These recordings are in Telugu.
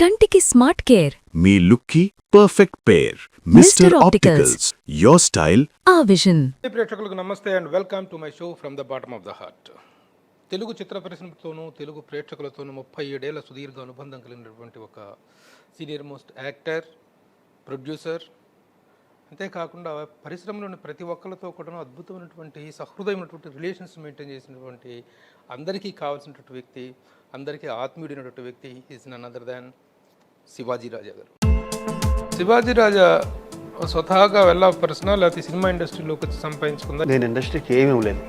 కంటికి స్మార్ట్ కేర్. మీ లుక్కి perfect pair. Mister Opticals, your style a విజన్. ప్రేక్షకులకు నమస్తే and welcome to my show from the bottom of the heart. Telugu చిత్ర పరిశ్రమతోనూ తెలుగు ప్రేక్షకులతోనూ 37 ఏళ్ల సుదీర్ఘ అనుబంధం కలిగినటువంటి ఒక సీనియర్ మోస్ట్ యాక్టర్, ప్రొడ్యూసర్, అంతేకాకుండా పరిశ్రమలోని ప్రతి ఒక్కరితో కూడా అద్భుతమైనటువంటి సహృదయమైనటువంటి రిలేషన్స్ మెయింటైన్ చేసినటువంటి అందరికీ కావాల్సినటువంటి వ్యక్తి, అందరికీ ఆత్మీయుడైనటువంటి వ్యక్తి is none other than Shivaji Raja garu. Shivaji రాజా స్వతహాగా వెళ్ళపరిచినా లేకపోతే సినిమా ఇండస్ట్రీలోకి వచ్చి సంపాదించుకుందా? నేను ఇండస్ట్రీకి ఏమీ లేదు.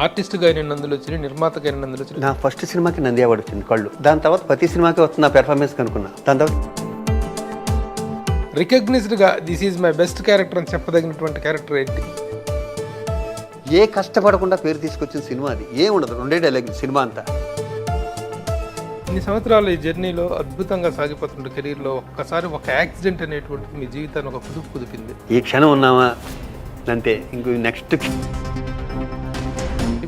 ఆర్టిస్ట్గా అయిన నందులు వచ్చినాయి, నిర్మాతగా అయిన నందులు వచ్చినాయి. నా ఫస్ట్ సినిమాకి నంది అవార్డు వచ్చింది కళ్ళు. దాని తర్వాత ప్రతి సినిమాకి వస్తుంది నా పెర్ఫార్మెన్స్ కనుక్కున్నా. దాని తర్వాత రికగ్నైజ్డ్గా this is my best character అని చెప్పదగినటువంటి క్యారెక్టర్ ఏంటి? ఏ కష్టపడకుండా పేరు తీసుకొచ్చిన సినిమా అది. ఏం ఉండదు, 2 డైలాగ్ సినిమా అంతా. ఇన్ని సంవత్సరాలు ఈ జర్నీలో అద్భుతంగా సాగిపోతున్న కెరీర్లో ఒక్కసారి ఒక యాక్సిడెంట్ అనేటువంటిది మీ జీవితాన్ని ఒక కుదిపింది. ఈ క్షణం ఉన్నామా అంతే. ఇంకో నెక్స్ట్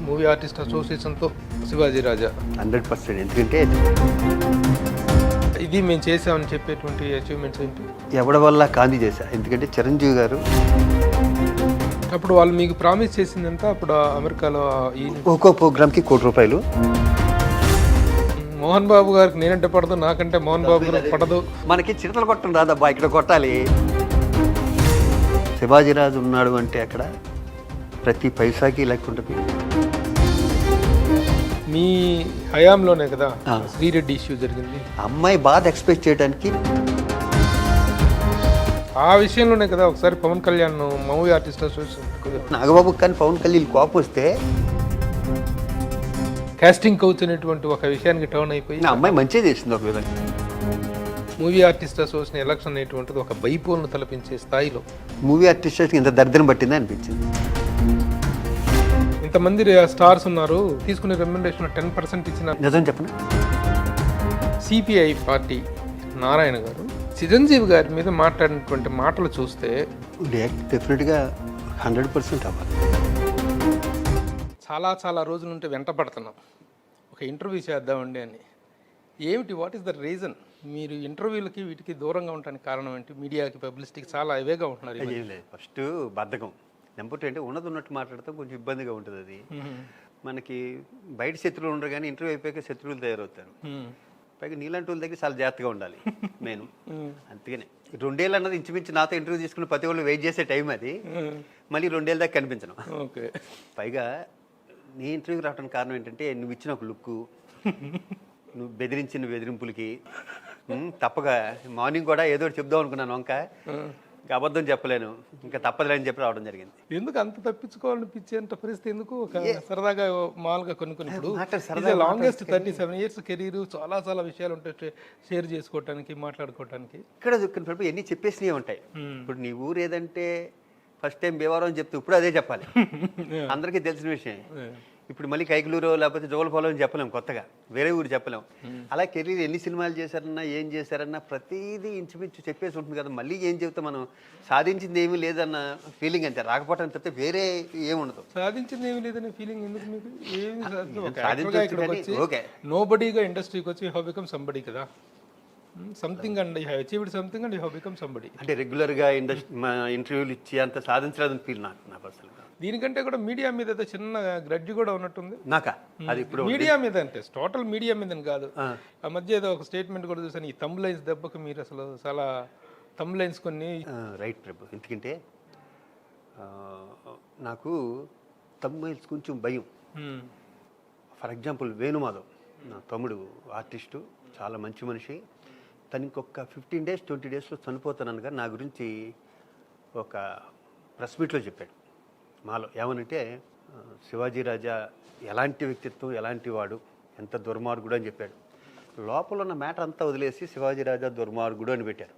మూవీ ఆర్టిస్ట్ అసోసియేషన్తో శివాజీ రాజా 100%. ఎందుకంటే ఇది మేము చేసామని చెప్పేటువంటి అచీవ్మెంట్స్ ఏంటి? ఎవడి వల్ల కాంతి చేశా. ఎందుకంటే చిరంజీవి గారు అప్పుడు వాళ్ళు మీకు ప్రామిస్ చేసిందంతా అప్పుడు అమెరికాలో ఈ ఒక్కో ప్రోగ్రామ్కి ₹1,00,00,000. మోహన్ బాబు గారికి నేనంటే పడదు, నాకంటే మోహన్ బాబు గారికి పడదు. మనకి చిరతలు కొట్టడం రాదబ్బా, ఇక్కడ కొట్టాలి. శివాజీరాజు ఉన్నాడు అంటే అక్కడ ప్రతి పైసాకి లెక్క ఉంటుంది. మీ హయాంలోనే కదా శ్రీరెడ్డి ఇష్యూ జరిగింది. అమ్మాయి బాధ ఎక్స్ప్రెస్ చేయడానికి ఆ విషయంలోనే కదా ఒకసారి Pawan Kalyan movie artist association Nagababu కానీ పవన్ కళ్యాణ్ కోపం వస్తే కాస్టింగ్ కౌచ్ అనేటువంటి ఒక విషయానికి టర్న్ అయిపోయి అమ్మాయి మంచిగా చేసింది ఒక విధంగా. మూవీ ఆర్టిస్ట్ అసోసియేషన్ ఎలక్షన్ అనేటువంటిది ఒక బైపోల్ను తలపించే స్థాయిలో మూవీ ఆర్టిస్ట్ ఇంత దరిద్రం పట్టింది అనిపించింది. ఇంతమంది స్టార్స్ ఉన్నారు, తీసుకునే రెమ్యునరేషన్ 10% ఇచ్చిన నిజం చెప్పండి. సిపిఐ పార్టీ నారాయణ గారు చిరంజీవి గారి మీద మాట్లాడినటువంటి మాటలు చూస్తే డెఫినెట్గా 100% అవ్వాలి. చాలా రోజుల నుండి వెంట పడుతున్నాం ఒక ఇంటర్వ్యూ చేద్దామండి అని. ఏమిటి, వాట్ ఈస్ ద రీజన్? మీరు ఇంటర్వ్యూలకి వీటికి దూరంగా ఉండడానికి కారణం ఏంటి? మీడియాకి, పబ్లిసిటీకి చాలా అవేగా ఉంటున్నారు. ఫస్ట్ బద్ధకం. నెంబర్ 2 అంటే ఉన్నట్టు మాట్లాడతాం, కొంచెం ఇబ్బందిగా ఉంటుంది. అది మనకి బయట శత్రువులు ఉండరు కానీ ఇంటర్వ్యూ అయిపోయాక శత్రువులు తయారవుతారు. పైగా నీలాంటి వాళ్ళ దగ్గర చాలా జాగ్రత్తగా ఉండాలి నేను. అందుకనే 2 ఏళ్ళు అన్నది ఇంచుమించు నాతో ఇంటర్వ్యూ తీసుకుని ప్రతి వాళ్ళు వెయిట్ చేసే టైం అది. మళ్ళీ 2 ఏళ్ళ దాకా కనిపించను. పైగా నీ ఇంటర్వ్యూకి రావడానికి కారణం ఏంటంటే నువ్వు ఇచ్చిన ఒక లుక్కు, నువ్వు బెదిరించిన బెదిరింపులకి తప్పగా మార్నింగ్ కూడా ఏదో చెప్దాం అనుకున్నాను. వంక అబద్ధం చెప్పలేను, ఇంకా తప్పదులేని చెప్పి రావడం జరిగింది. ఎందుకు అంత తప్పించుకోవాలనిపించేంత పరిస్థితి ఎందుకు? ఒక సరదాగా మామూలుగా కొన్ని ఇప్పుడు లాంగెస్ట్ 37 years కెరీర్, చాలా విషయాలు ఉంటాయి షేర్ చేసుకోవటానికి, మాట్లాడుకోవటానికి. ఇక్కడ ఎన్ని చెప్పేసినవి ఉంటాయి. ఇప్పుడు నీ ఊరు ఏదంటే ఫస్ట్ టైం భీమవరం అని చెప్తే ఇప్పుడు అదే చెప్పాలి. అందరికీ తెలిసిన విషయం. ఇప్పుడు మళ్ళీ కైకలూరు లేకపోతే జోలపాలెం అని చెప్పలేం, కొత్తగా వేరే ఊరు చెప్పలేం. అలా కెరీర్ ఎన్ని సినిమాలు చేశారన్నా, ఏం చేశారన్నా ప్రతిదీ ఇంచుమించు చెప్పేసి ఉంటుంది కదా. మళ్ళీ ఏం చెప్తే మనం సాధించింది ఏమీ లేదన్న ఫీలింగ్ అంతే. రాకపోవటం తప్పితే వేరే ఏముండదు. సాధించింది ఏమీ లేదనే ఫీలింగ్ ఎందుకు మీకు? ఓకే, నోబడీగా ఇండస్ట్రీకి వచ్చి యూ హావ్ బికమ్ సంబడీ కదా. Something and you have achieved something and you have become somebody. అంటే రెగ్యులర్గా ఇంటర్వ్యూలు ఇచ్చి అంత సాధించలేదని ఫీల్ నా పర్సనల్. దీనికంటే కూడా మీడియా మీద అయితే చిన్న గ్రడ్జి కూడా ఉన్నట్టుంది నాకా. అది ఇప్పుడు మీడియా మీద అంటే టోటల్ మీడియా మీద కాదు. ఆ మధ్య ఏదో ఒక స్టేట్మెంట్ కూడా చూసాను, ఈ థంబ్ లైన్స్ దెబ్బకు మీరు అసలు చాలా థంబ్ లైన్స్ కొన్ని. రైట్ ప్రభు. ఎందుకంటే నాకు థంబ్ లైన్స్ కొంచెం భయం. ఫర్ ఎగ్జాంపుల్ వేణుమాధవ్ నా తమ్ముడు ఆర్టిస్టు, చాలా మంచి మనిషి. తను ఇంకొక 15 days 20 daysలో చనిపోతాననగా నా గురించి ఒక ప్రెస్ మీట్లో చెప్పాడు. మాలో ఏమనంటే శివాజీ రాజా ఎలాంటి వ్యక్తిత్వం, ఎలాంటి వాడు, ఎంత దుర్మార్గుడు అని చెప్పాడు. లోపల ఉన్న మ్యాటర్ అంతా వదిలేసి శివాజీ రాజా దుర్మార్గుడు అని పెట్టారు.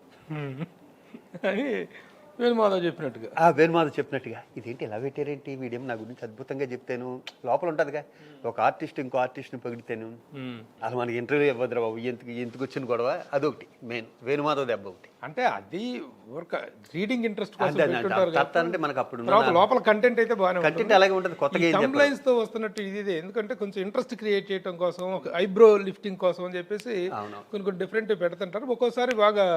వేణుమాధవ్ చెప్పినట్టుగా. వేణుమాధవ్ చెప్పినట్టుగా ఇదేంటి ఇలా పెట్టారేంటి, వీడియం నా గురించి అద్భుతంగా చెప్తాను, లోపల ఉంటుందిగా ఒక ఆర్టిస్ట్ ఇంకో ఆర్టిస్ట్ని పొగిడితేను అసలు మనకి ఇంటర్వ్యూ ఇవ్వద్దురా బాబు, ఎందుకు వచ్చిన గొడవ, అదొకటి మెయిన్ వేణుమాధవ్ దెబ్బ ఒకటి. అంటే అది రీడింగ్ ఇంట్రెస్ట్ అంటే మనకు అప్పుడు లోపల కంటెంట్ అయితే బాగానే కంటెంట్ అలాగే ఉంటుంది. కొత్తగా కంప్లైంట్స్ తో వస్తున్నట్టు ఇది ఎందుకంటే కొంచెం ఇంట్రెస్ట్ క్రియేట్ చేయడం కోసం, ఐబ్రో లిఫ్టింగ్ కోసం అని చెప్పేసి కొన్ని డిఫరెంట్ పెడుతుంటారు. ఒక్కోసారి బాగా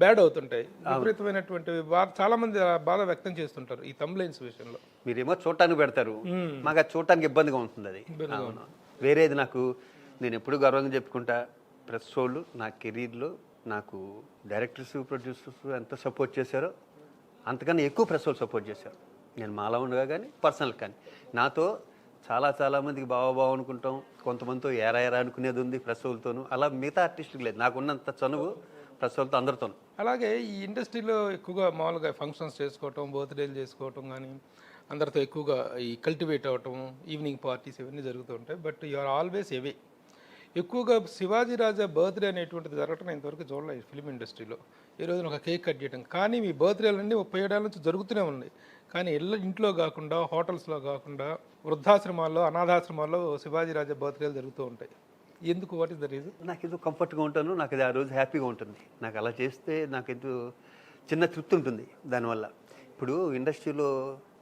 బ్యాడ్ అవుతుంటాయి, విపరీతమైనటువంటి చాలా మంది బాధ వ్యక్తం చేస్తుంటారు ఈ థంబ్లైన్స్ విషయంలో. మీరేమో చూడటానికి పెడతారు, మాకు అది చూడటానికి ఇబ్బందిగా ఉంటుంది. అది వేరేది నాకు నేను ఎప్పుడు గర్వంగా చెప్పుకుంటా, ప్రెస్ వాళ్ళు నా కెరీర్లో నాకు డైరెక్టర్స్ ప్రొడ్యూసర్స్ ఎంత సపోర్ట్ చేశారో అంతకన్నా ఎక్కువ ప్రెస్ వాళ్ళు సపోర్ట్ చేశారు. నేను మాలా ఉండగా కానీ పర్సనల్ కానీ నాతో చాలా మందికి బావ అనుకుంటాం, కొంతమందితో ఏరా అనుకునేది ఉంది ప్రెస్ వాళ్ళతోనూ. అలా మిగతా ఆర్టిస్టులకు లేదు, నాకున్నంత చనువు ప్రెస్ వాళ్ళతో అందరితో. అలాగే ఈ ఇండస్ట్రీలో ఎక్కువగా మామూలుగా ఫంక్షన్స్ చేసుకోవటం, బర్త్డేలు చేసుకోవటం కానీ అందరితో ఎక్కువగా ఈ కల్టివేట్ అవ్వటం, ఈవినింగ్ పార్టీస్ ఇవన్నీ జరుగుతూ ఉంటాయి. బట్ యు ఆర్ ఆల్వేస్ అవే. ఎక్కువగా శివాజీ రాజా బర్త్డే అనేటువంటిది జరగటం ఇంతవరకు చూడలేదు ఫిలిం ఇండస్ట్రీలో. ఈ రోజున ఒక కేక్ కట్ చేయడం కానీ మీ బర్త్డేలన్నీ 37 ఏళ్ళ నుంచి జరుగుతూనే ఉన్నాయి. కానీ ఇంట్లో కాకుండా, హోటల్స్లో కాకుండా, వృద్ధాశ్రమాల్లో, అనాథాశ్రమాల్లో శివాజీ రాజా బర్త్డేలు జరుగుతూ ఉంటాయి. ఎందుకు? What is the reason? నాకు ఏదో కంఫర్ట్గా ఉంటాను, నాకు అది ఆ రోజు హ్యాపీగా ఉంటుంది. నాకు అలా చేస్తే నాకు ఏదో చిన్న తృప్తి ఉంటుంది దానివల్ల. ఇప్పుడు ఇండస్ట్రీలో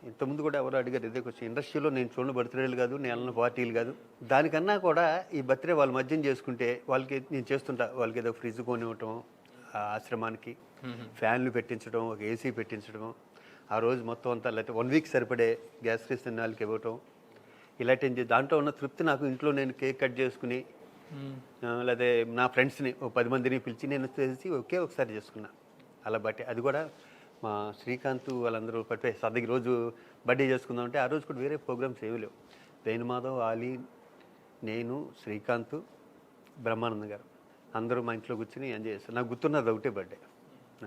ఇంతకుముందు కూడా ఎవరు అడిగారు ఇదే క్వశ్చన్, ఇండస్ట్రీలో నేను చూడని బర్త్డేలు కాదు, నేను పార్టీలు కాదు, దానికన్నా కూడా ఈ బర్త్డే వాళ్ళ మధ్యం చేసుకుంటే వాళ్ళకి నేను చేస్తుంటా. వాళ్ళకి ఏదో ఫ్రిడ్జ్ కొనివ్వటం, ఆశ్రమానికి ఫ్యాన్లు పెట్టించడం, ఒక ఏసీ పెట్టించడం, ఆ రోజు మొత్తం అంతా లేకపోతే 1 వీక్ సరిపడే గ్యాస్ రేషన్ వాళ్ళకి ఇవ్వటం, ఇలాంటి దాంట్లో ఉన్న తృప్తి నాకు. ఇంట్లో నేను కేక్ కట్ చేసుకుని లేకపోతే నా ఫ్రెండ్స్ని 10 మందిని పిలిచి నేను చేసి ఒకసారి చేసుకున్నా. అలా బట్టి అది కూడా మా శ్రీకాంత్ వాళ్ళందరూ పట్టిపోయి సద్దకి రోజు బర్త్డే చేసుకుందామంటే ఆ రోజు కూడా వేరే ప్రోగ్రామ్స్ ఏమీ లేవు. వేణుమాధవ్, ఆలీ, నేను, శ్రీకాంత్, బ్రహ్మానందం గారు అందరూ మా ఇంట్లో కూర్చొని ఎంజాయ్ చేస్తారు. నాకు గుర్తున్నది ఒకటే బర్త్డే,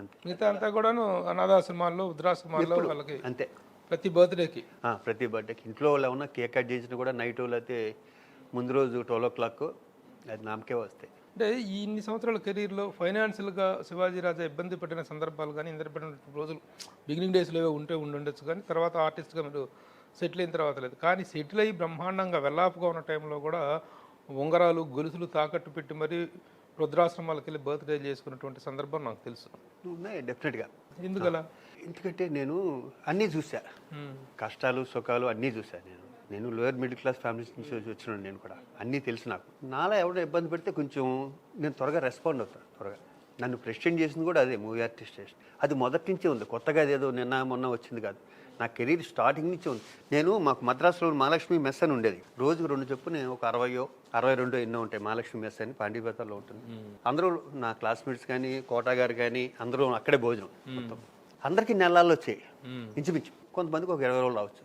అంతే. మిగతా అంతా కూడాను అనాథాశ్రమాల్లో, వృద్ధాశ్రమాల్లో వాళ్ళకి అంతే. ప్రతి బర్త్డేకి ఇంట్లో వాళ్ళు ఏమన్నా కేక్ కట్ చేసినా కూడా నైట్ అయితే ముందు రోజు 12 o'clock అది నామకే వస్తాయి. అంటే ఈ ఇన్ని సంవత్సరాల కెరీర్లో ఫైనాన్షియల్గా శివాజీ రాజా ఇబ్బంది పడిన సందర్భాలు కానీ, ఇబ్బంది పడిన రోజులు బిగినింగ్ డేస్లో ఉండొచ్చు, కానీ తర్వాత ఆర్టిస్ట్గా మీరు సెటిల్ అయిన తర్వాత లేదు. కానీ సెటిల్ అయ్యి బ్రహ్మాండంగా వెల్లాపుగా ఉన్న టైంలో కూడా ఉంగరాలు, గొలుసులు తాకట్టు పెట్టి మరీ వృద్ధాశ్రమాలకు వెళ్ళి బర్త్డే చేసుకున్నటువంటి సందర్భం నాకు తెలుసు. ఉన్నాయి డెఫినెట్గా. ఎందుకలా? ఎందుకంటే నేను అన్నీ చూసా, కష్టాలు సుఖాలు అన్నీ చూసా. నేను లోయర్ మిడిల్ క్లాస్ ఫ్యామిలీస్ నుంచి వచ్చినాను. నేను కూడా అన్నీ తెలుసు. నాకు నాలా ఎవరైనా ఇబ్బంది పెడితే కొంచెం నేను త్వరగా రెస్పాండ్ అవుతాను. త్వరగా నన్ను ప్రెసిడెంట్ చేసింది కూడా అదే మూవీ ఆర్టిస్ట్. అది మొదటి నుంచే ఉంది, కొత్తగా అదేదో నిన్న మొన్న వచ్చింది కాదు. నా కెరీర్ స్టార్టింగ్ నుంచి ఉంది. మాకు మద్రాసులో మహాలక్ష్మి మెస్ అని ఉండేది. రోజుకు 2 చొప్పున ఒక 60-62 ఎన్నో ఉంటాయి. మహాలక్ష్మి మెస్ అని పాండీపేటలో ఉంటుంది. అందరూ నా క్లాస్మేట్స్ కానీ, కోటా గారు కానీ అందరూ అక్కడే భోజనం. మొత్తం అందరికీ నెలల్లో వచ్చాయి ఇంచుమించు. కొంతమందికి ఒక 20 రోజులు రావచ్చు.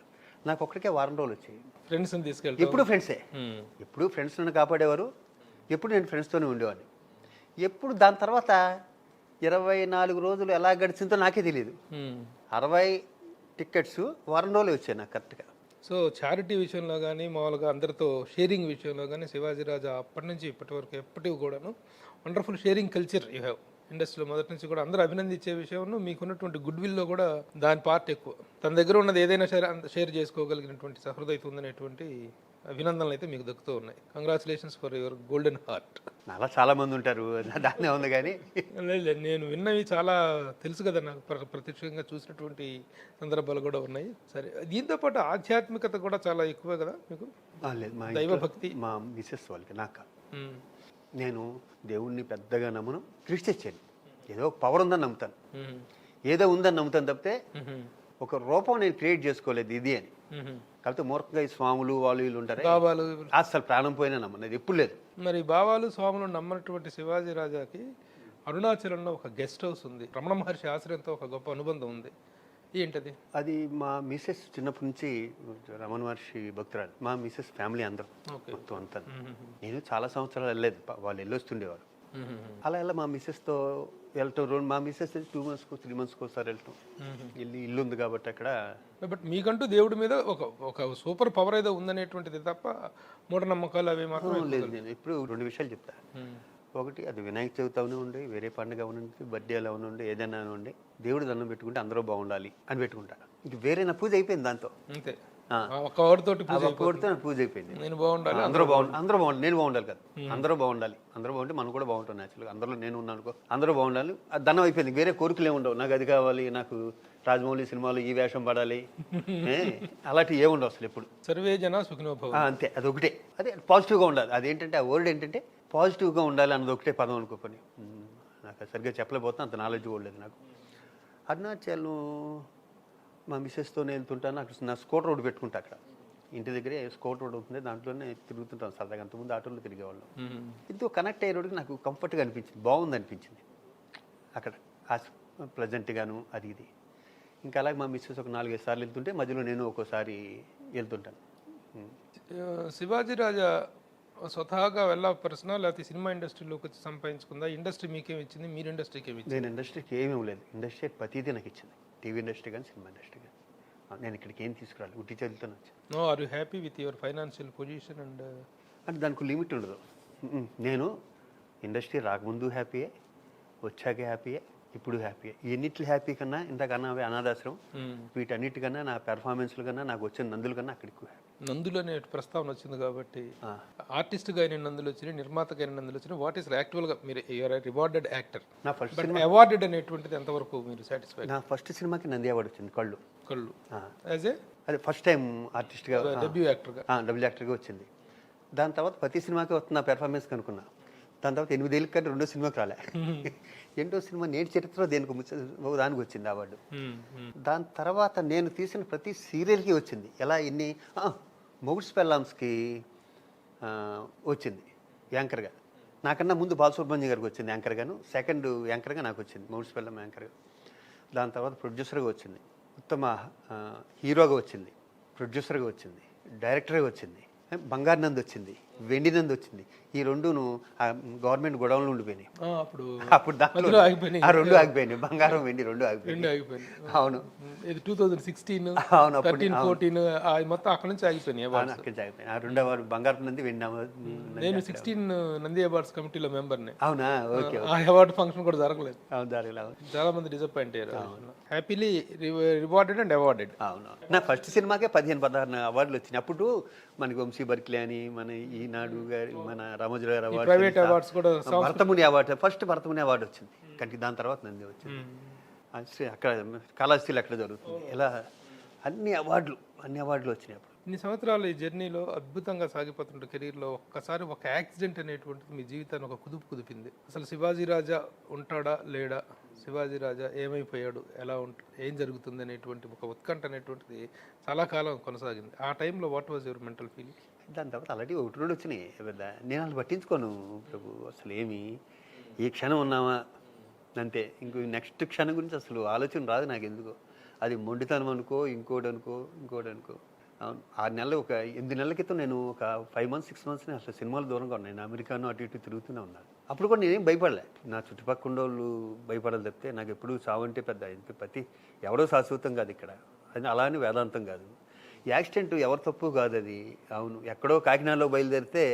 నాకు ఒక్కడికే వారం రోజులు వచ్చాయి. ఫ్రెండ్స్ని తీసుకెళ్ళి ఎప్పుడు ఫ్రెండ్సే, ఎప్పుడు ఫ్రెండ్స్ నన్ను కాపాడేవారు. ఎప్పుడు నేను ఫ్రెండ్స్తోనే ఉండేవాడిని. ఎప్పుడు దాని తర్వాత 24 రోజులు ఎలా గడిచిందో నాకే తెలియదు. 60 టికెట్స్ వారం రోజులు వచ్చాయి నాకు కరెక్ట్గా. సో చారిటీ విషయంలో కానీ, మామూలుగా అందరితో షేరింగ్ విషయంలో కానీ శివాజీ రాజా అప్పటి నుంచి ఇప్పటి వరకు ఎప్పటివి కూడాను wonderful sharing culture you have. ఇండస్ట్రీలో మొదటి నుంచి కూడా అందరూ అభినందించే విషయంలో మీకున్నటువంటి గుడ్ విల్లో కూడా దాని పార్ట్ ఎక్కువ. తన దగ్గర ఉన్నది ఏదైనా షేర్ చేసుకోగలిగినటువంటి సహృదయత ఉందనేటువంటి అభినందనలు అయితే మీకు దక్కుతూ ఉన్నాయి. Congratulations for your golden heart. అలా చాలా మంది ఉంటారు, దాన్నే ఉంది. కానీ నేను విన్నవి చాలా తెలుసు కదా, నాకు ప్రత్యక్షంగా చూసినటువంటి సందర్భాలు కూడా ఉన్నాయి. సరే, దీంతో పాటు ఆధ్యాత్మికత కూడా చాలా ఎక్కువ కదా మీకు? లేదు, మా దైవభక్తి. మా మిసెస్ వాళ్ళకి నాకు నేను దేవుణ్ణి పెద్దగా నమ్మను. క్రిస్టియన్ ఏదో పవర్ ఉందని నమ్ముతాను, ఏదో ఉందని నమ్ముతాను తప్పితే ఒక రూపం నేను క్రియేట్ చేసుకోలేదు ఇది అని. కాకపోతే మూర్ఖంగా ఈ స్వాములు వాళ్ళు వీళ్ళు ఉంటారు, బాబాలు అసలు ప్రాణం పోయినా నమ్మలేదు, ఎప్పుడు లేదు. మరి బాబాలు స్వాములు నమ్మనటువంటి శివాజీ రాజాకి అరుణాచలంలో ఒక గెస్ట్ హౌస్ ఉంది. రమణ మహర్షి ఆశ్రయంతో ఒక గొప్ప అనుబంధం ఉంది. ఏంటది? అది మా మిసెస్ చిన్నప్పటి నుంచి రమణ మహర్షి భక్తురాలు. మా మిసెస్ ఫ్యామిలీ అందరూ మొత్తం అంతా. నేను చాలా సంవత్సరాలు వెళ్ళలేదు, వాళ్ళు వెళ్ళొస్తుండేవారు. అలా మా మిసెస్తో వెళ్ళటం. మా మిసెస్ 2 months 3 months ఒకసారి వెళ్ళటం. ఇల్లు ఉంది కాబట్టి అక్కడ. బట్ మీకంటూ దేవుడి మీద ఒక సూపర్ పవర్ ఏదో ఉందనేటువంటిది తప్ప మూఢనమ్మకాలు అవి మాత్రం లేదు. నేను ఇప్పుడు 2 విషయాలు చెప్తా. ఒకటి, అది వినాయక చవితి అవనివ్వండి, వేరే పండుగ అవనండి, బర్త్డే అవనివ్వండి, ఏదైనా అవనివ్వండి, దేవుడు దండం పెట్టుకుంటే అందరూ బాగుండాలి అని పెట్టుకుంటా. ఇంక వేరే నా పూజ అయిపోయింది దాంతో. అంతే, ఆ. ఒక్క వర్డ్తోటి ఆ ఒక్క వరకుతో నా పూజ అయిపోయింది. నేను బాగుండాలి, అందరూ బాగుండాలి, నేను బాగుండాలి కదా, అందరూ బాగుండాలి, అందరూ బాగుంటే మనం కూడా బాగుంటాం. న్యాచురల్గా అందరూ నేను ఉన్నాను అనుకో, అందరూ బాగుండాలి, అది దండం అయిపోయింది. వేరే కోరికలు ఏమి ఉండవు. నాకు అది కావాలి, నాకు రాజమౌళి సినిమాలో ఈ వేషం పడాలి, అలాంటివి ఏముండవు అసలు ఎప్పుడు. సర్వే జన సుఖినో భవ. అంతే, అది ఒకటే. అదే పాజిటివ్గా ఉండాలి. అదేంటంటే ఆ వర్డ్ ఏంటంటే పాజిటివ్గా ఉండాలి అన్నది ఒకటే పదం అనుకోని. నాకు సరిగ్గా చెప్పలేకపోతున్నా, అంత నాలెడ్జ్ కూడా లేదు నాకు. అరుణాచల్ మా మిస్సెస్తో నేను వెళ్తుంటాను. అక్కడ నా స్కూటర్ రోడ్డు పెట్టుకుంటా. అక్కడ ఇంటి దగ్గరే స్కూటర్ రోడ్ ఉంటుంది, దాంట్లోనే తిరుగుతుంటాను సరదాగా. అంతకుముందు ఆటోలో తిరిగేవాళ్ళం. ఇంతో కనెక్ట్ అయ్యే రోడ్డుకి నాకు కంఫర్ట్గా అనిపించింది, బాగుంది అనిపించింది అక్కడ, ప్లెజెంట్గాను అది ఇది. ఇంకా అలాగే మా మిస్సెస్ ఒక 4-5 సార్లు వెళ్తుంటే మధ్యలో నేను ఒక్కోసారి వెళ్తుంటాను. శివాజీ రాజా స్వతహాగా వెళ్ళపరిచినా లేకపోతే సినిమా ఇండస్ట్రీలోకి వచ్చి సంపాదించుకుందా? ఇండస్ట్రీ మీకేమి ఇచ్చింది, మీరు ఇండస్ట్రీకి ఏమి ఇచ్చింది? నేను ఇండస్ట్రీకి ఏమీ లేదు. ఇండస్ట్రీ ప్రతిదీ నాకు ఇచ్చింది. టీవీ ఇండస్ట్రీ కానీ సినిమా ఇండస్ట్రీ కానీ. నేను ఇక్కడికి ఏం తీసుకురాలి, ఉట్టి చేతులతో వచ్చాను. No, are you happy with your financial position? And అంటే దానికి లిమిట్ ఉండదు. నేను ఇండస్ట్రీ రాకముందు హ్యాపీయే, వచ్చాక హ్యాపీయే, ఇప్పుడు హ్యాపీయే. ఎన్నిట్లు హ్యాపీ కన్నా ఇంతకన్నా అవి అనాథాశ్రమం, వీటన్నిటికన్నా నా పెర్ఫార్మెన్స్ల కన్నా నాకు వచ్చిన నందుల కన్నా అక్కడికి హ్యాపీ. నందులు అనే ప్రస్తావన వచ్చింది కాబట్టి, ఆర్టిస్ట్గా అయిన నందులు వచ్చినాయి, నిర్మాతగా అయిన నందులు వచ్చినాయి. వాట్ ఈస్ యాక్చువల్గా మీరు యూఆర్ రివార్డెడ్ యాక్టర్, నా ఫస్ట్ బట్ అవార్డెడ్ అనేటువంటిది ఎంతవరకు మీరు సాటిస్ఫై? నా ఫస్ట్ సినిమాకి నంది అవార్డు వచ్చింది, కళ్ళు. యాజ్ ఏ అదే ఫస్ట్ టైం ఆర్టిస్ట్గా, డెబ్యూ యాక్టర్గా, డబుల్ యాక్టర్గా వచ్చింది. దాని తర్వాత ప్రతి సినిమాకి వస్తుంది నా పెర్ఫార్మెన్స్ కనుక్కున్నా. దాని తర్వాత 8 ఏళ్ళకి కంటే 2వ సినిమాకి రాలే. 8వ సినిమా నేటి చరిత్రలో దానికి వచ్చింది అవార్డు. దాని తర్వాత నేను తీసిన ప్రతి సీరియల్కి వచ్చింది. ఎలా ఎన్ని మొగుడ్స్ పెళ్ళామ్స్కి వచ్చింది యాంకర్గా. నాకన్నా ముందు బాలసుబ్రహ్మణ్యం గారికి వచ్చింది యాంకర్గాను, సెకండ్ యాంకర్గా నాకు వచ్చింది మొగుడ్స్ పెళ్ళాం యాంకర్గా. దాని తర్వాత ప్రొడ్యూసర్గా వచ్చింది, ఉత్తమ హీరోగా వచ్చింది, ప్రొడ్యూసర్గా వచ్చింది, డైరెక్టర్గా వచ్చింది, బంగారు నంది వచ్చింది, వెండి నంది వచ్చింది. ఈ రెండును గవర్నమెంట్ గొడవలు ఉండిపోయినాయి. అప్పుడు దాంట్లో ఆ 2 ఆగిపోయినాయి, బంగారం వెండి 2 ఆగిపోయినాయి. అవును, 2016, అవును, 13, 14 మొత్తం అక్కడ నుంచి ఆగిపోయినాయి. అక్కడి నుంచి ఆగిపోయినాయి. ఆ 2వ అవార్డు బంగారు నంది, వెండి. నేను 16 నంది అవార్డ్స్ కమిటీలో మెంబర్ని. అవునా? ఓకే. ఆ అవార్డు ఫంక్షన్ కూడా జరగలేదు. జరగలేదు. చాలా మంది డిసప్పాయింట్ అయ్యారు. Happily rewarded and awarded. అవును, నా ఫస్ట్ సినిమాకే 15-16 అవార్డులు వచ్చినాయి. అప్పుడు మనకి వంశీ బర్కిలే అని, మన ఈనాడు గారి, మన రామోజీరావు గారి అవార్డు, ప్రైవేట్ అవార్డ్స్ కూడా, Bharatamuni award, first Bharatamuni award వచ్చింది. కానీ దాని తర్వాత నంది వచ్చింది. అక్కడ కళాశాల అక్కడ జరుగుతుంది. ఇలా అన్ని అవార్డులు వచ్చినాయి. అప్పుడు ఇన్ని సంవత్సరాలు ఈ జర్నీలో అద్భుతంగా సాగిపోతున్న కెరీర్లో ఒక్కసారి ఒక యాక్సిడెంట్ అనేటువంటిది మీ జీవితాన్ని ఒక కుదిపింది. అసలు శివాజీ రాజా ఉంటాడా లేడా, శివాజీ రాజా ఏమైపోయాడు, ఎలా ఏం జరుగుతుంది అనేటువంటి ఒక ఉత్కంఠ అనేటువంటిది చాలా కాలం కొనసాగింది. ఆ టైంలో what was your mental feeling? దాని తర్వాత ఆల్రెడీ 1-2 వచ్చినాయి. నేను వాళ్ళు పట్టించుకోను ప్రభు, అసలు ఏమి, ఈ క్షణం ఉన్నామా అంతే. ఇంకో నెక్స్ట్ క్షణం గురించి అసలు ఆలోచన రాదు నాకు ఎందుకో. అది మొండితనం అనుకో, ఇంకోటి అనుకో. అవును, 6 నెలలు, ఒక 8 నెలల క్రితం నేను ఒక 5 months 6 months అసలు సినిమాలు దూరంగా ఉన్నాను. నేను అమెరికాను అటు ఇటు తిరుగుతూనే ఉన్నాను. అప్పుడు కూడా నేనేం భయపడలే. నా చుట్టుపక్కల ఉండేవాళ్ళు భయపడాలి తప్పితే నాకు ఎప్పుడు చావంటే పెద్ద ప్రతి ఎవరో శాశ్వతం కాదు ఇక్కడ. అది అలా అని వేదాంతం కాదు. యాక్సిడెంట్ ఎవరి తప్పు కాదు అది. అవును, ఎక్కడో కాకినాడలో బయలుదేరితే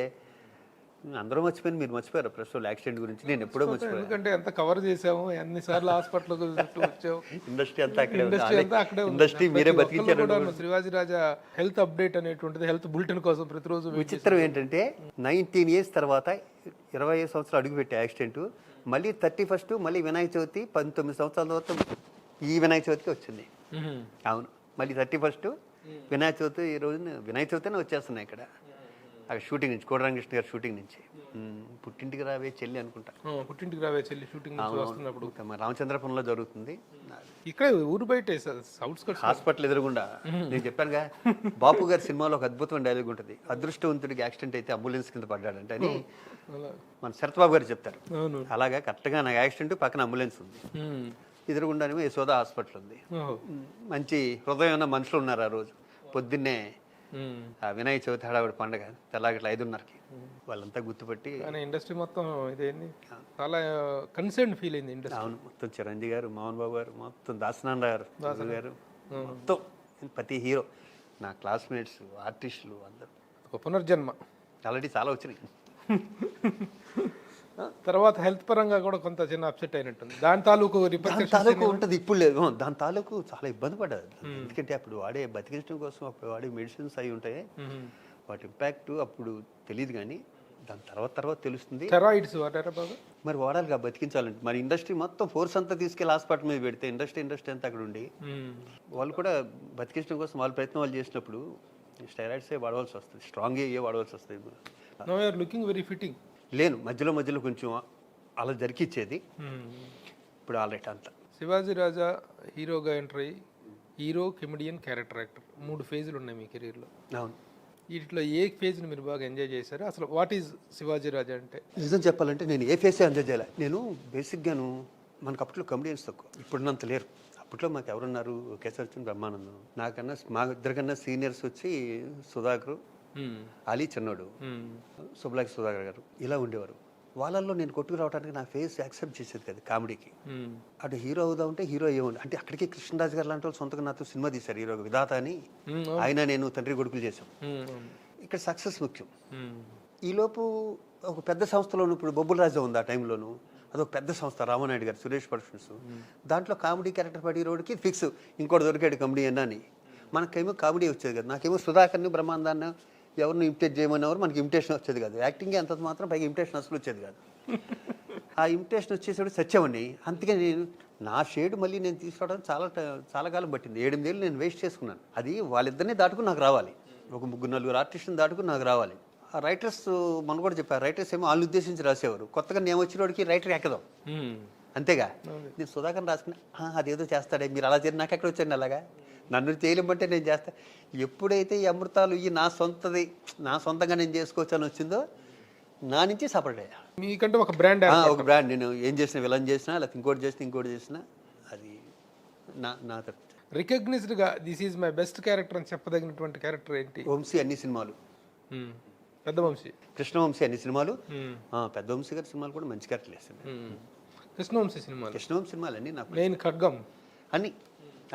అందరూ మర్చిపోయింది, మీరు మర్చిపోయారు ప్రెస్ వాళ్ళు యాక్సిడెంట్ గురించి. నేను ఎప్పుడో మర్చిపోయాను. ఎందుకంటే ఎంత కవర్ చేసాము, ఎన్నిసార్లు హాస్పిటల్ వచ్చాము, ఇండస్ట్రీ అంతా అక్కడే, ఇండస్ట్రీ మీరే బతికించారు. శివాజీ రాజా హెల్త్ అప్డేట్ అనేటువంటిది, హెల్త్ బులెటిన్ కోసం ప్రతిరోజు. విచిత్రం ఏంటంటే 19 years తర్వాత 25 సంవత్సరాలు అడుగుపెట్టే యాక్సిడెంట్, మళ్ళీ 31st, మళ్ళీ వినాయక చవితి 19 సంవత్సరాల తర్వాత ఈ వినాయక చవితికి వచ్చింది. అవును, మళ్ళీ 31st వినాయక చవితి, ఈ రోజున వినాయక చవితినే వచ్చేస్తున్నాయి ఇక్కడ. అక్కడ షూటింగ్ నుంచి, కోటరామకృష్ణ గారి షూటింగ్ నుంచి. పుట్టింటికి రావే చెల్లి అనుకుంటా, పుట్టింటికి రావే చెల్లి షూటింగ్ వస్తున్నప్పుడు రామచంద్రపురంలో జరుగుతుంది. ఇక్కడ ఊరు బయట హాస్పిటల్ ఎదురుగుండా. నేను చెప్పానుగా, బాపు గారి సినిమాలో ఒక అద్భుతమైన డైలాగ్ ఉంటుంది, అదృష్టవంతుడికి యాక్సిడెంట్ అయితే అంబులెన్స్ కింద పడ్డాడంటే అని మన శరత్బాబు గారు చెప్తారు. అలాగా కరెక్ట్గా నాకు యాక్సిడెంట్, పక్కన అంబులెన్స్ ఉంది, ఎదురుగుండానేమో యశోద హాస్పిటల్ ఉంది. మంచి హృదయం ఉన్న మనుషులు ఉన్నారు. ఆ రోజు పొద్దున్నే వినాయక చవితి హడావిడి పండుగ, తెల్లగట్ల 5:30కి వాళ్ళంతా గుర్తుపట్టి. ఇండస్ట్రీ మొత్తం ఇదేంటి చాలా కన్సర్న్ ఫీల్ అయింది ఇండస్ట్రీ. అవును, మొత్తం చిరంజీవి గారు, మోహన్ బాబు గారు, మొత్తం దాసనారాయణ గారు, మొత్తం ప్రతి హీరో, నా క్లాస్మేట్స్, ఆర్టిస్టులు అందరూ. ఒక పునర్జన్మ ఆల్రెడీ చాలా వచ్చినాయి. తర్వాత హెల్త్ పరంగా కూడా కొంత చిన్న అప్సెట్ అయినట్టుంది. దాని తాలూకు దాని రిపర్కషన్స్ తాలూకు ఉంటుంది, ఇప్పుడు లేదు. దాని తాలూకు చాలా ఇబ్బంది పడ్డది. ఎందుకంటే అప్పుడు వాడే బతికించడం కోసం అప్పుడు వాడే మెడిసిన్స్ అవి ఉంటాయి, వాటి ఇంపాక్ట్ అప్పుడు తెలియదు. కానీ దాని తర్వాత తెలుస్తుంది. స్టెరాయిడ్స్ వాడారా బాగా? మరి వాడాలిగా బతికించాలంటే. మరి ఇండస్ట్రీ మొత్తం ఫోర్స్ అంతా తీసుకెళ్ళి హాస్పిటల్ మీద పెడితే ఇండస్ట్రీ అంతా అక్కడ ఉండి వాళ్ళు కూడా బతికించడం కోసం వాళ్ళ ప్రయత్నం వాళ్ళు చేసినప్పుడు స్టెరాయిడ్సే వాడవలసి వస్తుంది, స్ట్రాంగ్ ఏ వాడవలసి వస్తుంది. No you are looking very fitting. లేను, మధ్యలో కొంచెం అలా జరికిచ్చేది. ఇప్పుడు ఆల్రెడీ అంతా. శివాజీ రాజా హీరోగా ఎంటర్ అయ్యి హీరో, కమెడియన్, క్యారెక్టర్ యాక్టర్ 3 ఫేజులు ఉన్నాయి మీ కెరీర్లో. అవును. వీటిలో ఏ ఫేజ్ని మీరు బాగా ఎంజాయ్ చేశారు? అసలు వాట్ ఈజ్ శివాజీ రాజా అంటే? నిజం చెప్పాలంటే నేను ఏ ఫేసే ఎంజాయ్ చేయలే. నేను బేసిక్గాను మనకు అప్పట్లో కమెడియన్స్ తక్కువ, ఇప్పుడున్నంత లేరు. అప్పట్లో మాకు ఎవరున్నారు? కేసరి బ్రహ్మానందం, నాకన్నా మా ఇద్దరికన్నా సీనియర్స్ వచ్చి సుధాకర్, అలీ చిన్నోడు, సుబ్లాకి సుధాకర్ గారు ఇలా ఉండేవారు. వాళ్ళల్లో నేను కొట్టుకు రావడానికి నా ఫేస్ యాక్సెప్ట్ చేసేది కదా కామెడీకి. అటు హీరో అవుదాం అంటే హీరో అయ్యేవాడు. అంటే అక్కడికి కృష్ణరాజు గారు లాంటి వాళ్ళు సొంతంగా నాతో సినిమా తీశారు, హీరో విధాత అని. ఆయన నేను తండ్రి కొడుకులు చేశాం. ఇక్కడ సక్సెస్ ముఖ్యం. ఈలోపు ఒక పెద్ద సంస్థలోను, ఇప్పుడు బొబ్బుల రాజా ఉంది ఆ టైంలోను, అదొక పెద్ద సంస్థ, రామానాయుడు గారు, సురేష్ ప్రొడక్షన్స్. దాంట్లో కామెడీ క్యారెక్టర్ పడి హీరోడికి ఫిక్స్, ఇంకోటి దొరికాడు కామెడీ అని. మనకేమో కామెడీ వచ్చేది కదా. నాకేమో సుధాకర్ని, బ్రహ్మానందాన్ని ఎవరిని ఇమిటేట్ చేయమనేవారు, మనకి ఇమిటేషన్ వచ్చేది కాదు. యాక్టింగే అంత మాత్రం, పైగా ఇమిటేషన్ అసలు వచ్చేది కాదు. ఆ ఇమిటేషన్ వచ్చేసాడు సత్యమని. అందుకే నేను నా షేడ్ మళ్ళీ నేను తీసుకురావడానికి చాలా కాలం పట్టింది. 8 ఏళ్ళు నేను వేస్ట్ చేసుకున్నాను. అది వాళ్ళిద్దరినీ దాటుకుని నాకు రావాలి, ఒక 3-4 ఆర్టిస్టుని దాటుకుని నాకు రావాలి. ఆ రైటర్స్ మనం కూడా చెప్పారు, రైటర్స్ ఏమో వాళ్ళు ఉద్దేశించి రాసేవారు. కొత్తగా నేను వచ్చినోడికి రైటర్ ఎక్కదాం, అంతేగా. నేను సుధాకర్ రాసుకున్నా, అదేదో చేస్తాడే, మీరు అలా చేయండి, నాకు ఎక్కడ వచ్చాను అలాగా, నన్ను చేయలేమంటే నేను చేస్తా. ఎప్పుడైతే ఈ అమృతాలు ఈ నా సొంతంగా నేను చేసుకోవచ్చు అని వచ్చిందో నా నుంచి సపరేట్ అయ్యా. మీకంటే ఒక బ్రాండ్, ఒక బ్రాండ్. నేను ఏం చేసినా, విలన్ చేసినా, లేకపోతే ఇంకోటి చేసినా అది నా రికగ్నైజ్డ్గా this is my best character అని చెప్పదగినటువంటి క్యారెక్టర్ ఏంటి? వంశీ అన్ని సినిమాలు, పెద్ద వంశీ, కృష్ణవంశీ అన్ని సినిమాలు, పెద్ద వంశీ గారి సినిమాలు కూడా మంచి క్యారెక్టర్ వేసింది. కృష్ణవంశీ సినిమాలు అన్ని నాకు, నేను ఖడ్గం అన్ని.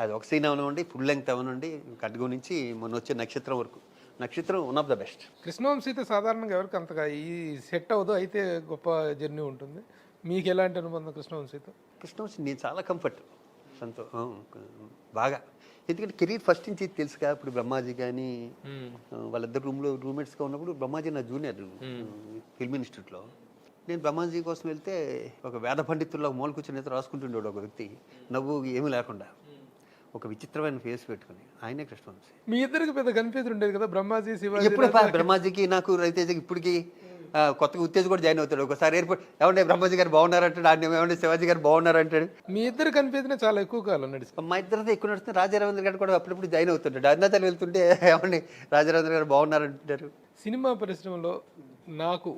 అది ఒక సీన్ అవనండి, ఫుల్ లెంగ్త్ అవనండి, ఖడ్గం నుంచి మొన్న వచ్చే నక్షత్రం వరకు. నక్షత్రం వన్ ఆఫ్ ద బెస్ట్. కృష్ణవంశీతో సాధారణంగా ఎవరికి అంతగా ఈ సెట్ అవ్వదు, అయితే గొప్ప జర్నీ ఉంటుంది. మీకు ఎలాంటి అనుబంధం కృష్ణవంశీతో? కృష్ణవంశీ నేను చాలా కంఫర్ట్, బాగా. ఎందుకంటే కెరీర్ ఫస్ట్ నుంచి తెలుసుగా. ఇప్పుడు బ్రహ్మాజీ కానీ వాళ్ళిద్దరు రూమ్మేట్స్గా ఉన్నప్పుడు, బ్రహ్మాజీ నా జూనియర్ ఫిల్మ్ ఇన్స్టిట్యూట్లో. నేను బ్రహ్మాజీ కోసం వెళ్తే ఒక వేద పండితుల్లో మూల కూర్చొని రాసుకుంటుండేవాడు ఒక వ్యక్తి, నవ్వు ఏమీ లేకుండా, ఒక విచిత్రమైన ఫేస్ పెట్టుకుని. ఆయనే కృష్ణవంశీ. మీ ఇద్దరికి పెద్ద కన్ఫ్యూజన్ ఉండేది కదా, బ్రహ్మాజీ శివాజీ. ఎప్పుడు బ్రహ్మాజీకి నాకు రవితేజకి ఇప్పటికి కొత్తగా ఉత్తేజ్ కూడా జాయిన్ అవుతాడు. ఒకసారి ఎయిర్పోర్ట్ ఏమంటే బ్రహ్మాజీ గారు బాగున్నారంటాడు, ఆయన ఏమంటే శివాజీ గారు బాగున్నారంటాడు. మీ ఇద్దరు కన్ఫ్యూజన్ చాలా ఎక్కువ కాలం నడిచి. మా ఇద్దరితో ఎక్కువ నడుస్తుంది. రాజారవీంద్ర గారు కూడా అప్పుడప్పుడు జాయిన్ అవుతుంటాడు. అరుణాచల్ వెళ్తుంటే ఏమండి రాజారవీంద్ర గారు బాగున్నారంటారు. సినిమా పరిశ్రమలో నాకు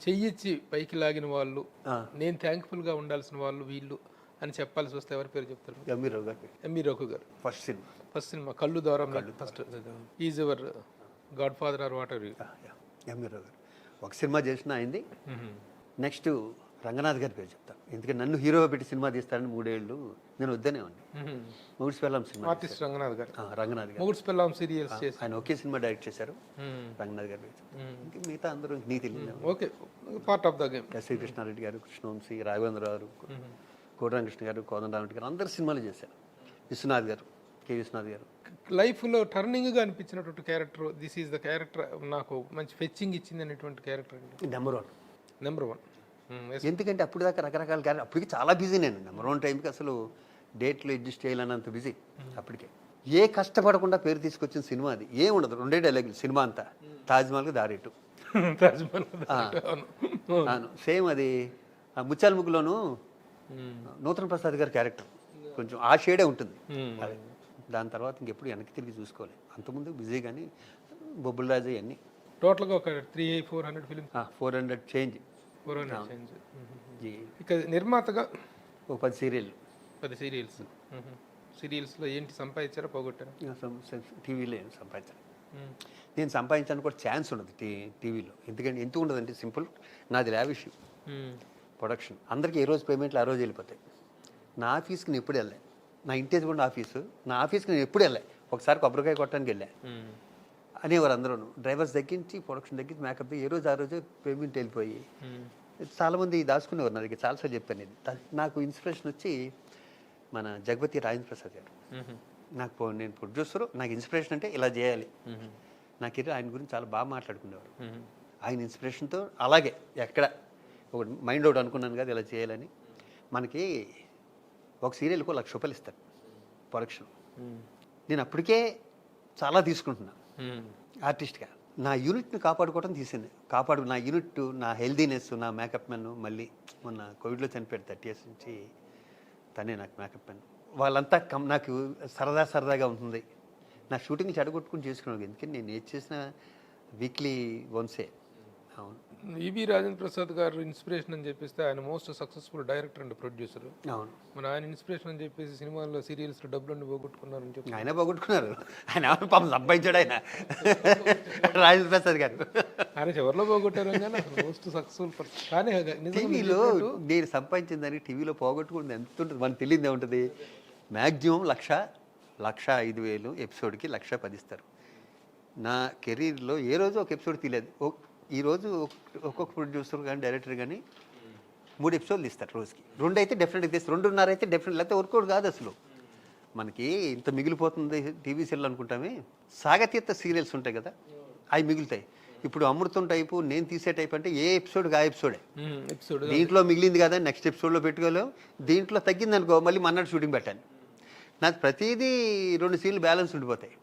చెయ్యిచ్చి పైకి లాగిన వాళ్ళు, నేను థ్యాంక్ఫుల్గా ఉండాల్సిన వాళ్ళు వీళ్ళు అని చెప్పాల్సి వస్తే ఎవరి పేరు చెప్తారు? ఎంవి రఘు గారు. ఫస్ట్ సినిమా కళ్ళు ద్వారా first is ever god father or whatever. MV Raghu garu ఒక సినిమా చేసిన అయింది. నెక్స్ట్ రంగనాథ్ గారి పేరు చెప్తాను, ఎందుకంటే నన్ను హీరోగా పెట్టి సినిమా తీస్తారని 3 ఏళ్ళు నేను వద్దనే ఉంది. మొగుడ్స్ పెళ్ళాం సినిమా ఆర్టిస్ట్ రంగనాథ్ గారు. మొగుడ్స్ పెళ్ళాం సీరియల్స్ చేసి ఆయన ఒకే సినిమా డైరెక్ట్ చేశారు, రంగనాథ్ గారి పేరు. మిగతా అందరూ నీ తెలియదు. Okay, part of the game. S V Krishna Reddy garu, Krishna Vamsi, Raghavendra గారు, కోటరామకృష్ణ గారు, కోదండరామరెడ్డి గారు, అందరు సినిమాలు చేశారు. విశ్వనాథ్ గారు, కె విశ్వనాథ్ గారు. లైఫ్లో టర్నింగ్గా అనిపించినటువంటి character, this is the character నాకు మంచి ఫెచ్చింగ్ ఇచ్చింది అనేటువంటి క్యారెక్టర్ నెంబర్ వన్. ఎందుకంటే అప్పుడు దాకా రకరకాల క్యారెక్టర్, అప్పటికి చాలా బిజీ నేను. నెంబర్ 1 టైంకి అసలు డేట్లు అడ్జస్ట్ చేయాలన్నంత బిజీ అప్పటికే. ఏ కష్టపడకుండా పేరు తీసుకొచ్చిన సినిమా అది. ఏం ఉండదు, 2 డైలాగులు సినిమా అంతా. తాజ్మహల్కి దారేటు. సేమ్ అది ముత్యాల ముగ్గులోను నూతన ప్రసాద్ గారి క్యారెక్టర్ కొంచెం ఆ షేడే ఉంటుంది. దాని తర్వాత ఇంకెప్పుడు వెనక్కి తిరిగి చూసుకోవాలి. అంతకుముందు బిజీ, కానీ బొబ్బుల రాజు అన్నీ టోటల్గా ఒక 300-400 ఫిలిం, 400 చేంజ్. ఇక నిర్మాతగా ఒక 10 సీరియల్స్. సీరియల్స్లో ఏంటి సంపాదించారా, పోగొట్టారా? టీవీలో ఏం సంపాదించాను. నేను సంపాదించడానికి కూడా ఛాన్స్ ఉండదు టీవీలో. ఎందుకంటే ఎందుకు ఉండదంటే సింపుల్, నాది లావిష్ ప్రొడక్షన్. అందరికీ ఏ రోజు పేమెంట్లు ఆ రోజు వెళ్ళిపోతాయి. నా ఆఫీస్కి నేను ఎప్పుడు వెళ్ళాను, నా ఇంటేజ్ కూడా ఆఫీసు, నా ఆఫీస్కి నేను ఎప్పుడు వెళ్ళాను. ఒకసారి కొబ్బరికాయ కొట్టడానికి వెళ్ళా అనేవారు అందరూ. డ్రైవర్స్ తగ్గించి, ప్రొడక్షన్ తగ్గించి, మేకప్ ఏ రోజు ఆ రోజు పేమెంట్ వెళ్ళిపోయి చాలామంది దాచుకునేవారు నా దగ్గర చాలాసార్లు చెప్పాను ఇది. నాకు ఇన్స్పిరేషన్ వచ్చి మన జగపతి రాజేంద్ర ప్రసాద్ గారు. నేను ప్రొడ్యూసరు, నాకు ఇన్స్పిరేషన్ అంటే ఇలా చేయాలి. నాకు ఆయన గురించి చాలా బాగా మాట్లాడుకునేవారు. ఆయన ఇన్స్పిరేషన్తో అలాగే ఎక్కడ ఒక మైండ్ అవుట్ అనుకున్నాను కదా ఇలా చేయాలని. మనకి ఒక సీరియల్కి ₹1,00,000 ఇస్తారు ప్రొడక్షన్. నేను అప్పటికే చాలా తీసుకుంటున్నా ఆర్టిస్ట్గా. నా యూనిట్ని కాపాడుకోవడం తీసింది. నా యూనిట్, నా హెల్దీనెస్, నా మేకప్ మెన్. మళ్ళీ మొన్న కోవిడ్లో చనిపోయాడు 30 years నుంచి తనే నాకు మేకప్ మెన్. వాళ్ళంతా నాకు సరదాగా ఉంటుంది. నా షూటింగ్ చెడగొట్టుకుని చేసుకున్నాను. ఎందుకంటే నేను ఏది చేసిన వీక్లీ వన్సే. అవును. ఈవి రాజేంద్ర ప్రసాద్ గారు ఇన్స్పిరేషన్ అని చెప్పేస్తే ఆయన most successful director and producer. అవును. మన ఆయన ఇన్స్పిరేషన్ అని చెప్పేసి సినిమాల్లో సీరియల్స్లో డబ్బులన్నీ పోగొట్టుకున్నారని చెప్పి ఆయన పోగొట్టుకున్నారు. ఆయన పాపం సంపాదించాడు ఆయన రాజేంద్ర ప్రసాద్ గారు. ఆయన చివరిలో పోగొట్టారు కానీ అసలు మోస్ట్ సక్సెస్ఫుల్ పర్సన్. కానీ టీవీలో నేను సంపాదించిన దానికి టీవీలో పోగొట్టుకుంది ఎంత ఉంటుంది మనకు తెలియదు. ఏముంటుంది? మ్యాక్సిమం 1,05,000 ఎపిసోడ్కి 1,10,000 ఇస్తారు. నా కెరీర్లో ఏ రోజు ఒక ఎపిసోడ్ తీయలేదు. ఈరోజు ఒక్కొక్క ప్రొడ్యూసర్ కానీ డైరెక్టర్ కానీ 3 ఎపిసోడ్లు ఇస్తారు రోజుకి. 2 అయితే డెఫినెట్గా తీస్తారు, 2.5 అయితే డెఫినెట్, లేకపోతే వర్కౌట్ కాదు అసలు. మనకి ఇంత మిగిలిపోతుంది టీవీ సీరియల్ అనుకుంటామే. సాగతీత సీరియల్స్ ఉంటాయి కదా, అవి మిగులుతాయి. ఇప్పుడు అమృతం టైపు, నేను తీసే టైప్ అంటే ఏ ఎపిసోడ్కి ఆ ఎపిసోడే. దీంట్లో మిగిలింది కదా నెక్స్ట్ ఎపిసోడ్లో పెట్టుకోలేవు. దీంట్లో తగ్గింది అనుకో మళ్ళీ మన్నాడు షూటింగ్ పెట్టాను. నాకు ప్రతిదీ 2 సీన్లు బ్యాలెన్స్ ఉండిపోతాయి.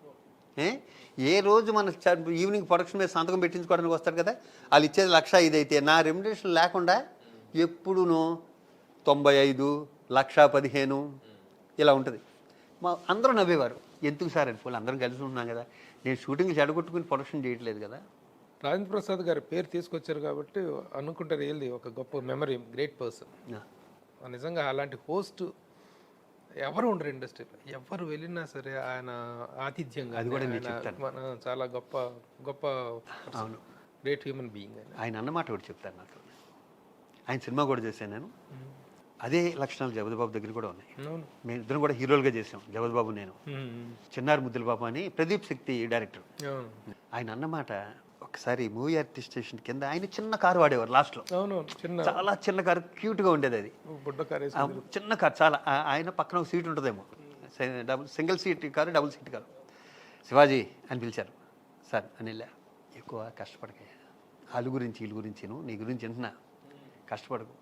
ఏ రోజు మన ఈవినింగ్ ప్రొడక్షన్ మీద సంతకం పెట్టించుకోవడానికి వస్తారు కదా, వాళ్ళు ఇచ్చేది 1,05,000 అయితే నా రెమ్యునరేషన్ లేకుండా ఎప్పుడునో 95, 1,15,000 ఇలా ఉంటుంది. అందరూ నవ్వేవారు, ఎందుకు సార్ అని. పోలే అందరం కలిసి ఉన్నాం కదా, నేను షూటింగ్ చెడగొట్టుకుని ప్రొడక్షన్ చేయట్లేదు కదా. రాజేంద్ర ప్రసాద్ గారి పేరు తీసుకొచ్చారు కాబట్టి అనుకుంటారు వెళ్ళి ఒక గొప్ప మెమరీ, గ్రేట్ పర్సన్. నిజంగా అలాంటి హోస్ట్ ఎవరు ఉండరు ఇండస్ట్రీలో. ఎవరు వెళ్ళినా సరే ఆయన ఆతిథ్యంగా, అది కూడా నేను చెప్తాను, చాలా గొప్ప గొప్ప గ్రేట్ హ్యూమన్ బీయింగ్. ఆయన అన్నమాట కూడా చెప్తాను. నాకు ఆయన సినిమా కూడా చేశాను నేను. అదే లక్షణాలు జగద్బాబు దగ్గర కూడా ఉన్నాయి. మేము ఇద్దరం కూడా హీరోలుగా చేసాం, జగద్బాబు నేను. చిన్నారి ముద్దుల బాబు అని ప్రదీప్ శక్తి డైరెక్టర్. ఆయన అన్నమాట, ఒకసారి మూవీ ఆర్టిస్ట్ స్టేషన్ కింద ఆయన చిన్న కారు వాడేవారు లాస్ట్లో. చాలా చిన్న కారు, క్యూట్గా ఉండేది అది, చిన్న కారు చాలా. ఆయన పక్కన ఒక సీట్ ఉంటుందేమో, single seat car, double seat car. Shivaji అని పిలిచారు. సార్ అని వెళ్ళా, ఎక్కువ కష్టపడకే, వాళ్ళ గురించి వీళ్ళ గురించి నీ గురించి వింటున్నా, కష్టపడకు.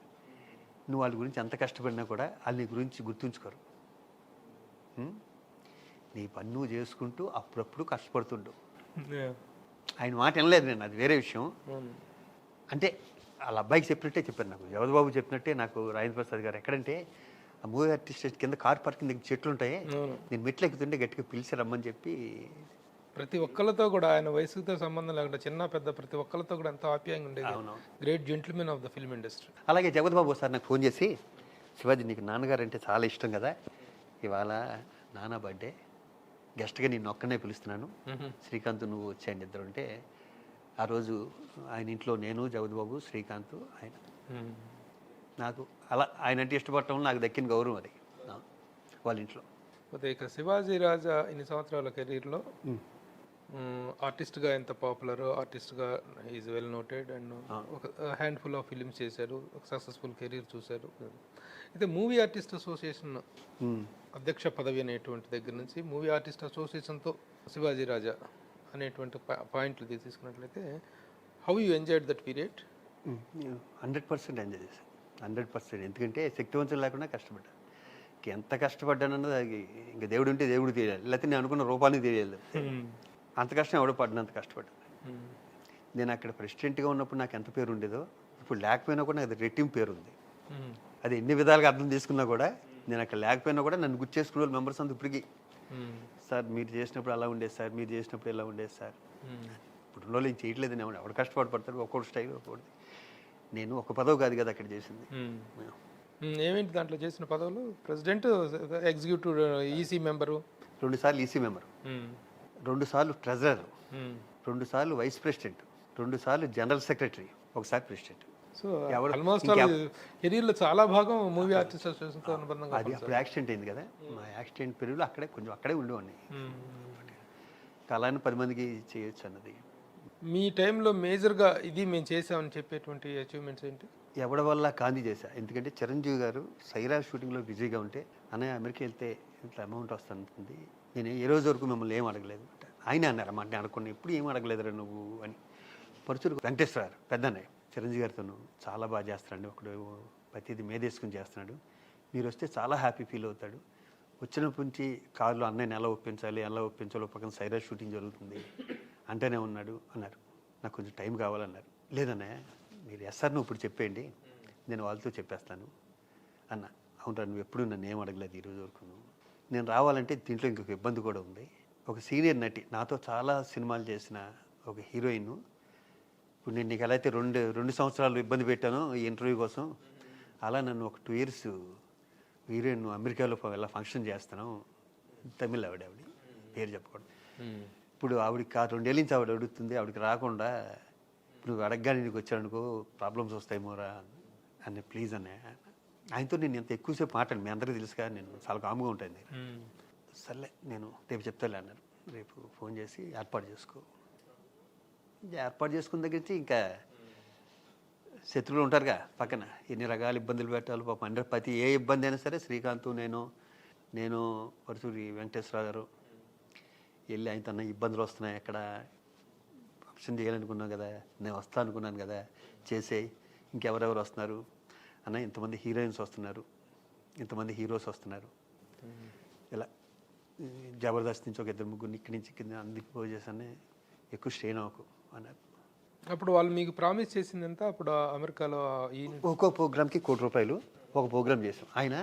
నువ్వు వాళ్ళ గురించి ఎంత కష్టపడినా కూడా వాళ్ళు నీ గురించి గుర్తుంచుకోరు. నీ పని నువ్వు చేసుకుంటూ అప్పుడప్పుడు కష్టపడుతుండు. ఆయన మాట వినలేదు నేను, అది వేరే విషయం. అంటే వాళ్ళ అబ్బాయికి చెప్పినట్టే చెప్పారు నాకు, జగద్బాబు చెప్పినట్టే నాకు రాజేంద్ర ప్రసాద్ గారు. ఎక్కడంటే ఆ మూవీ ఆర్టిస్ట్ కింద కార్ పార్కింగ్ దగ్గర చెట్లు ఉంటాయి, నేను మెట్లు ఎక్కుతుంటే గట్టిగా పిలిచి రమ్మని చెప్పి. ప్రతి ఒక్కరితో కూడా ఆయన వయసుతో సంబంధం లేకుండా చిన్న పెద్ద ప్రతి ఒక్కరితో కూడా ఎంతో ఆప్యాయంగా ఉండేది. Great gentlemen of the film industry. అలాగే జగద్బాబు ఒకసారి నాకు ఫోన్ చేసి, శివాజీ నీకు నాన్నగారు అంటే చాలా ఇష్టం కదా, ఇవాళ నాన్న బర్త్డే, గెస్ట్గా నేను ఒక్కనే పిలుస్తున్నాను, శ్రీకాంత్ నువ్వు వచ్చాయండి ఇద్దరు అంటే. ఆ రోజు ఆయన ఇంట్లో నేను, జగద్బాబు, శ్రీకాంత్, ఆయన. నాకు అలా ఆయన అంటే ఇష్టపడటం నాకు దక్కిన గౌరవం అది వాళ్ళ ఇంట్లో. ఇక శివాజీ రాజా ఇన్ని సంవత్సరాల కెరీర్లో ఆర్టిస్ట్గా ఎంత పాపులర్, ఆర్టిస్ట్గా ఈజ్ వెల్ నోటెడ్ అండ్ ఒక హ్యాండ్ఫుల్ ఆఫ్ ఫిలిమ్స్ చేశారు, ఒక సక్సెస్ఫుల్ కెరీర్ చూశారు. అయితే మూవీ ఆర్టిస్ట్ అసోసియేషన్ అధ్యక్ష పదవి అనేటువంటి దగ్గర నుంచి మూవీ ఆర్టిస్ట్ అసోసియేషన్తో శివాజీ రాజా అనేటువంటి పాయింట్లు తీసుకున్నట్లయితే, how you enjoyed that period? 100% enjoy చేశాను, 100%. ఎందుకంటే శక్తివంతులు లేకుండా కష్టపడ్డా. ఎంత కష్టపడ్డానన్నది అది ఇంకా దేవుడు ఉంటే దేవుడు తెలియాలి, లేకపోతే నేను అనుకున్న రూపాన్ని తెలియాలి. అంత కష్టం ఎవడో పడినంత కష్టపడ్డా. నేను అక్కడ ప్రెసిడెంట్గా ఉన్నప్పుడు నాకు ఎంత పేరు ఉండేదో, ఇప్పుడు లేకపోయినా కూడా అది రెట్టింపు పేరు ఉంది. అది ఎన్ని విధాలుగా అర్థం చేసుకున్నా కూడా, నేను అక్కడ లేకపోయినా కూడా నన్ను గుర్తు చేసుకునే వాళ్ళు మెంబర్స్ అంతా ఇప్పటికీ, సార్ మీరు చేసినప్పుడు అలా ఉండేది సార్, మీరు చేసినప్పుడు ఇలా ఉండేది సార్. ఇప్పుడు రోజులు ఏం చేయట్లేదు, నేను ఎవడు కష్టపడతాడు, ఒక్కొక్కటి స్టైల్ ఒక్కొక్కటి. నేను ఒక పదవి కాదు కదా అక్కడ చేసింది. ఏమేంటి దాంట్లో చేసిన పదవులు? ప్రెసిడెంట్, ఎగ్జిక్యూటివ్, ఈసీ మెంబరు, 2 సార్లు ఈసీ మెంబరు, 2 సార్లు ట్రెజరర్, 2 సార్లు వైస్ ప్రెసిడెంట్, 2 సార్లు జనరల్ సెక్రటరీ, ఒకసారి ప్రెసిడెంట్. సో ఆల్మోస్ట్ కెరీర్లో చాలా భాగం మూవీ ఆర్టిస్ట్ అసోసియేషన్తో అనుబంధంగా. అది అప్పుడు యాక్సిడెంట్ అయింది కదా, మా యాక్సిడెంట్ పీరియడ్లో అక్కడే ఉండేవాడిని. కళాన్ని 10 మందికి చేయొచ్చు అన్నది. మీ టైంలో మేజర్గా ఇది మేము చేసామని చెప్పేటువంటి అచీవ్మెంట్స్ ఏంటి? ఎవడి వల్ల కాంతి చేశా. ఎందుకంటే చిరంజీవి గారు సైరా షూటింగ్లో బిజీగా ఉంటే అన్నయ్య అమెరికా వెళ్తే ఇంత అమౌంట్ వస్తుంది, నేను ఏ రోజు వరకు మిమ్మల్ని ఏం అడగలేదు. ఆయన అన్నారు అన్నమాట, నేను అనుకున్నా ఎప్పుడు ఏం అడగలేదురా నువ్వు అని. పరుచూరు వెంకటేశ్వర గారు పెద్దన్నయ్య చిరంజీవి గారితోనూ చాలా బాగా చేస్తాడండి, ఒకడు ప్రతిదీ మేదేసుకుని చేస్తున్నాడు, మీరు వస్తే చాలా హ్యాపీ ఫీల్ అవుతాడు. వచ్చినప్పటి నుంచి కారులో అన్నయ్యని ఎలా ఒప్పించాలో పక్కన సైరా షూటింగ్ జరుగుతుంది అంటేనే ఉన్నాడు అన్నారు. నాకు కొంచెం టైం కావాలన్నారు. లేదన్నయ్య మీరు ఎస్ఆర్ నువ్వు ఇప్పుడు చెప్పేయండి, నేను వాళ్ళతో చెప్పేస్తాను అన్న. అవునరా నువ్వు ఎప్పుడు నన్ను ఏం అడగలేదు ఈరోజు వరకు. నేను రావాలంటే దీంట్లో ఇంకొక ఇబ్బంది కూడా ఉంది. ఒక సీనియర్ నటి, నాతో చాలా సినిమాలు చేసిన ఒక హీరోయిన్, ఇప్పుడు నేను నీకు ఎలా అయితే రెండు సంవత్సరాలు ఇబ్బంది పెట్టానో ఈ ఇంటర్వ్యూ కోసం, అలా నన్ను ఒక 2 years హీరోయిన్ అమెరికాలో ఎలా ఫంక్షన్ చేస్తాను. తమిళ ఆవిడ పేరు చెప్పకూడదు. ఇప్పుడు ఆవిడకి 2 ఏళ్ళ నుంచి ఆవిడ అడుగుతుంది, ఆవిడకి రాకుండా నువ్వు అడగగానే నీకు వచ్చానుకో ప్రాబ్లమ్స్ వస్తాయి మోరా అని. ప్లీజ్ అనే ఆయనతో నేను ఎంత ఎక్కువసేపు మాట్లాడు, మీ అందరికీ తెలుసు కదా నేను చాలా కామ్గా ఉంటుంది. సర్లే నేను రేపు చెప్తాలే అన్నారు. రేపు ఫోన్ చేసి ఏర్పాటు చేసుకున్న దగ్గర నుంచి ఇంకా శత్రువులు ఉంటారుగా పక్కన, ఎన్ని రకాల ఇబ్బందులు పెట్టాలి పాపం. అంటే ప్రతి ఏ ఇబ్బంది అయినా సరే శ్రీకాంత్ నేను పరుచూరి వెంకటేశ్వర గారు వెళ్ళి ఆయనతో అన్న ఇబ్బందులు వస్తున్నాయి, ఎక్కడ ఫంక్షన్ చేయాలనుకున్నాను కదా, నేను వస్తాను అనుకున్నాను కదా, చేసేయి, ఇంకెవరెవరు వస్తున్నారు అన్న, ఇంతమంది హీరోయిన్స్ వస్తున్నారు, ఇంతమంది హీరోస్ వస్తున్నారు, ఇలా జబర్దస్త్ నుంచి ఒక 2-3 ఇక్కడి నుంచి కింద అందుకు పోజేసానే, ఎక్కువ స్ట్రెయిన్ అవ్వకు అన్నారు. అప్పుడు వాళ్ళు మీకు ప్రామిస్ చేసింది ఎంత అప్పుడు అమెరికాలో? ఒక్కో ప్రోగ్రామ్కి ₹1,00,00,000 ఒక ప్రోగ్రామ్ చేసాం. ఆయన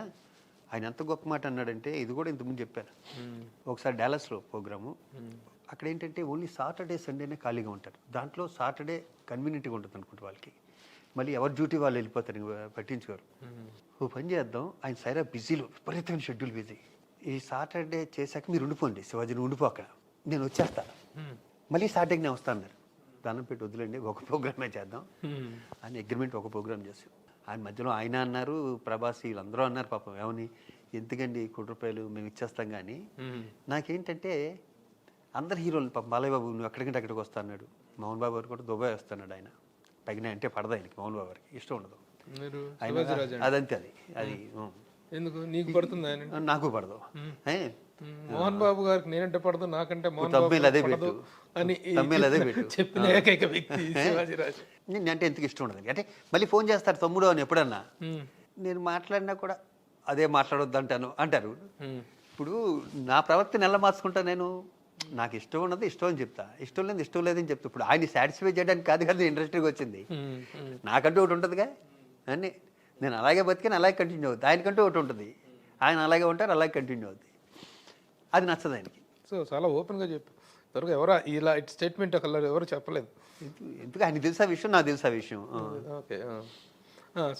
ఎంత గొప్ప మాట అన్నాడంటే, ఇది కూడా ఇంతకుముందు చెప్పారు. ఒకసారి డాలస్లో ప్రోగ్రాము, అక్కడ ఏంటంటే ఓన్లీ సాటర్డే సండేనే ఖాళీగా ఉంటారు. దాంట్లో సాటర్డే కన్వీనియంట్గా ఉంటుంది అనుకుంటే వాళ్ళకి, మళ్ళీ ఎవరి డ్యూటీ వాళ్ళు వెళ్ళిపోతారు, పట్టించుకోరు. ఓ పని చేద్దాం, ఆయన సైరా బిజీలో విపరీతమైన షెడ్యూల్ బిజీ, ఈ సాటర్డే చేశాక మీరు ఉండిపోండి శివాజీని, ఉండిపోక నేను వచ్చేస్తా, మళ్ళీ సాటర్డే నేను వస్తా అన్నారు. దానం పెట్టి వదిలేండి, ఒక ప్రోగ్రామే చేద్దాం అని అగ్రిమెంట్ ఒక ప్రోగ్రామ్ చేసాం. ఆయన మధ్యలో ఆయన అన్నారు, ప్రభాస్ వీళ్ళందరూ అన్నారు పాపం, ఏమని ఎందుకండి ₹1,00,00,000 మేము ఇచ్చేస్తాం. కానీ నాకేంటంటే అందరు హీరోలు పాపం, బాలయ్య బాబు నువ్వు ఎక్కడికంటే అక్కడికి వస్తా అన్నాడు, మోహన్ బాబు గారు కూడా దుబాయ్ వస్తున్నాడు. ఆయన పైన అంటే పడదు ఆయనకి, మోహన్ బాబు గారికి ఇష్టం ఉండదు. అదంతే అది ఎందుకు నీకు పడుతుంది? నాకు పడదు. మోహన్ బాబు గారికి నేనంటే పడదు, నాకంటే అదే పెట్టు అని చెప్పిన ఏకైక వ్యక్తి శివాజీరాజు. అంటే ఎందుకు ఇష్టం ఉండదు అంటే మళ్ళీ ఫోన్ చేస్తారు తమ్ముడు అని ఎప్పుడన్నా, నేను మాట్లాడినా కూడా అదే మాట్లాడొద్దు అంటారు. ఇప్పుడు నా ప్రవర్తన ఎలా మార్చుకుంటా నేను, నాకు ఇష్టం ఉన్నది ఇష్టం అని చెప్తా, ఇష్టం లేదు ఇష్టం లేదని చెప్తా. ఇప్పుడు ఆయన సాటిస్ఫై చేయడానికి కాదు కదా ఇండస్ట్రీకి వచ్చింది, నాకంటూ ఒకటి ఉంటుందిగా అని. నేను అలాగే బతికిన అలాగే కంటిన్యూ అవుతుంది, ఆయనకంటూ ఒకటి ఉంటుంది, ఆయన అలాగే ఉంటారు అలాగే కంటిన్యూ అవుతుంది. అది నచ్చదు ఆయనకి. సో చాలా ఓపెన్గా చెప్పు, త్వరగా ఎవరు ఇలా స్టేట్మెంట్ ఒకళ్ళు ఎవరు చెప్పలేదు. ఎందుకు ఆయన తెలుసా విషయం, నాకు తెలుసా విషయం. ఓకే.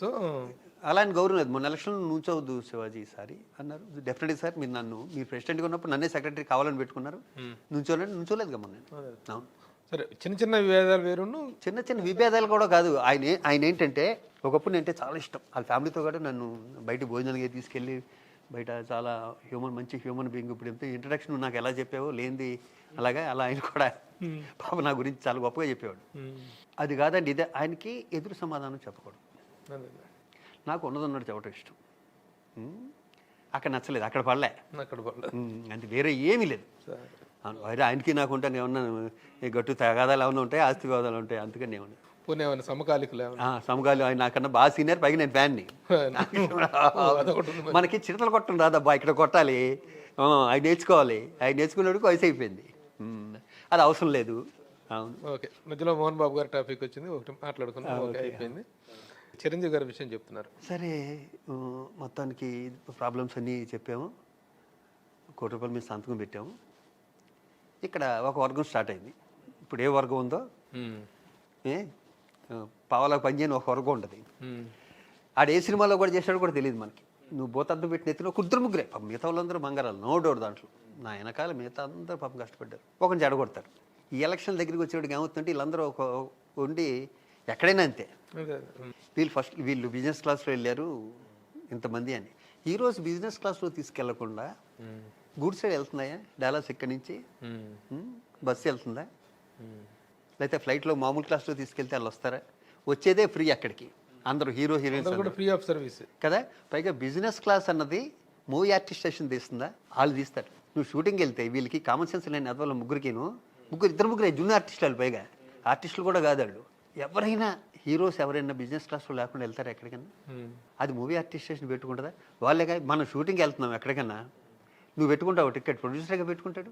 సో అలా అని గౌరవం లేదు. మొన్న ఎలక్షన్లో నుంచోవద్దు శివాజీ ఈసారి అన్నారు. డెఫినెట్లీ సార్, మీరు ప్రెసిడెంట్గా ఉన్నప్పుడు నన్నే సెక్రటరీ కావాలని పెట్టుకున్నారు, నుంచోలేదుగా మొన్న. అవును సరే, చిన్న చిన్న విభేదాలు వేరును, చిన్న చిన్న విభేదాలు కూడా కాదు. ఆయన ఏంటంటే ఒకప్పుడు నేనంటే చాలా ఇష్టం, వాళ్ళ ఫ్యామిలీతో కూడా నన్ను బయట భోజనాలకి తీసుకెళ్ళి బయట చాలా మంచి హ్యూమన్ బీయింగ్. ఇప్పుడు ఎంత ఇంట్రడక్షన్ నాకు ఎలా చెప్పావో లేనిది అలాగా, అలా ఆయన కూడా పాప నా గురించి చాలా గొప్పగా చెప్పేవాడు. అది కాదండి, ఇదే ఆయనకి ఎదురు సమాధానం చెప్పకూడదు. నాకు ఉన్నదన్నట్టు చెప్పడం ఇష్టం. అక్కడ నచ్చలేదు, అక్కడ పడలే, అంటే వేరే ఏమీ లేదు. వేరే ఆయనకి నాకు ఉంటాను ఏమన్నా గట్టు తగాదాలు ఏమైనా ఉంటాయి, ఆస్తి వివాదాలు ఉంటాయి, అందుకని ఏమన్నా సమకాలికలు. ఆయన నాకన్నా బాగా సీనియర్, పైగా నేను ఫ్యాన్ని. మనకి చిరతలు కొట్టడం రాదబ్బా, ఇక్కడ కొట్టాలి, ఆయన నేర్చుకోవాలి, ఆయన నేర్చుకునేందుకు వయసు అయిపోయింది, అది అవసరం లేదు. అవును. ఓకే, మధ్యలో మోహన్ బాబు గారి టాపిక్ వచ్చింది, ఒకటి మాట్లాడుకున్నాం, ఓకే అయిపోయింది. చిరంజీవి గారి విషయం చెప్తున్నారు. సరే, మొత్తానికి ప్రాబ్లమ్స్ అన్నీ చెప్పాము, ₹1,00,00,000 మీద సంతకం పెట్టాము. ఇక్కడ ఒక వర్గం స్టార్ట్ అయింది. ఇప్పుడు ఏ వర్గం ఉందో, పావలా పనిచేయని ఒక వర్గం ఉంటుంది. ఆడు ఏ సినిమాలో కూడా చేశాడో కూడా తెలియదు మనకి. నువ్వు బోతద్దం పెట్టిన ఎత్తున 2-3 పాపం, మిగతా వాళ్ళందరూ బంగారాలు, నో డౌట్. దాంట్లో నా వెనకాల మిగతా అందరూ పాపం కష్టపడ్డారు, ఒకరిని చెడగొడతారు. ఈ ఎలక్షన్ దగ్గరికి వచ్చేవాడికి ఏమవుతుందంటే వీళ్ళందరూ ఉండి ఎక్కడైనా అంతే, వీళ్ళు బిజినెస్ క్లాస్లో వెళ్ళారు ఇంతమంది అని. ఈరోజు బిజినెస్ క్లాస్లో తీసుకెళ్లకుండా గుడ్ సైడ్ వెళ్తున్నాయా? డాలస్ ఇక్కడి నుంచి బస్సు వెళ్తుందా? లేకపోతే ఫ్లైట్లో మామూలు క్లాస్లో తీసుకెళ్తే వాళ్ళు వస్తారా? వచ్చేదే ఫ్రీ అక్కడికి, అందరూ హీరో హీరోయిన్స్ కూడా ఫ్రీ ఆఫ్ సర్వీస్ కదా. పైగా బిజినెస్ క్లాస్ అన్నది మూవీ ఆర్టిస్ట్ స్టేషన్ తీస్తుందా, వాళ్ళు తీస్తారు. నువ్వు షూటింగ్కి వెళ్తే వీళ్ళకి కామన్ సెన్స్ లేని అదవల్ల ఇద్దరు ముగ్గురు జూనియర్ ఆర్టిస్టులు వాళ్ళు, పైగా ఆర్టిస్టులు కూడా కాదు వాళ్ళు. ఎవరైనా హీరోస్ ఎవరైనా బిజినెస్ క్లాస్లో లేకుండా వెళ్తారా ఎక్కడికైనా? అది మూవీ ఆర్టిస్ట్ స్టేషన్ పెట్టుకుంటుందా? వాళ్ళే కాదు, మనం షూటింగ్కి వెళ్తున్నాం ఎక్కడికన్నా, నువ్వు పెట్టుకుంటావు టికెట్, ప్రొడ్యూసర్గా పెట్టుకుంటాడు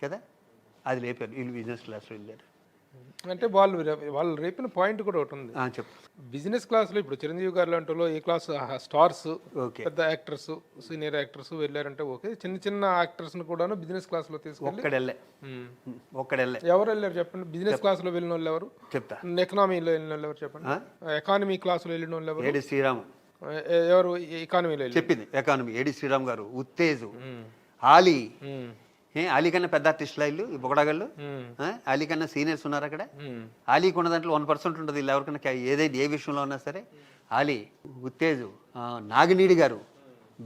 కదా. అది లేపారు వీళ్ళు బిజినెస్ క్లాస్లో వెళ్ళారు. అంటే వాళ్ళు రేపిన పాయింట్ కూడా ఒకటి ఉంది. చెప్పు. బిజినెస్ క్లాస్లో ఇప్పుడు చిరంజీవి గారు లాంటి ఏ క్లాస్ స్టార్స్, ఓకే, పెద్ద యాక్టర్స్, సీనియర్ యాక్టర్స్ వెళ్ళారంటే ఓకే. చిన్న చిన్న యాక్టర్స్ ను కూడా బిజినెస్ క్లాస్ లో తీసుకెళ్ళి ఒక్కడెళ్ళే ఎవరు వెళ్ళారు చెప్పండి? బిజినెస్ క్లాస్ లో వెళ్ళిన వాళ్ళు ఎవరు? చెప్తా. ఎకానమీలో వెళ్ళిన వాళ్ళు ఎవరు చెప్పండి? ఎకానమీ క్లాస్ లో వెళ్ళిన వాళ్ళు ఎవరు? ఏడి శ్రీరామ్. ఎవరు ఎకానమీలో చెప్పింది ఎకానమీ, ఏడి శ్రీరామ్ గారు, ఉత్తేజు, ఆలీ. ఆలీ కన్నా పెద్ద ఆర్టిస్టులు వీళ్ళు, ఈ బొగడాగాళ్ళు. ఆలీ కన్నా సీనియర్స్ ఉన్నారు అక్కడ. ఆలీకి ఉన్న దాంట్లో 1% ఉంటుంది వీళ్ళు ఎవరికైనా, ఏదైతే ఏ విషయంలో ఉన్నా సరే. ఆలీ, ఉత్తేజు, నాగినీడి గారు,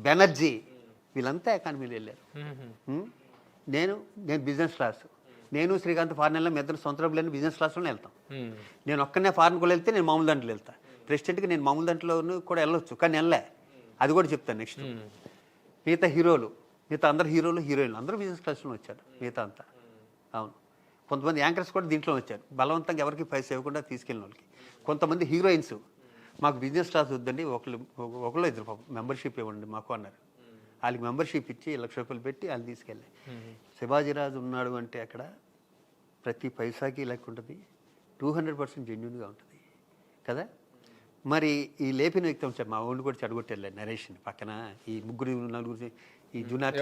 బెనర్జీ, వీళ్ళంతా ఎకానమీలో వెళ్ళారు. నేను బిజినెస్ క్లాస్, నేను శ్రీకాంత్ ఫారెన్ వెళ్ళిన, మీ ఇద్దరు సొంత డబ్బులు బిజినెస్ క్లాస్లోనే వెళ్తాం. నేను ఒక్కనే ఫారెన్ కూడా వెళ్తే నేను మామూలు దాంట్లో వెళ్తాను. ప్రెసిడెంట్కి నేను మామూలు దాంట్లో కూడా వెళ్ళొచ్చు, కానీ వెళ్ళే. అది కూడా చెప్తాను నెక్స్ట్. మిగతా హీరోలు, మిగతా అందరు హీరోలు హీరోయిన్లు అందరూ బిజినెస్ క్లాస్లో వచ్చారు మిగతా అంతా. అవును, కొంతమంది యాంకర్స్ కూడా దీంట్లో వచ్చారు, బలవంతంగా ఎవరికి పైసా ఇవ్వకుండా తీసుకెళ్ళిన వాళ్ళకి. కొంతమంది హీరోయిన్స్ మాకు బిజినెస్ క్లాస్ వద్దండి, ఒకళ్ళు ఇద్దరు మెంబర్షిప్ ఇవ్వండి మాకు అన్నారు. వాళ్ళకి మెంబర్షిప్ ఇచ్చి ₹1,00,000 పెట్టి వాళ్ళు తీసుకెళ్ళి. శివాజీరాజు ఉన్నాడు అంటే అక్కడ ప్రతి పైసాకి లెక్క ఉంటుంది, 200% జెన్యున్గా ఉంటుంది కదా. మరి ఈ లేపిన వ్యక్తి వచ్చారు, మా ఊళ్ళు కూడా చెడగొట్టారు నరేష్ని పక్కన. ఈ ముగ్గురు నలుగురు ఈ జూనియర్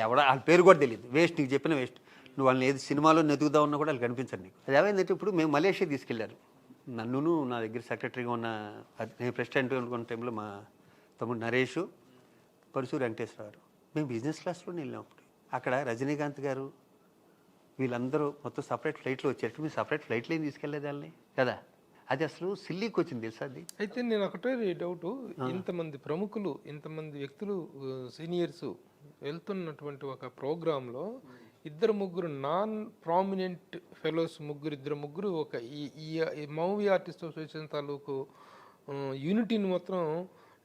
ఎవడ వాళ్ళ పేరు కూడా తెలియదు, వేస్ట్. నీకు చెప్పిన వేస్ట్. నువ్వు వాళ్ళని ఏది సినిమాలో నెతుకుదా ఉన్నా కూడా వాళ్ళు కనిపించరు నీకు. అది ఏమైందంటే ఇప్పుడు మేము మలేషియా తీసుకెళ్లారు నన్ను, నా దగ్గర సెక్రటరీగా ఉన్న, నేను ప్రెసిడెంట్ అనుకున్న టైంలో మా తమ్ముడు నరేష్, పరుసూరు వెంకటేశ్వరరావు, మేము బిజినెస్ క్లాస్లోనే వెళ్ళినప్పుడు అక్కడ రజనీకాంత్ గారు వీళ్ళందరూ మొత్తం సపరేట్ ఫ్లైట్లో వచ్చారు. మీరు సపరేట్ ఫ్లైట్లో ఏం తీసుకెళ్లేదు వాళ్ళని కదా. అది అసలు సిల్లీకి వచ్చింది తెలుసా అది. అయితే నేను ఒకటే డౌట్, ఇంతమంది ప్రముఖులు, ఇంతమంది వ్యక్తులు, సీనియర్స్ వెళ్తున్నటువంటి ఒక ప్రోగ్రాంలో ఇద్దరు ముగ్గురు నాన్ ప్రామినెంట్ ఫెలోస్, ఇద్దరు ముగ్గురు ఒక ఈ మూవీ ఆర్టిస్ట్ అసోసియేషన్ తాలూకు యూనిటీని మొత్తం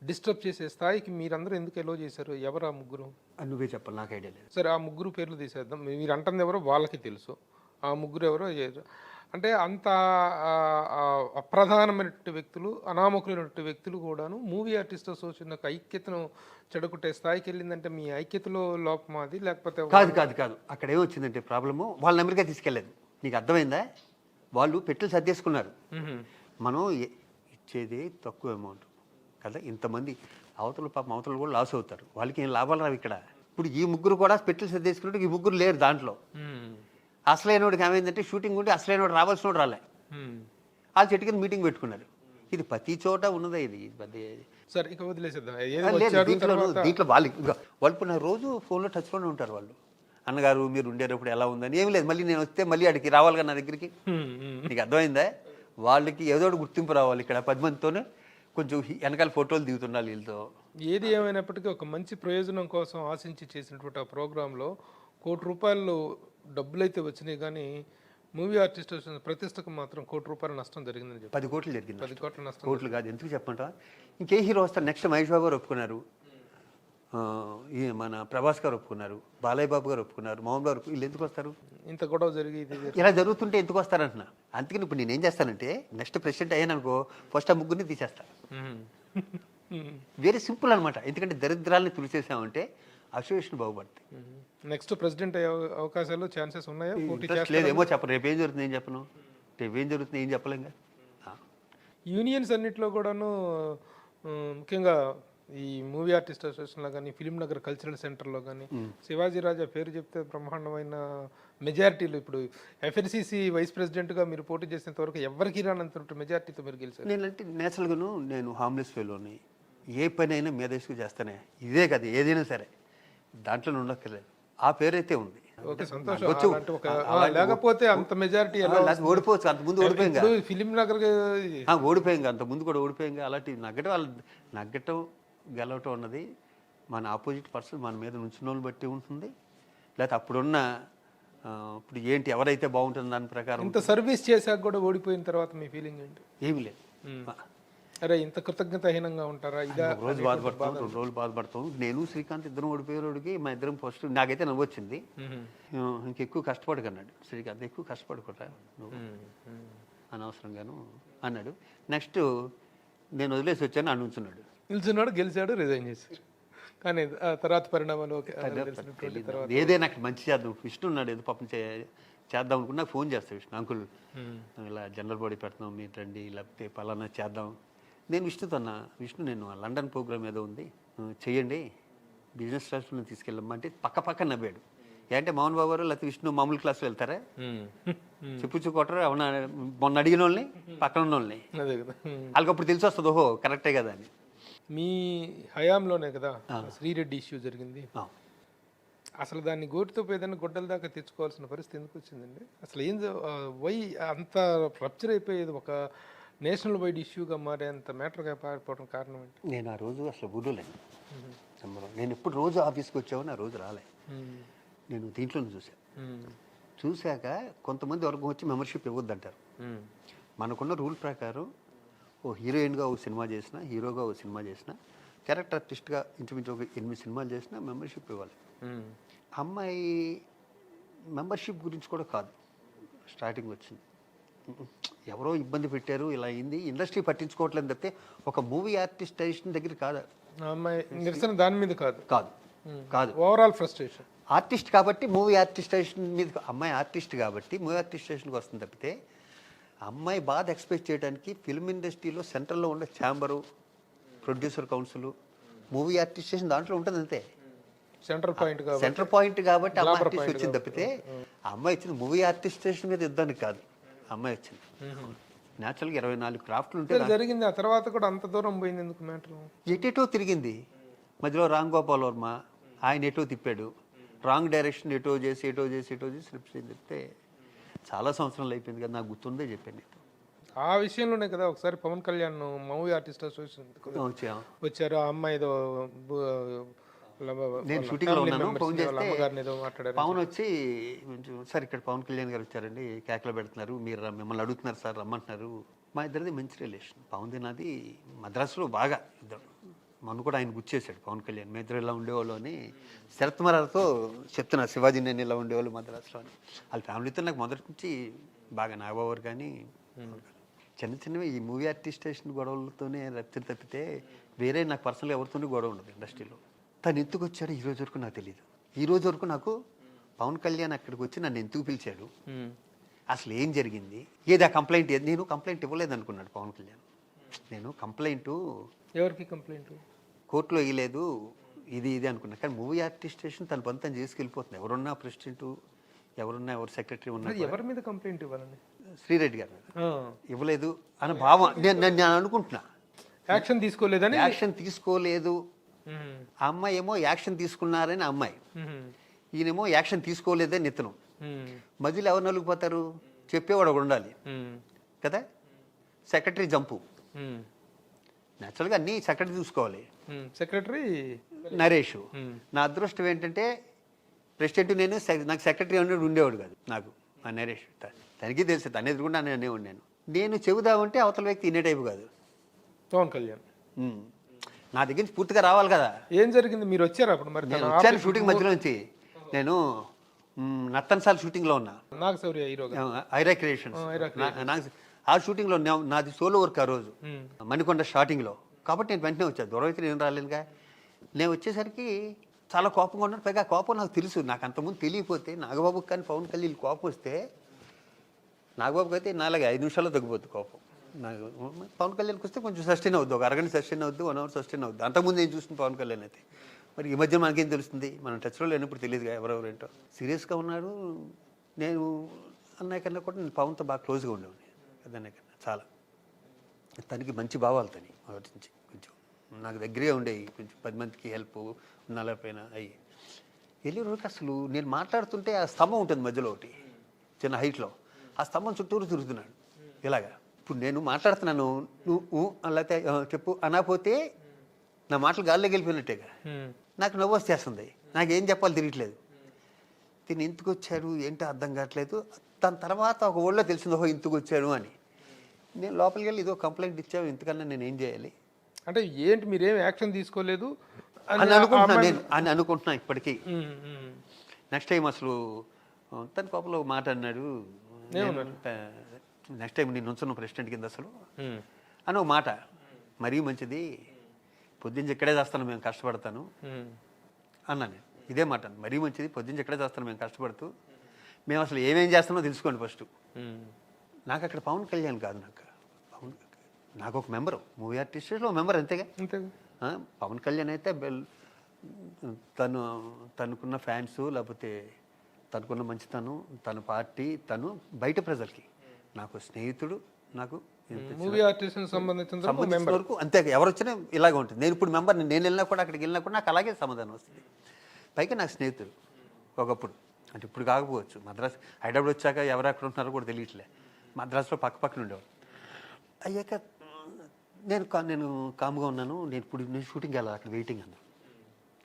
డిస్టర్బ్ చేసే స్థాయికి మీరందరూ ఎందుకు ఎలో చేశారు? ఎవరు ఆ ముగ్గురు? నువ్వే చెప్పాలి, నాకు ఐడియా లేదు. సరే, ఆ ముగ్గురు పేర్లు తీసేద్దాం. మీరు అంటుంది ఎవరో వాళ్ళకి తెలుసు, ఆ ముగ్గురు ఎవరో అంటే అంత అప్రధానమైనటువంటి వ్యక్తులు, అనామకులైనటువంటి వ్యక్తులు కూడాను మూవీ ఆర్టిస్ట్ అసోసియేషన్ యొక్క ఐక్యతను చెడగొట్టే స్థాయికి వెళ్ళిందంటే మీ ఐక్యతలో లోపం అది, లేకపోతే? కాదు. అక్కడ ఏమొచ్చిందంటే ప్రాబ్లము, వాళ్ళని అమెరికా తీసుకెళ్ళలేదు. నీకు అర్థమైందా? వాళ్ళు పెట్టులు సర్దేసుకున్నారు. మనం ఇచ్చేది తక్కువ అమౌంట్ కదా, ఇంతమంది అవతల కూడా లాస్ అవుతారు, వాళ్ళకి ఏం లాభాలు రావు ఇక్కడ. ఇప్పుడు ఈ ముగ్గురు కూడా పెట్టులు సర్దేసుకున్నట్టు ఈ ముగ్గురు లేరు దాంట్లో. అసలైనోడికి ఏమైందంటే షూటింగ్ ఉంటే అసలైనోడు రావాల్సినోడు రాలే, వాళ్ళు చెట్టు కింద మీటింగ్ పెట్టుకున్నారు. ఇది ప్రతి చోట ఉన్నదే ఇది. సరే, ఇక వదిలేసేద్దాం. దీంట్లో వాళ్ళు నా రోజు ఫోన్లో టచ్లోనే ఉంటారు వాళ్ళు. అన్నగారు మీరు ఉండేటప్పుడు ఎలా ఉందని. ఏమి లేదు, మళ్ళీ నేను వస్తే మళ్ళీ అడిగి రావాలి కదా నా దగ్గరికి. నీకు అర్థమైందా? వాళ్ళకి ఏదో గుర్తింపు రావాలి. ఇక్కడ 10 మందితోనే కొంచెం వెనకాల ఫోటోలు దిగుతున్నారు వీళ్ళతో. ఏది ఏమైనప్పటికీ ఒక మంచి ప్రయోజనం కోసం ఆశించి చేసినటువంటి ఆ ప్రోగ్రాంలో ₹1,00,00,000 డబ్బులు అయితే వచ్చినాయి, కానీ మూవీ ఆర్టిస్ట్ ప్రతిష్టకు మాత్రం ₹1,00,00,000 నష్టం జరిగిందని చెప్పి. 10 కోట్లు జరిగింది. 10 కోట్ల నష్టం. కోట్లు కాదు, ఎందుకు చెప్పంట. ఇంకే హీరో వస్తారు నెక్స్ట్? మహేష్ బాబు గారు ఒప్పుకున్నారు, మన ప్రభాస్ గారు ఒప్పుకున్నారు, బాలయ్య బాబు గారు ఒప్పుకున్నారు, మోహన్ గారు. వీళ్ళు ఎందుకు వస్తారు? ఇంత గొడవ జరిగి ఇలా జరుగుతుంటే ఎందుకు వస్తారంటున్నా. అందుకని ఇప్పుడు నేనేం చేస్తానంటే నెక్స్ట్ ప్రెసిడెంట్ అయ్యాననుకో, ఫస్ట్ ఆ ముగ్గురిని తీసేస్తాను. వెరీ సింపుల్ అనమాట. ఎందుకంటే దరిద్రాలని తుడిచేసామంటే అసోసియేషన్ బాగుపడుతుంది. నెక్స్ట్ ప్రెసిడెంట్ అయ్యే అవకాశాలు, ఛాన్సెస్ ఉన్నాయా? లేదు, ఏమో చెప్పను. రేపు ఏం జరుగుతుంది ఏం చెప్పను, రేపు ఏం జరుగుతుంది ఏం చెప్పలేం. యూనియన్స్ అన్నింటిలో కూడాను ముఖ్యంగా ఈ మూవీ ఆర్టిస్ట్ అసోసియేషన్లో కానీ, ఫిలిం నగర్ కల్చరల్ సెంటర్లో కానీ శివాజీ రాజా పేరు చెప్తే బ్రహ్మాండమైన మెజారిటీలు. ఇప్పుడు ఎఫ్ఎన్సీసీ వైస్ ప్రెసిడెంట్గా మీరు పోటీ చేసేంత వరకు ఎవరికి రానంత మెజారిటీతో మీరు గెలిచారు. నేనంటే నేచురల్గాను నేను హామ్లెస్ ఫెలోని, ఏ పని అయినా మేధస్సుకు చేస్తానే. ఇదే కదా ఏదైనా సరే, దాంట్లో ఉండక్కర్లేదు. ఆ పేరైతే ఉంది. లేకపోతే అంత మెజారిటీ ఓడిపోవచ్చు. అంత ముందు ఓడిపోయింది ఫిలిం నగర్, ఓడిపోయింది అంత ముందు కూడా ఓడిపోయింది. అలాంటి నగ్గటం గెలవటం అన్నది మన ఆపోజిట్ పర్సన్ మన మీద నుంచిన వాళ్ళని బట్టి ఉంటుంది. లేకపోతే అప్పుడున్న ఇప్పుడు ఏంటి ఎవరైతే బాగుంటుంది దాని ప్రకారం. ఇంత సర్వీస్ చేశాక కూడా ఓడిపోయిన తర్వాత మీ ఫీలింగ్ ఏంటి? ఏమీ లేదు. అరే ఇంత కృతజ్ఞతాహీనంగా ఉంటారా ఇదా ఒక రోజు బాధపడతాం, 2 రోజులు బాధపడతాం. నేను శ్రీకాంత్ ఇద్దరం ఓడిపోయేవాడికి మా ఇద్దరం ఫస్ట్ నాకైతే నవ్వు వచ్చింది. ఇంకెక్కువ కష్టపడకన్నాడు శ్రీకాంత్, ఎక్కువ కష్టపడుకోరా నువ్వు అనవసరంగాను అన్నాడు. నెక్స్ట్ నేను వదిలేసి వచ్చాను అని ఉంచున్నాడు. నిల్చున్నాడు, గెలిచాడు, రిజైన్ చేశారు. కానీ ఆ తర్వాత పరిణామాలు ఓకే, అందరూ తెలిసినటువంటి తర్వాత ఏదైనా నాకు మంచి చేద్దాం, విష్ణు ఉన్నాడు ఏదో పాపం చేద్దాం అనుకున్నా ఫోన్ చేస్తాను విష్ణు, అంకుల్ ఇలా జనరల్ బాడీ పెడుతున్నాం మీరు రండి, లేకపోతే పలానా చేద్దాం. నేను విష్ణుతో అన్నా, విష్ణు నేను లండన్ ప్రోగ్రామ్ ఏదో ఉంది చెయ్యండి, బిజినెస్ క్లాస్లో తీసుకెళ్ళమ్మా అంటే పక్క నవ్వాడు. ఏంటంటే మోహన్ బాబు గారు లేకపోతే విష్ణు మామూలు క్లాస్లో వెళ్తారా, చెప్పు కొట్టరు అవునా, మొన్న అడిగిన వాళ్ళని పక్కన ఉన్న వాళ్ళని, అదే కదా. వాళ్ళకి అప్పుడు తెలిసి వస్తుంది ఓహో కరెక్టే కదా అని. మీ హయాంలోనే కదా శ్రీరెడ్డి ఇష్యూ జరిగింది. అసలు దాన్ని గోటితో ఏదైనా గొడ్డల దాకా తెచ్చుకోవాల్సిన పరిస్థితి ఎందుకు వచ్చిందండి? అసలు ఏం వై అంత రప్చర్ అయిపోయేది ఒక నేషనల్ వైడ్ ఇష్యూగా మారేంత మ్యాటర్గా పారిపోవడం కారణం ఏంటి? నేను ఆ రోజు అసలు ఊరులేను. నేను ఎప్పుడు రోజు ఆఫీస్కి వచ్చావని ఆ రోజు రాలే. నేను దీంట్లోనే చూశాక కొంతమంది వర్గం వచ్చి మెంబర్షిప్ ఇవ్వద్దంటారు. మనకున్న రూల్ ప్రకారం ఓ హీరోయిన్గా ఒక సినిమా చేసినా, హీరోగా ఒక సినిమా చేసినా, క్యారెక్టర్ ఆర్టిస్ట్గా ఇంచుమించు ఒక 8 సినిమాలు చేసినా మెంబర్షిప్ ఇవ్వాలి. అమ్మాయి మెంబర్షిప్ గురించి కూడా కాదు స్టార్టింగ్ వచ్చింది. ఎవరో ఇబ్బంది పెట్టారు, ఇలా అయింది, ఇండస్ట్రీ పట్టించుకోవట్లేదు తప్పితే ఒక మూవీ ఆర్టిస్టేషన్ దగ్గర కాదు. అమ్మాయి నిరసన దాని మీద కాదు కాదు కాదు ఓవరాల్ ఫ్రస్ట్రేషన్. ఆర్టిస్ట్ కాబట్టి మూవీ ఆర్టిస్టేషన్ మీద, అమ్మాయి ఆర్టిస్ట్ కాబట్టి మూవీ ఆర్టిస్టేషన్కి వస్తుంది తప్పితే అమ్మాయి బాధ ఎక్స్ప్రెస్ చేయడానికి ఫిల్మ్ ఇండస్ట్రీలో సెంట్రల్లో ఉండే ఛాంబరు, ప్రొడ్యూసర్ కౌన్సిల్, మూవీ ఆర్టిస్టేషన్ దాంట్లో ఉంటుంది అంతే. సెంటర్ పాయింట్ కాబట్టి అమ్మాయి ఆర్టిస్ట్ వచ్చింది తప్పితే అమ్మాయి వచ్చింది మూవీ ఆర్టిస్టేషన్ మీద యుద్ధానికి కాదు. అమ్మాయి వచ్చింది న్యాచురల్గా 24 క్రాఫ్ట్లు ఉంటే జరిగింది. ఆ తర్వాత కూడా అంత దూరం పోయింది ఎందుకు మ్యాటర్? ఎటో తిరిగింది మధ్యలో. రామ్ గోపాల్ వర్మ ఆయన ఎటో తిప్పాడు, రాంగ్ డైరెక్షన్ ఎటో చేసి స్లిప్స్ చెప్తే చాలా సంవత్సరాలు అయిపోయింది కదా, నాకు గుర్తుందే చెప్పాను. ఆ విషయంలోనే కదా ఒకసారి Pawan Kalyan movie artist association వచ్చారు. ఆ అమ్మాయి ఏదో నేను షూటింగ్లో ఉన్నాను, ఫోన్ చేస్తే పవన్ వచ్చి సార్ ఇక్కడ పవన్ కళ్యాణ్ గారు వచ్చారండి, కేకలు పెడుతున్నారు, మీరు మిమ్మల్ని అడుగుతున్నారు సార్ రమ్మంటున్నారు. మా ఇద్దరిది మంచి రిలేషన్, పవన్ది నాది మద్రాసులో బాగా ఇద్దరు. మొన్న కూడా ఆయన గుర్చేశాడు పవన్ కళ్యాణ్, మీ ఇద్దరు ఇలా ఉండేవాళ్ళు అని. శరత్ మరాలతో చెప్తున్నా శివాజీ నేను ఇలా ఉండేవాళ్ళు మద్రాసులో అని. వాళ్ళ ఫ్యామిలీతో నాకు మొదటి నుంచి బాగా నాగబాబు కానీ చిన్నవి ఈ మూవీ ఆర్టిస్టేషన్ గొడవలతోనే రప్చర్ తప్పితే వేరే నాకు పర్సనల్గా ఎవరితోనే గొడవ ఉండదు ఇండస్ట్రీలో. తను ఎందుకు వచ్చాడో ఈ రోజు వరకు నాకు తెలియదు. ఈ రోజు వరకు నాకు పవన్ కళ్యాణ్ అక్కడికి వచ్చి నన్ను ఎందుకు పిలిచాడు, అసలు ఏం జరిగింది, ఏదా కంప్లైంట్, నేను కంప్లైంట్ ఇవ్వలేదు అనుకున్నాడు పవన్ కళ్యాణ్. నేను కంప్లైంట్ ఎవరికి కంప్లైంట్ కోర్టులో ఇవ్వలేదు ఇది అనుకున్నా. కానీ మూవీ ఆర్టిస్టేషన్ తన పని తను చేసుకెళ్ళిపోతుంది. ఎవరున్నా ప్రెసిడెంట్, ఎవరున్నా ఎవరు సెక్రటరీ ఉన్నా ఎవరి మీద కంప్లైంట్ ఇవ్వాలని శ్రీరెడ్డి గారు ఇవ్వలేదు అనే భావం నేను అనుకుంటున్నా. యాక్షన్ తీసుకోలేదు. ఆ అమ్మాయి ఏమో యాక్షన్ తీసుకున్నారని అమ్మాయి, ఈయనేమో యాక్షన్ తీసుకోలేదని ఇతను. మధ్యలో ఎవరు నలుగుపోతారు, చెప్పేవాడు ఒకడు ఉండాలి కదా. సెక్రటరీ జంపు, న్యాచురల్గా అన్ని సెక్రటరీ చూసుకోవాలి. సెక్రటరీ నరేష్. నా అదృష్టం ఏంటంటే ప్రెసిడెంట్ నేను, నాకు సెక్రటరీ ఉండేవాడు కాదు నాకు ఆ నరేష్. తనకి తెలుసు, తన ఎదురుకుండా నేనే ఉన్నాను. నేను చెబుదామంటే అవతల వ్యక్తి ఇనే టైపు కాదు పవన్ కళ్యాణ్. నా దగ్గర నుంచి పూర్తిగా రావాలి కదా. ఏం జరిగింది, మీరు వచ్చారు అప్పుడు? మరి నేను వచ్చాను షూటింగ్ మధ్యలో నుంచి. నేను నత్తన్సాల్ షూటింగ్లో ఉన్నా, ఐరా క్రియేషన్స్. ఆ షూటింగ్లో నాది సోలో వర్క్ ఆ రోజు మణికొండ స్టార్టింగ్లో. కాబట్టి నేను వెంటనే వచ్చాను, దూరం అయితే నేను రాలేనుగా. నేను వచ్చేసరికి చాలా కోపంగా ఉన్నాడు. పైగా కోపం నాకు తెలుసు, నాకు అంతకుముందు తెలియకపోతే నాగబాబుకి కానీ పవన్ కళ్యాణ్ కోపం వస్తే, నాగబాబుకి అయితే 4-5 నిమిషాల్లో తగ్గిపోతుంది కోపం. నాకు పవన్ కళ్యాణ్కి వస్తే కొంచెం సస్టైన్ అవుద్ది, ఒక అరగంట సస్టైన్ అవుద్ది, 1 అవర్ సస్టైన్ అవుద్ది. అంతకుముందు నేను చూసిన పవన్ కళ్యాణ్ అయితే మరి ఈ మధ్య మనకేం తెలుస్తుంది, మనం టచ్లో లేనప్పుడు తెలియదుగా ఎవరెవరేంటో. సీరియస్గా ఉన్నాడు. నేను అన్నయ్య కన్నా కూడా నేను పవన్తో బాగా క్లోజ్గా ఉండేవాడిని అన్నయ్య కన్నా చాలా. తనకి మంచి భావాలు తని మొదటి నుంచి కొంచెం నాకు దగ్గరే ఉండేవి. కొంచెం 10 మందికి హెల్ప్ ఉన్నపైన అయ్యి వెళ్ళే రోజుకి అసలు నేను మాట్లాడుతుంటే ఆ స్తంభం ఉంటుంది మధ్యలో ఒకటి చిన్న హైట్లో, ఆ స్తంభం చుట్టూరు తిరుగుతున్నాడు ఇలాగా. ఇప్పుడు నేను మాట్లాడుతున్నాను, నువ్వు అలాగే చెప్పు అనకపోతే నా మాటలు గాల్లోకి వెళ్ళిపోయినట్టేగా. నాకు నవ్వు వచ్చేస్తుంది, నాకేం చెప్పాలి తెలియట్లేదు. తిని ఎందుకు వచ్చాడు ఏంటో అర్థం కావట్లేదు. దాని తర్వాత ఒక ఊళ్ళో తెలిసింది ఓహో ఇంతకు వచ్చాడు అని. నేను లోపలికి వెళ్ళి ఇదో కంప్లైంట్ ఇచ్చావు, ఇంతకన్నా నేను ఏం చేయాలి అంటే ఏంటి మీరేం యాక్షన్ తీసుకోలేదు అని అనుకుంటున్నాను నేను అనుకుంటున్నా ఇప్పటికీ. నెక్స్ట్ టైం అసలు తన కోపంలో ఒక మాట అన్నాడు, నెక్స్ట్ టైం నేను ఉంచున్న ప్రెసిడెంట్ కింద అసలు అని ఒక మాట, మరీ మంచిది పొద్దున్న ఇక్కడే చేస్తాను మేము కష్టపడతాను అన్నాను. ఇదే మాట, మరీ మంచిది పొద్దున్న ఇక్కడే చేస్తాను మేము కష్టపడుతూ, మేము అసలు ఏమేం చేస్తామో తెలుసుకోండి ఫస్ట్. నాకు అక్కడ పవన్ కళ్యాణ్ కాదు, నాకు ఒక మెంబరు, మూవీ ఆర్టిస్ట్లో మెంబర్ అంతేగా. పవన్ కళ్యాణ్ అయితే తనకున్న ఫ్యాన్స్, లేకపోతే తనకున్న మంచితనం, తన పార్టీ, తను బయట ప్రజలకి నాకు స్నేహితుడు, నాకు మూవీ ఆర్టిస్ట్ సంబంధించిన వరకు అంతే. ఎవరు వచ్చినా ఇలాగ ఉంటుంది. నేను ఇప్పుడు మెంబర్, నేను వెళ్ళినా కూడా అక్కడికి వెళ్ళినా కూడా నాకు అలాగే సమాధానం వస్తుంది. పైగా నాకు స్నేహితుడు ఒకప్పుడు, అంటే ఇప్పుడు కాకపోవచ్చు, మద్రాసు హైదరాబాద్ వచ్చాక ఎవరు అక్కడ ఉంటున్నారో కూడా తెలియట్లే. మద్రాసులో పక్కన ఉండేవాడు. అయ్యాక నేను కామ్గా ఉన్నాను, నేను షూటింగ్కి వెళ్ళాలి, అక్కడ వెయిటింగ్ అన్నాను.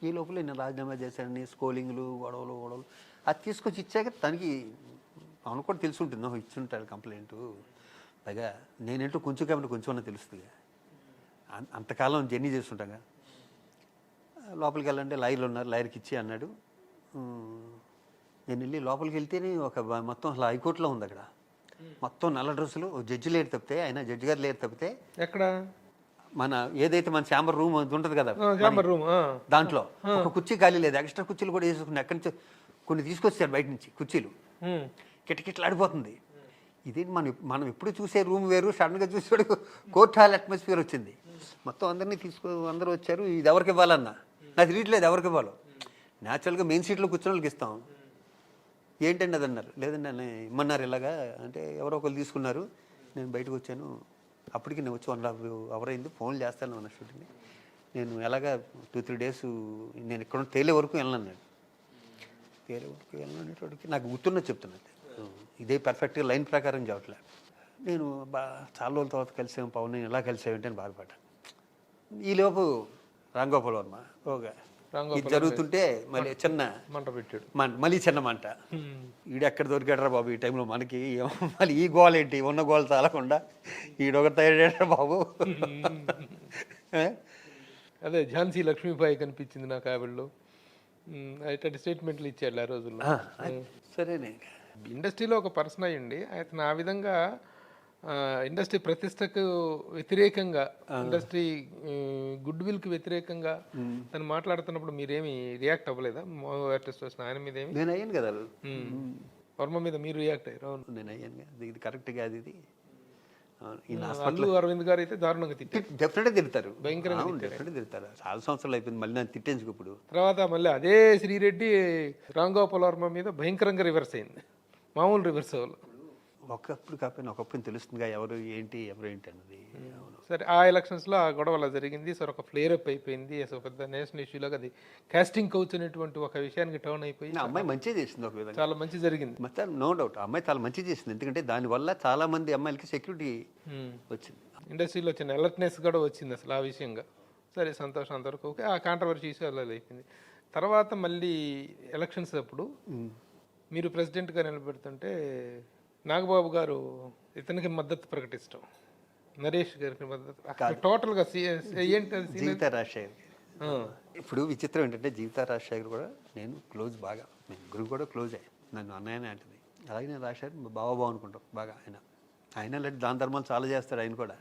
ఈ లోపల నేను రాజీనామా చేశానని స్కోలింగ్లు గొడవలు అది తీసుకొచ్చి ఇచ్చాక తనకి అవును కూడా తెలిసి ఉంటుంది, ఇచ్చుంటాడు కంప్లైంట్. పైగా నేనేంటో కొంచెం కాబట్టి కొంచెం అన్న తెలుస్తుంది, అంతకాలం జర్నీ చేస్తుంటాగా. లోపలికి వెళ్ళంటే లాయర్లు ఉన్నారు, లాయర్కి ఇచ్చి అన్నాడు. నేను వెళ్ళి లోపలికి వెళ్తేనే ఒక మొత్తం అసలు హైకోర్టులో ఉంది అక్కడ, మొత్తం నల్ల డ్రెస్సులు, జడ్జి లేరు తప్పితే, ఆయన జడ్జి గారు లేరు తప్పితే, ఎక్కడ మన ఏదైతే మన ఛాంబర్ రూమ్ ఉంటుంది కదా, ఛాంబర్ రూమ్, దాంట్లో ఒక కుర్చీ ఖాళీ లేదు. ఎక్స్ట్రా కుర్చీలు కూడా వేసుకుని ఎక్కడి నుంచి కొన్ని తీసుకొచ్చారు బయట నుంచి కుర్చీలు, కిటకిటలాడిపోతుంది. ఇదేంటి మనం ఎప్పుడు చూసే రూమ్ వేరు, సడన్గా చూసాడు కోర్ట్ హాల్ అట్మాస్ఫియర్ వచ్చింది. మొత్తం అందరినీ అందరూ వచ్చారు. ఇది ఎవరికి ఇవ్వాలన్నా నాకు తెలియట్లేదు ఎవరికి ఇవ్వాలో. న్యాచురల్గా మెయిన్ సీట్లో కూర్చొని వాళ్ళకి ఇస్తాం. ఏంటండి అది అన్నారు. లేదండి అని ఇమ్మన్నారు ఇలాగా అంటే, ఎవరో ఒకరు తీసుకున్నారు, నేను బయటకు వచ్చాను. అప్పటికి నేను వచ్చి 1.5 hour అయింది, ఫోన్లు చేస్తాను అన్న షూటింగ్. నేను ఎలాగా 2-3 days నేను ఇక్కడ తేలే వరకు వెళ్ళను, తేలే వరకు వెళ్ళనేటోడికి నాకు గుర్తున్నది చెప్తున్నాను. ఇదే పర్ఫెక్ట్గా లైన్ ప్రకారం చెప్పట్లే. నేను చాలా రోజుల తర్వాత కలిసాము పవన్, నేను ఎలా కలిసామంటే అని బాధపడ్డాను. ఈలోపు రాంగోపాల్ వర్మ ఓకే ఇది జరుగుతుంటే మళ్ళీ చిన్న మంట పెట్టాడు, మళ్ళీ చిన్న మంట. ఈడు ఎక్కడ దొరికాడరా బాబు ఈ టైంలో మనకి, మళ్ళీ ఈ గోల్ ఏంటి, ఉన్న గోల్ చాలకుండా ఈడొకటి తయారయ్యాడు బాబు. అదే ఝాన్సీ లక్ష్మీబాయి కనిపించింది నాకు ఆవిడలో, అటువంటి స్టేట్మెంట్లు ఇచ్చాడు ఆ రోజుల్లో. సరేనే, ఇండస్ట్రీలో ఒక పర్సన్ అయ్యండి అతను ఆ విధంగా ఇండస్ట్రీ ప్రతిష్టకు వ్యతిరేకంగా, ఇండస్ట్రీ గుడ్ విల్కి వ్యతిరేకంగా తను మాట్లాడుతున్నప్పుడు మీరేమి రియాక్ట్ అవ్వలేదా? ఆర్టిస్ట్ వచ్చిన ఆయన మీద ఏమి? నేను అయ్యాను కదా, వర్మ మీద మీరు రియాక్ట్ అయ్యారు. అవును, నేను అయ్యాను కదా, ఇది కరెక్ట్ కాదు ఇది. అల్లు అరవింద్ గారు అయితే దారుణంగా తిట్టారు, డెఫినెట్గా తిడతారు, భయంకరంగా డెఫినెట్గా తిడతారు. చాలా సంవత్సరాలు అయిపోయింది, మళ్ళీ నన్ను తిట్టేందుకు ఇప్పుడు. తర్వాత మళ్ళీ అదే శ్రీరెడ్డి రాంగోపాల్ వర్మ మీద భయంకరంగా రివర్స్ అయింది, మామూలు రివర్స్ అవ్వాలి. ఒకప్పుడు కాకపోయినా ఒకప్పుడు తెలుస్తుందిగా ఎవరు ఏంటి అన్నది. సరే, ఆ ఎలక్షన్స్లో ఆ గొడవ అలా జరిగింది. సరే, ఒక ఫ్లేరప్ అయిపోయింది, అసలు పెద్ద నేషనల్ ఇష్యూలాగా అది కాస్టింగ్ కౌచ్ అనేటువంటి ఒక విషయానికి టర్న్ అయిపోయింది. అమ్మాయి మంచిగా చేసింది, ఒక విధంగా చాలా మంచి జరిగింది, మొత్తం నో డౌట్. అమ్మాయి చాలా మంచిగా చేసింది, ఎందుకంటే దానివల్ల చాలా మంది అమ్మాయిలకి సెక్యూరిటీ వచ్చింది, ఇండస్ట్రీలో వచ్చిన అలర్ట్నెస్ కూడా వచ్చింది అసలు ఆ విషయంగా. సరే, సంతోషం, అంతవరకు ఓకే. ఆ కాంట్రవర్సీ ఇష్యూ అలా అయిపోయింది. తర్వాత మళ్ళీ ఎలక్షన్స్ అప్పుడు మీరు ప్రెసిడెంట్గా నిలబెడుతుంటే నాగబాబు గారు ఇతనికి మద్దతు ప్రకటిస్తాం, నరేష్ గారికి మద్దతు, టోటల్గా ఏంటి జీవిత రాజశేఖర్. ఇప్పుడు విచిత్రం ఏంటంటే జీవిత రాజశేఖర్ కూడా నేను క్లోజ్, బాగా మేము ముగ్గురు కూడా క్లోజ్ అయ్యాయి, నన్ను అన్నయ్యనే అంటుంది. అలాగే నేను రాజశేఖర్ బాగా అనుకుంటాం బాగా. ఆయన లాంటి దాని ధర్మాలు చాలా చేస్తాడు. ఆయన కూడా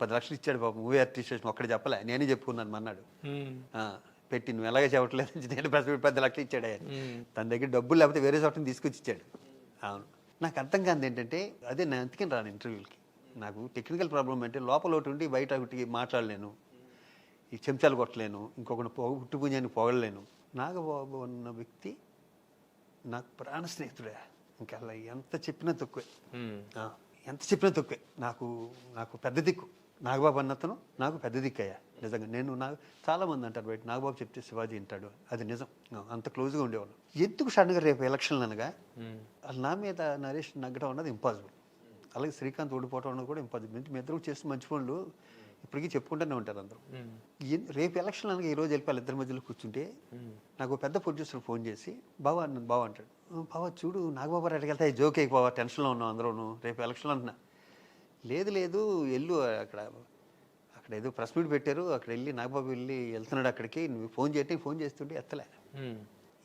10 లక్షలు ఇచ్చాడు పాపం మూవీ ఆర్టిస్టేషన్, ఒక్కడే చెప్పలే, నేనే చెప్పుకున్నాను అన్నాడు. పెట్టి నువ్వు ఎలాగే చెప్పట్లేదు, నేను 10 లక్షలు ఇచ్చాడు ఆయన. తన దగ్గర డబ్బులు లేకపోతే వేరే చోటని తీసుకొచ్చి ఇచ్చాడు. అవును, నాకు అర్థం కాదు ఏంటంటే, అదే నేను అందుకని రాను ఇంటర్వ్యూలకి. నాకు టెక్నికల్ ప్రాబ్లం అంటే లోపల ఒకటి ఉండి బయట ఒకటి మాట్లాడలేను, ఈ చెంచాలు కొట్టలేను, ఇంకొకటి పుట్టుపుంజాన్ని పొగడలేను. నాగబాబు అన్న వ్యక్తి నాకు ప్రాణ స్నేహితుడే, ఇంకా అలా ఎంత చెప్పినా తక్కువే, ఎంత చెప్పినా తక్కువే. నాకు పెద్ద దిక్కు నాగబాబు అన్నతను, నాకు పెద్ద దిక్కు అయ్యా నిజంగా. నాకు చాలామంది అంటారు బయట నాగబాబు చెప్తే శివాజీ వింటాడు, అది నిజం, అంత క్లోజ్గా ఉండేవాళ్ళు. ఎందుకు సడన్గా రేపు ఎలక్షన్లు అనగా అసలు నా మీద నరేష్ నగ్గడం అన్నది ఇంపాసిబుల్, అలాగే శ్రీకాంత్ ఓడిపోవడం అన్నది కూడా ఇంపాసిబుల్. మీ ఇద్దరు చేసిన మంచి పనులు ఇప్పటికీ చెప్పుకుంటూనే ఉంటారు అందరూ. రేపు ఎలక్షన్ అనగా ఈరోజు వెళ్ళిపోవాలి, ఇద్దరి మధ్యలో కూర్చుంటే నాకు పెద్ద ప్రొడ్యూసర్ ఫోన్ చేసి బావా అన్నది, బావ అంటాడు, బావా చూడు నాగబాబు రెడ్డికి వెళ్తే జోక్ అయిపోవా, టెన్షన్లో ఉన్నాం అందరూ, రేపు ఎలక్షన్లు అంటున్నా. లేదు లేదు వెళ్ళు అక్కడ అక్కడ ఏదో ప్రెస్ మీట్ పెట్టారు, అక్కడ వెళ్ళి నాగబాబు వెళ్తున్నాడు అక్కడికి, నువ్వు ఫోన్ ఫోన్ చేస్తుంటే ఎత్తలే.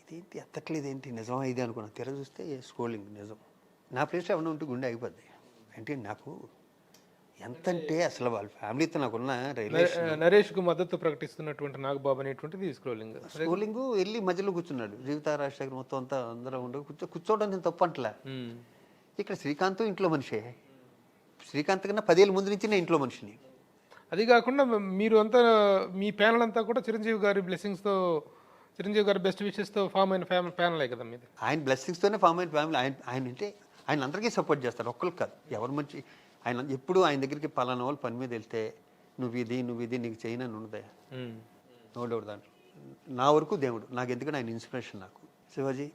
ఇదేంటి ఎత్తట్లేదు ఏంటి, నిజమా ఇది అనుకున్నాను. తెర చూస్తే స్క్రోలింగ్ నిజం. నా ప్లేస్లో ఏమన్నా ఉంటే గుండె అయిపోద్ది. అంటే నాకు ఎంతంటే అసలు వాళ్ళ ఫ్యామిలీతో నాకున్న రిలేషన్. నరేష్కు మద్దతు ప్రకటిస్తున్నటువంటి నాగబాబు అనేటువంటిది స్క్రోలింగ్ వెళ్ళి మధ్యలో కూర్చున్నాడు. జీవిత రాజశేఖర్ మొత్తం అంతా అందరూ ఉండవు కూర్చోవడం నేను తప్పు అంటలే. ఇక్కడ శ్రీకాంత్ ఇంట్లో మనిషే. శ్రీకాంత్ కన్నా 10 ఏళ్ళ ముందు నుంచి నేను ఇంట్లో మనిషిని. అది కాకుండా మీరు అంతా మీ ప్యానల్ అంతా కూడా చిరంజీవి గారి బ్లెస్సింగ్స్తో, చిరంజీవి గారి బెస్ట్ విషెస్తో ఫామ్ అయిన ప్యానలే కదా మీది. ఆయన బ్లెస్సింగ్స్తోనే ఫామ్ అయిన ఫ్యామిలీ. ఆయన అంటే ఆయన అందరికీ సపోర్ట్ చేస్తారు, ఒక్కరికి కాదు. ఎవరు మంచి ఆయన ఎప్పుడు ఆయన దగ్గరికి పలానా వాళ్ళు పని మీద వెళ్తే నువ్వు ఇది నీకు చేయనని ఉండదా, నో డౌట్ దాంట్లో. నా వరకు దేవుడు నాకు, ఎందుకంటే ఆయన ఇన్స్పిరేషన్ నాకు. శివాజీ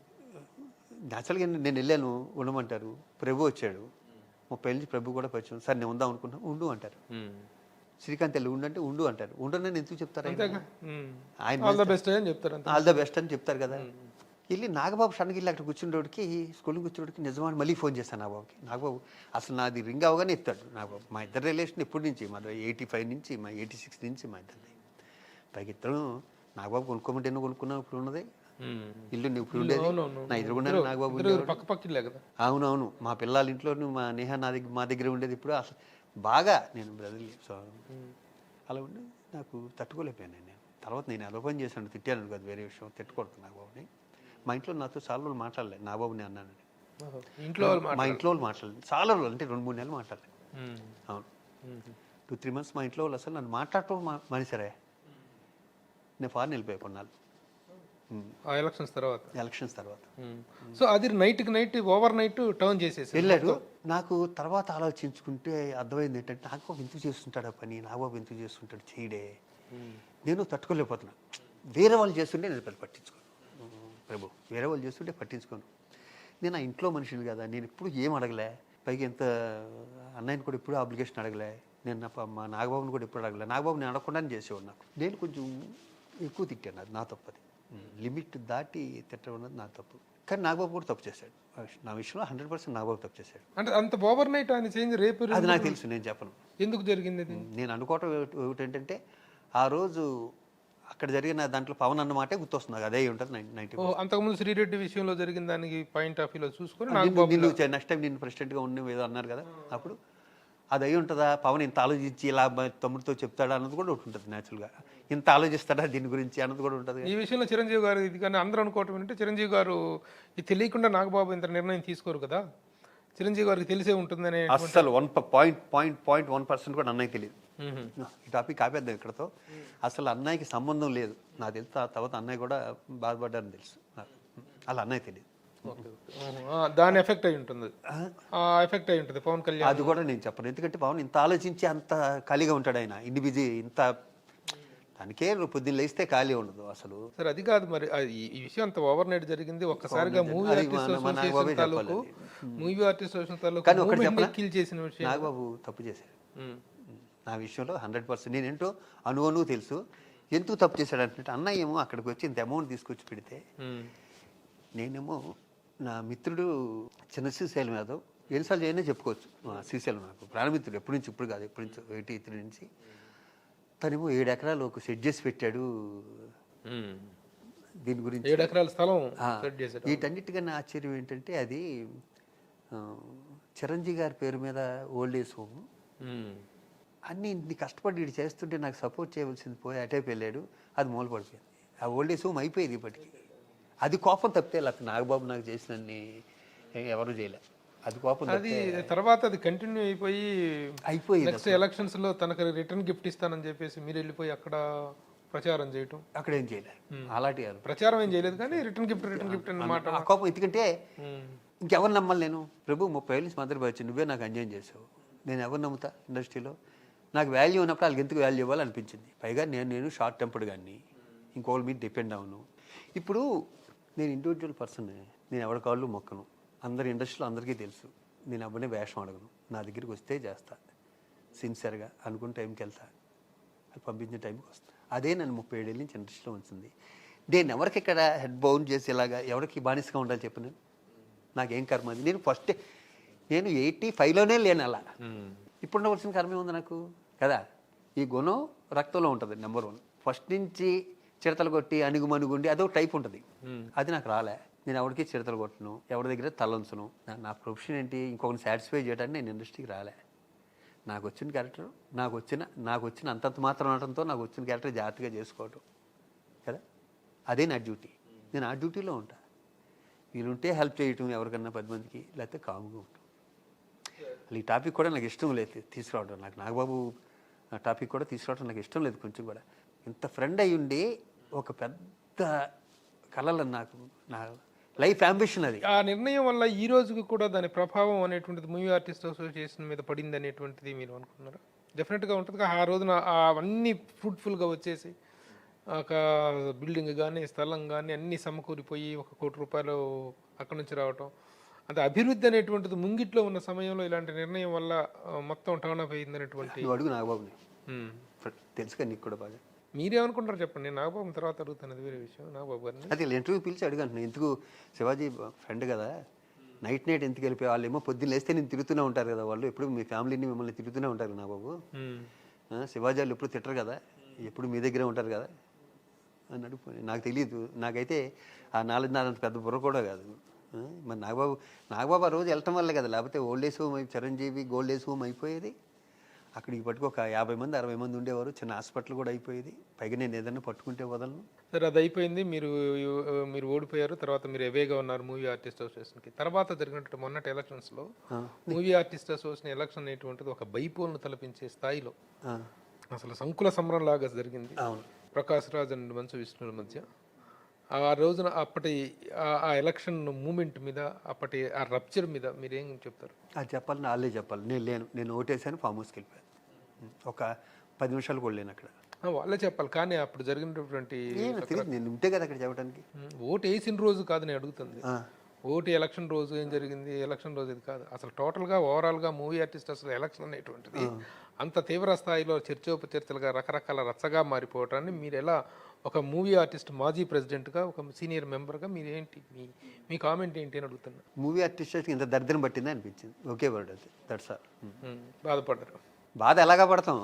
న్యాచురల్గా నేను వెళ్ళాను, ఉండమంటారు. ప్రభు వచ్చాడు, 30 ఏళ్ళ నుంచి ప్రభు కూడా పరిచయం. సార్ నేను ఉందాం అనుకున్నా, ఉండు అంటారు. శ్రీకాంత్ వెళ్ళి ఉండంటే ఉండు అంటారు. ఉండని ఎందుకు చెప్తారు? ఆయన ఆల్ ద బెస్ట్ అని చెప్తారు కదా. వెళ్ళి నాగబాబు సడన్గా వెళ్ళి అక్కడ కూర్చుండేవాడికి, స్కూల్కి కూర్చున్నోడికి నిజమని మళ్ళీ ఫోన్ చేస్తాను నాగబాబుకి. నాగబాబు అసలు నాది రింగ్ అవగానే ఎత్తాడు నాగబాబు. మా ఇద్దరు రిలేషన్ ఎప్పటి నుంచి, మా 85 నుంచి, మా 86 నుంచి మా ఇద్దరిది. పైకి ఇద్దరు నాగబాబు కొనుక్కోమంటే ఎన్నో కొనుక్కున్నావు, ఇప్పుడు ఉన్నది ఇల్లు ఇప్పుడు ఉండేది నా ఎదురుగుండా నాగబాబు. అవునవును, మా పిల్లల ఇంట్లో మా నేహ మా దగ్గర ఉండేది. ఇప్పుడు అసలు బాగా నేను బ్రదర్లీ. సో అలా ఉండి నాకు తట్టుకోలేకపోయాను నేను. తర్వాత నేను ఎలా పని చేశాను, తిట్టాను కదా, వేరే విషయం. తిట్టుకోవద్దు నాగబాబుని. మా ఇంట్లో నాతో చాలా రోజులు మాట్లాడలేదు, నాగబాబుని అన్నానని. మా ఇంట్లో వాళ్ళు మాట్లాడలేదు చాలా రోజులు, అంటే 2-3 నెలలు మాట్లాడలేదు. అవును, 2-3 months మా ఇంట్లో వాళ్ళు అసలు నన్ను మాట్లాడటం మనిషరే. నేను ఫారెన్ వెళ్ళిపోయా కొన్నాళ్ళు ఎలక్షన్స్ తర్వాత. సో అది నైట్ ఓవర్ నైట్ టర్న్ చేసేసి వెళ్ళాడు. నాకు తర్వాత ఆలోచించుకుంటే అర్థమైంది ఏంటంటే, నాగబాబు ఎందుకు చేస్తుంటాడు ఆ పని, నాగబాబు ఎందుకు చేస్తుంటాడు చేయడే. నేను తట్టుకోలేకపోతున్నా. వేరే వాళ్ళు చేస్తుంటే నేను పట్టించుకోను ప్రభు, వేరే వాళ్ళు చేస్తుంటే పట్టించుకోను. నేను ఆ ఇంట్లో మనిషిని కదా, నేను ఎప్పుడు ఏం అడగలే. పైకి ఎంత అన్నయ్యని కూడా ఎప్పుడు అప్లికేషన్ అడగలే. నేను మా నాగబాబుని కూడా ఎప్పుడు అడగలే. నాగబాబు నేను అడగకుండానే చేసేవాడు. నాకు నేను కొంచెం ఎక్కువ తిట్టాను, అది నా తప్పది. లిమిట్ దాటి తిట్టడం అన్నది నా తప్పు. కానీ నాగబాబు కూడా తప్పు చేశాడు నా విషయంలో. 100% నాగబాబు తప్పు చేశాడు. అంటే అంత ఓవర్ నైట్ ఆయన చేంజ్ రేపు అది నాకు తెలుసు, నేను చెప్పను ఎందుకు జరిగింది. నేను అనుకోవటం ఏమిటంటే, ఆ రోజు అక్కడ జరిగిన దాంట్లో పవన్ అన్న మాటే గుర్తొస్తుంది. అదే ఉంటుంది 90. అంతకుముందు శ్రీరెడ్డి విషయంలో జరిగిన దానికి పాయింట్ ఆఫ్ వ్యూలో చూసుకొని నెక్స్ట్ టైం నేను ప్రెసిడెంట్గా ఉన్న ఏదో అన్నారు కదా, అప్పుడు అది అయి ఉంటుందా, పవన్ ఇంత ఆలోచించి ఇలా తమ్ముడితో చెప్తాడా అన్నది కూడా ఒకటి ఉంటుంది. న్యాచురల్గా ఇంత ఆలోచిస్తాడా దీని గురించి అన్నది కూడా ఉంటుంది. ఈ విషయంలో చిరంజీవి గారు ఇది కానీ అందరూ అనుకోవటం ఏంటంటే, చిరంజీవి గారు ఇది తెలియకుండా నాగబాబు ఇంత నిర్ణయం తీసుకోరు కదా, చిరంజీవి గారికి తెలిసే ఉంటుందనే. అసలు 1.1% కూడా అన్నయ్య తెలియదు. ఈ టాపిక్ ఆపేద్దాం ఇక్కడతో. అసలు అన్నయ్యకి సంబంధం లేదు నాకు తెలుసు. ఆ తర్వాత అన్నయ్య కూడా బాధపడ్డారని తెలుసు. అలా అన్నయ్య తెలియదు. దాని ఎఫెక్ట్ అయి ఉంటుంది, ఎఫెక్ట్ అయి ఉంటుంది పవన్ కళ్యాణ్. అది కూడా నేను చెప్పను, ఎందుకంటే పవన్ ఇంత ఆలోచించి అంత ఖాళీగా ఉంటాడు. ఆయన ఇన్ని బిజీ, ఇంత దానికే పొద్దున్న లేస్తే ఖాళీ ఉండదు అసలు. సరే అది కాదు మరి, ఈ విషయం అంత ఓవర్ నైట్ జరిగింది. ఒక్కసారిగా మూవీ ఆర్టిస్ట్ చేసిన విషయం నాగబాబు తప్పు చేశాడు నా విషయంలో 100%. నేనేంటో అనువను తెలుసు ఎందుకు తప్పు చేశాడు అంటే, అన్నయ్య ఏమో అక్కడికి వచ్చి ఇంత అమౌంట్ తీసుకొచ్చి పెడితే, నేనేమో నా మిత్రుడు చిన్న శ్రీశైలం యాదవ్ ఎన్నిసార్లు చేయనే చెప్పుకోవచ్చు. శ్రీశైలం నాకు ప్రాణమిత్రుడు, ఎప్పటి నుంచి ఇప్పుడు కాదు, ఎప్పటి నుంచి 83 నుంచి. తనేమో 7 ఎకరాలు ఒక సెట్ చేసి పెట్టాడు దీని గురించి. 7 ఎకరాల స్థలం. వీటన్నిటికన్నా ఆశ్చర్యం ఏంటంటే, అది చిరంజీవి గారి పేరు మీద ఓల్డ్ ఏజ్ హోమ్. అన్నీ ఇన్ని కష్టపడి వీడు చేస్తుంటే నాకు సపోర్ట్ చేయవలసింది పోయి అటే వెళ్ళాడు. అది మూలపడిపోయింది. ఆ ఓల్డ్ ఏజ్ హోమ్ అయిపోయేది ఇప్పటికి. అది కోపం తప్పితే లేకపోతే నాగబాబు నాకు చేసినన్ని ఎవరు చేయలే. అది కోపం. అది తర్వాత అది కంటిన్యూ అయిపోయి నెక్స్ట్ ఎలక్షన్స్ లో తనకు రిటర్న్ గిఫ్ట్ ఇస్తానని చెప్పేసి మీరు వెళ్ళిపోయి అక్కడ ప్రచారం చేయటం. అక్కడ ఏం చేయలేదు, అలాంటి ప్రచారం ఏం చేయలేదు, కానీ రిటర్న్ గిఫ్ట్ అన్నమాట. ఆ కోపం ఎందుకంటే ఇంకెవరు నమ్మాలి నేను? ప్రభు 30 ఏళ్ళ నుంచి మద్దతు వచ్చి నువ్వే నాకు అన్యాయం చేసావు, నేను ఎవరు నమ్ముతా? ఇండస్ట్రీలో నాకు వాల్యూ ఉన్నప్పుడు వాళ్ళకి ఎందుకు వాల్యూ ఇవ్వాలనిపించింది. పైగా నేను షార్ట్ టెంపర్డ్ కానీ ఇంకోళ్ళ మీద డిపెండ్ అవును. ఇప్పుడు నేను ఇండివిజువల్ పర్సన్, నేను ఎవరి కాళ్ళు మొక్కను. అందరి ఇండస్ట్రీలో అందరికీ తెలుసు, నేను ఎవరిని వేషం అడగను. నా దగ్గరికి వస్తే చేస్తా, సిన్సియర్గా అనుకున్న టైంకి వెళ్తా, అది పంపించిన టైంకి వస్తా. అదే నన్ను 37 ఏళ్ళ నుంచి ఇండస్ట్రీలో ఉంచింది. నేను ఎవరికి ఇక్కడ హెడ్ బౌండ్ చేసి ఇలాగా ఎవరికి బానిసగా ఉండాలి చెప్పను? నాకేం కర్మ అది. నేను 85లోనే లేను అలా. ఇప్పుడు ఉండవలసిన కర్మే ఉంది నాకు కదా. ఈ గుణం రక్తంలో ఉంటుంది నెంబర్ 1. ఫస్ట్ నుంచి చిడతలు కొట్టి అణుగుమణుగుండి అదొక టైప్ ఉంటుంది. అది నాకు రాలే. నేను ఎవరికి చిడతలు కొట్టను, ఎవరి దగ్గర తలంచను. నా ప్రొఫెషన్ ఏంటి, ఇంకొకరిని సాటిస్ఫై చేయడానికి నేను ఇండస్ట్రీకి రాలే. నాకు వచ్చిన క్యారెక్టర్ నాకు వచ్చిన అంతంత మాత్రం అనడంతో నాకు వచ్చిన క్యారెక్టర్ జాగ్రత్తగా చేసుకోవటం కదా, అదే నా డ్యూటీ. నేను ఆ డ్యూటీలో ఉంటా. వీలుంటే హెల్ప్ చేయటం ఎవరికన్నా 10 మందికి, లేకపోతే కామ్గా ఉంటాం. ఈ టాపిక్ కూడా నాకు ఇష్టం లేదు తీసుకురావడం. నాకు నాగబాబు టాపిక్ కూడా తీసుకురావడం నాకు ఇష్టం లేదు కొంచెం కూడా. ఇంత ఫ్రెండ్ అయ్యి ఉండి ఒక పెద్ద కళలు నాకు నా లైఫ్ అంబిషన్ అది. ఆ నిర్ణయం వల్ల ఈ రోజుకి కూడా దాని ప్రభావం అనేటువంటిది మూవీ ఆర్టిస్ట్ అసోసియేషన్ మీద పడింది అనేటువంటిది మీరు అనుకున్నారా? డెఫినెట్గా ఉంటుంది. ఆ రోజున అవన్నీ ఫ్రూట్ఫుల్గా వచ్చేసి ఒక బిల్డింగ్ కానీ స్థలం కానీ అన్నీ సమకూరిపోయి 1 కోటి రూపాయలు అక్కడి నుంచి రావటం, అంటే అభివృద్ధి అనేటువంటిది ముంగిట్లో ఉన్న సమయంలో ఇలాంటి నిర్ణయం వల్ల మొత్తం టర్న్ అప్ అయింది అనేటువంటి. అడుగు నాగబాబుని, తెలుసుగా నీకు కూడా బాగా. మీరేమనుకుంటారు చెప్పండి. నేను నాగబాబు తర్వాత అడుగుతాను, అది వేరే విషయం. నాగబాబు గారిని అది ఇంటర్వ్యూ పిలిచి అడిగాను. ఎందుకు శివాజీ ఫ్రెండ్ కదా, నైట్ ఎందుకు వెళ్ళిపోయి వాళ్ళు ఏమో పొద్దున్న లేస్తే నేను తిరుగుతూనే ఉంటారు కదా, వాళ్ళు ఎప్పుడు మీ ఫ్యామిలీని మిమ్మల్ని తిరుగుతూనే ఉంటారు నాగబాబు. శివాజీ వాళ్ళు ఎప్పుడు తిట్టరు కదా, ఎప్పుడు మీ దగ్గరే ఉంటారు కదా అని అడుగుపోయి. నాకు తెలియదు. నాకైతే ఆ 4.5 పెద్ద బుర్ర కూడా కాదు. మరి నాగబాబు ఆ రోజు వెళ్ళటం వల్లే కదా, లేకపోతే old age home Chiranjeevi gold age home అయిపోయేది. అక్కడికి పట్టుకు ఒక 50 మంది 60 మంది ఉండేవారు. చిన్న హాస్పిటల్ కూడా అయిపోయేది. పైగా నేను ఏదైనా పట్టుకుంటే వదలను. సరే, అది అయిపోయింది. మీరు ఓడిపోయారు. తర్వాత మీరు ఎవేగా ఉన్నారు మూవీ ఆర్టిస్ట్ అసోసియేషన్కి. తర్వాత జరిగినట్టు మొన్నటి ఎలక్షన్స్లో మూవీ ఆర్టిస్ట్ అసోసియేషన్ ఎలక్షన్ అనేటువంటిది ఒక బైపోల్ను తలపించే స్థాయిలో అసలు సంకుల సమరం లాగా జరిగింది. ప్రకాష్ రాజ్ అండ్ మంచు విష్ణుల మధ్య. ఆ రోజున అప్పటి ఆ ఎలక్షన్ మూమెంట్ మీద, అప్పటి ఆ రప్చర్ మీద మీరేం చెప్తారు? అది చెప్పాలి, వాళ్ళే చెప్పాలి. నేను ఓటేసాను, ఫామ్ హౌస్కి వెళ్ళిపోయాను. ఒక 10 నిమిషాలు కూడా లేను అక్కడ. వాళ్ళే చెప్పాలి. కానీ అప్పుడు జరిగినటువంటి నేను ఉంటే కదా అక్కడ చెప్పడానికి. ఓటు వేసిన రోజు కాదు నేను అడుగుతుంది. ఓటు ఎలక్షన్ రోజు ఏం జరిగింది, ఎలక్షన్ రోజు ఇది కాదు. అసలు టోటల్గా ఓవరాల్గా మూవీ ఆర్టిస్ట్ అసలు ఎలక్షన్ అనేటువంటిది అంత తీవ్ర స్థాయిలో చర్చోపచర్చలుగా రకరకాల రచ్చగా మారిపోవటాన్ని మీరు ఎలా, ఒక మూవీ ఆర్టిస్ట్ మాజీ ప్రెసిడెంట్గా, ఒక సీనియర్ మెంబర్గా మీరు ఏంటి మీ కామెంట్ ఏంటి అని అడుగుతున్నా. మూవీ ఆర్టిస్ట్ ఇంత దరిద్రం పట్టింది అనిపించింది. ఓకే వర్డ్ అది. That's all. బాధపడ్డారు. బాధ ఎలాగా పడతాం,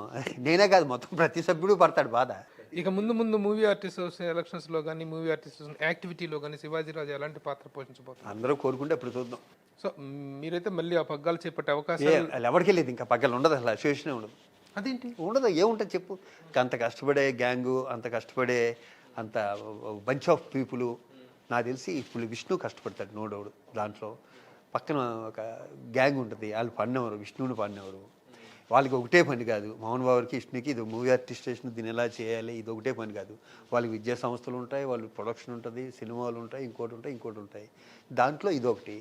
నేనే కాదు మొత్తం ప్రతి సభ్యుడు పడతాడు బాధ. ఇక ముందు మూవీ ఆర్టిస్ట్ ఎలక్షన్స్లో కానీ, మూవీ ఆర్టిస్ట్ యాక్టివిటీలో కానీ శివాజీరాజు ఎలాంటి పాత్ర పోషించబోతున్నారు? అందరూ కోరుకుంటే అప్పుడు చూద్దాం. సో మీరైతే మళ్ళీ ఆ పగ్గాలు చేపట్టే అవకాశం ఎవరికి లేదు. ఇంకా పగ్గాలు ఉండదు, అసలు అసోసియేషనే ఉండదు. అదేంటి ఉండదు? ఏముంటుంది చెప్పు. అంత కష్టపడే గ్యాంగు, అంత కష్టపడే అంత బంచ్ ఆఫ్ పీపుల్. నాకు తెలిసి ఇప్పుడు విష్ణు కష్టపడతాడు, నో డౌట్. దాంట్లో పక్కన ఒక గ్యాంగ్ ఉంటుంది, వాళ్ళు పడినవారు, విష్ణువుని పడినవారు. వాళ్ళకి ఒకటే పని కాదు, మోహన్ బాబుకి విష్ణుకి ఇది మూవీ ఆర్టిస్టేషన్ దీన్ని ఎలా చేయాలి, ఇది ఒకటే పని కాదు. వాళ్ళకి విద్యా సంస్థలు ఉంటాయి, వాళ్ళు ప్రొడక్షన్ ఉంటుంది, సినిమాలు ఉంటాయి, ఇంకోటి ఉంటాయి. దాంట్లో ఇదొకటి.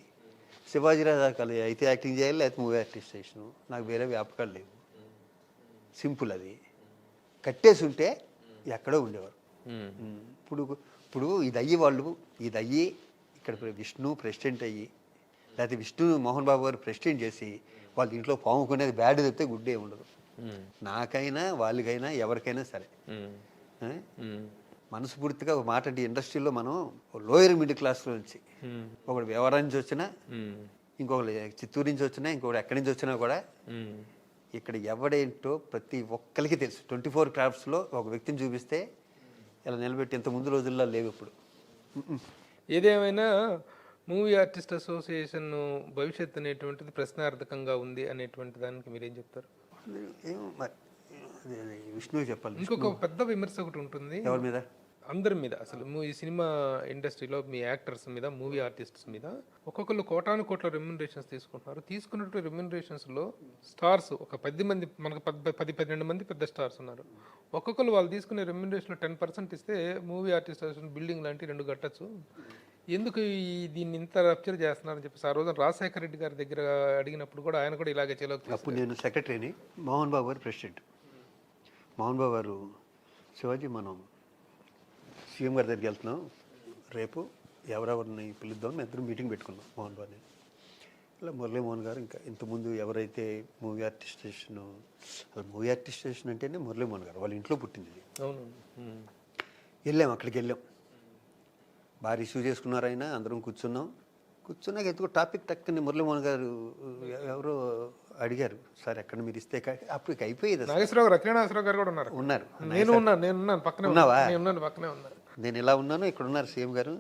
శివాజీరాజు అయితే యాక్టింగ్ చేయాలి, లేకపోతే మూవీ ఆర్టిస్టేషను. నాకు వేరే వ్యాపకాలు లేవు. సింపుల్. అది కట్టేసి ఉంటే ఎక్కడో ఉండేవారు. ఇప్పుడు ఇది అయ్యి ఇక్కడ విష్ణు ప్రెసిడెంట్ అయ్యి, లేకపోతే విష్ణు మోహన్ బాబు గారు ప్రెసిడెంట్ చేసి వాళ్ళ ఇంట్లో పాముకునేది బ్యాడ్ చెప్తే గుడ్డే ఉండదు. నాకైనా వాళ్ళకైనా ఎవరికైనా సరే మనస్ఫూర్తిగా ఒక మాట అంటే, ఇండస్ట్రీలో మనం లోయర్ మిడిల్ క్లాస్లో నుంచి ఒకటి వ్యవహారం నుంచి వచ్చినా, ఇంకొకటి చిత్తూరు నుంచి వచ్చినా, ఇంకొకటి ఎక్కడి నుంచి వచ్చినా కూడా ఇక్కడ ఎవడేంటో ప్రతి ఒక్కరికి తెలుసు. 24 క్రాఫ్ట్స్లో ఒక వ్యక్తిని చూపిస్తే ఇలా నిలబెట్టి ఇంత ముందు రోజుల్లో లేవు ఇప్పుడు. ఏదేమైనా మూవీ ఆర్టిస్ట్ అసోసియేషన్ భవిష్యత్తు అనేటువంటిది ప్రశ్నార్థకంగా ఉంది అనేటువంటి దానికి మీరేం చెప్తారు? ఏమో మరి విష్ణువు చెప్పాలి. ఇంకొక పెద్ద విమర్శ ఒకటి ఉంటుంది ఎవరి మీద, అందరి మీద. అసలు ఈ సినిమా ఇండస్ట్రీలో మీ యాక్టర్స్ మీద, మూవీ ఆర్టిస్ట్స్ మీద ఒక్కొక్కరు కోటాను కోట్ల రెమ్యునరేషన్స్ తీసుకుంటున్నారు. తీసుకున్నటువంటి రెమ్యునరేషన్స్లో స్టార్స్ ఒక 10 మంది, మనకు 10-12 మంది పెద్ద స్టార్స్ ఉన్నారు. ఒక్కొక్కరు వాళ్ళు తీసుకునే రెమ్యునరేషన్లో 10% ఇస్తే మూవీ ఆర్టిస్ట్ బిల్డింగ్ లాంటి 2 కట్టచ్చు. ఎందుకు దీన్ని ఇంత రప్చర్ చేస్తున్నారని చెప్పేసి ఆ రోజు రాజశేఖర రెడ్డి గారి దగ్గర అడిగినప్పుడు కూడా ఆయన కూడా ఇలాగే చేయలేదు. అప్పుడు నేను సెక్రటరీని, మోహన్ బాబు గారు ప్రెసిడెంట్. మోహన్ బాబు గారు, శివాజీ మనం సీఎం గారి దగ్గరికి వెళ్తున్నాం రేపు, ఎవరెవరిని పిలుద్దాం, మేము ఇద్దరు మీటింగ్ పెట్టుకున్నాం మోహన్ బాబుని. ఇలా మురళీమోహన్ గారు, ఇంకా ఇంతకుముందు ఎవరైతే మూవీ ఆర్టిస్టేషన్, అసలు మూవీ ఆర్టిస్టేషన్ అంటేనే మురళీమోహన్ గారు, వాళ్ళ ఇంట్లో పుట్టింది. అవును. వెళ్ళాం, అక్కడికి వెళ్ళాం. బాగా రిసీవ్ చేసుకున్నారు ఆయన. అందరం కూర్చున్నాం. కూర్చున్నాక ఎందుకో టాపిక్ టక్కని మురళీమోహన్ గారు ఎవరో అడిగారు, సార్ ఎక్కడ మీరు ఇస్తే అప్పుడు అయిపోయేది అసలు. నాగేశ్వరరావు గారు, అఖిల నాగేశ్వరరావు గారు కూడా ఉన్నారు. ఉన్నారు. నేనున్నాను పక్కనే ఉన్నావా? పక్కనే ఉన్నాను. నేను ఇలా ఉన్నాను, ఇక్కడ ఉన్నారు సీఎం గారు.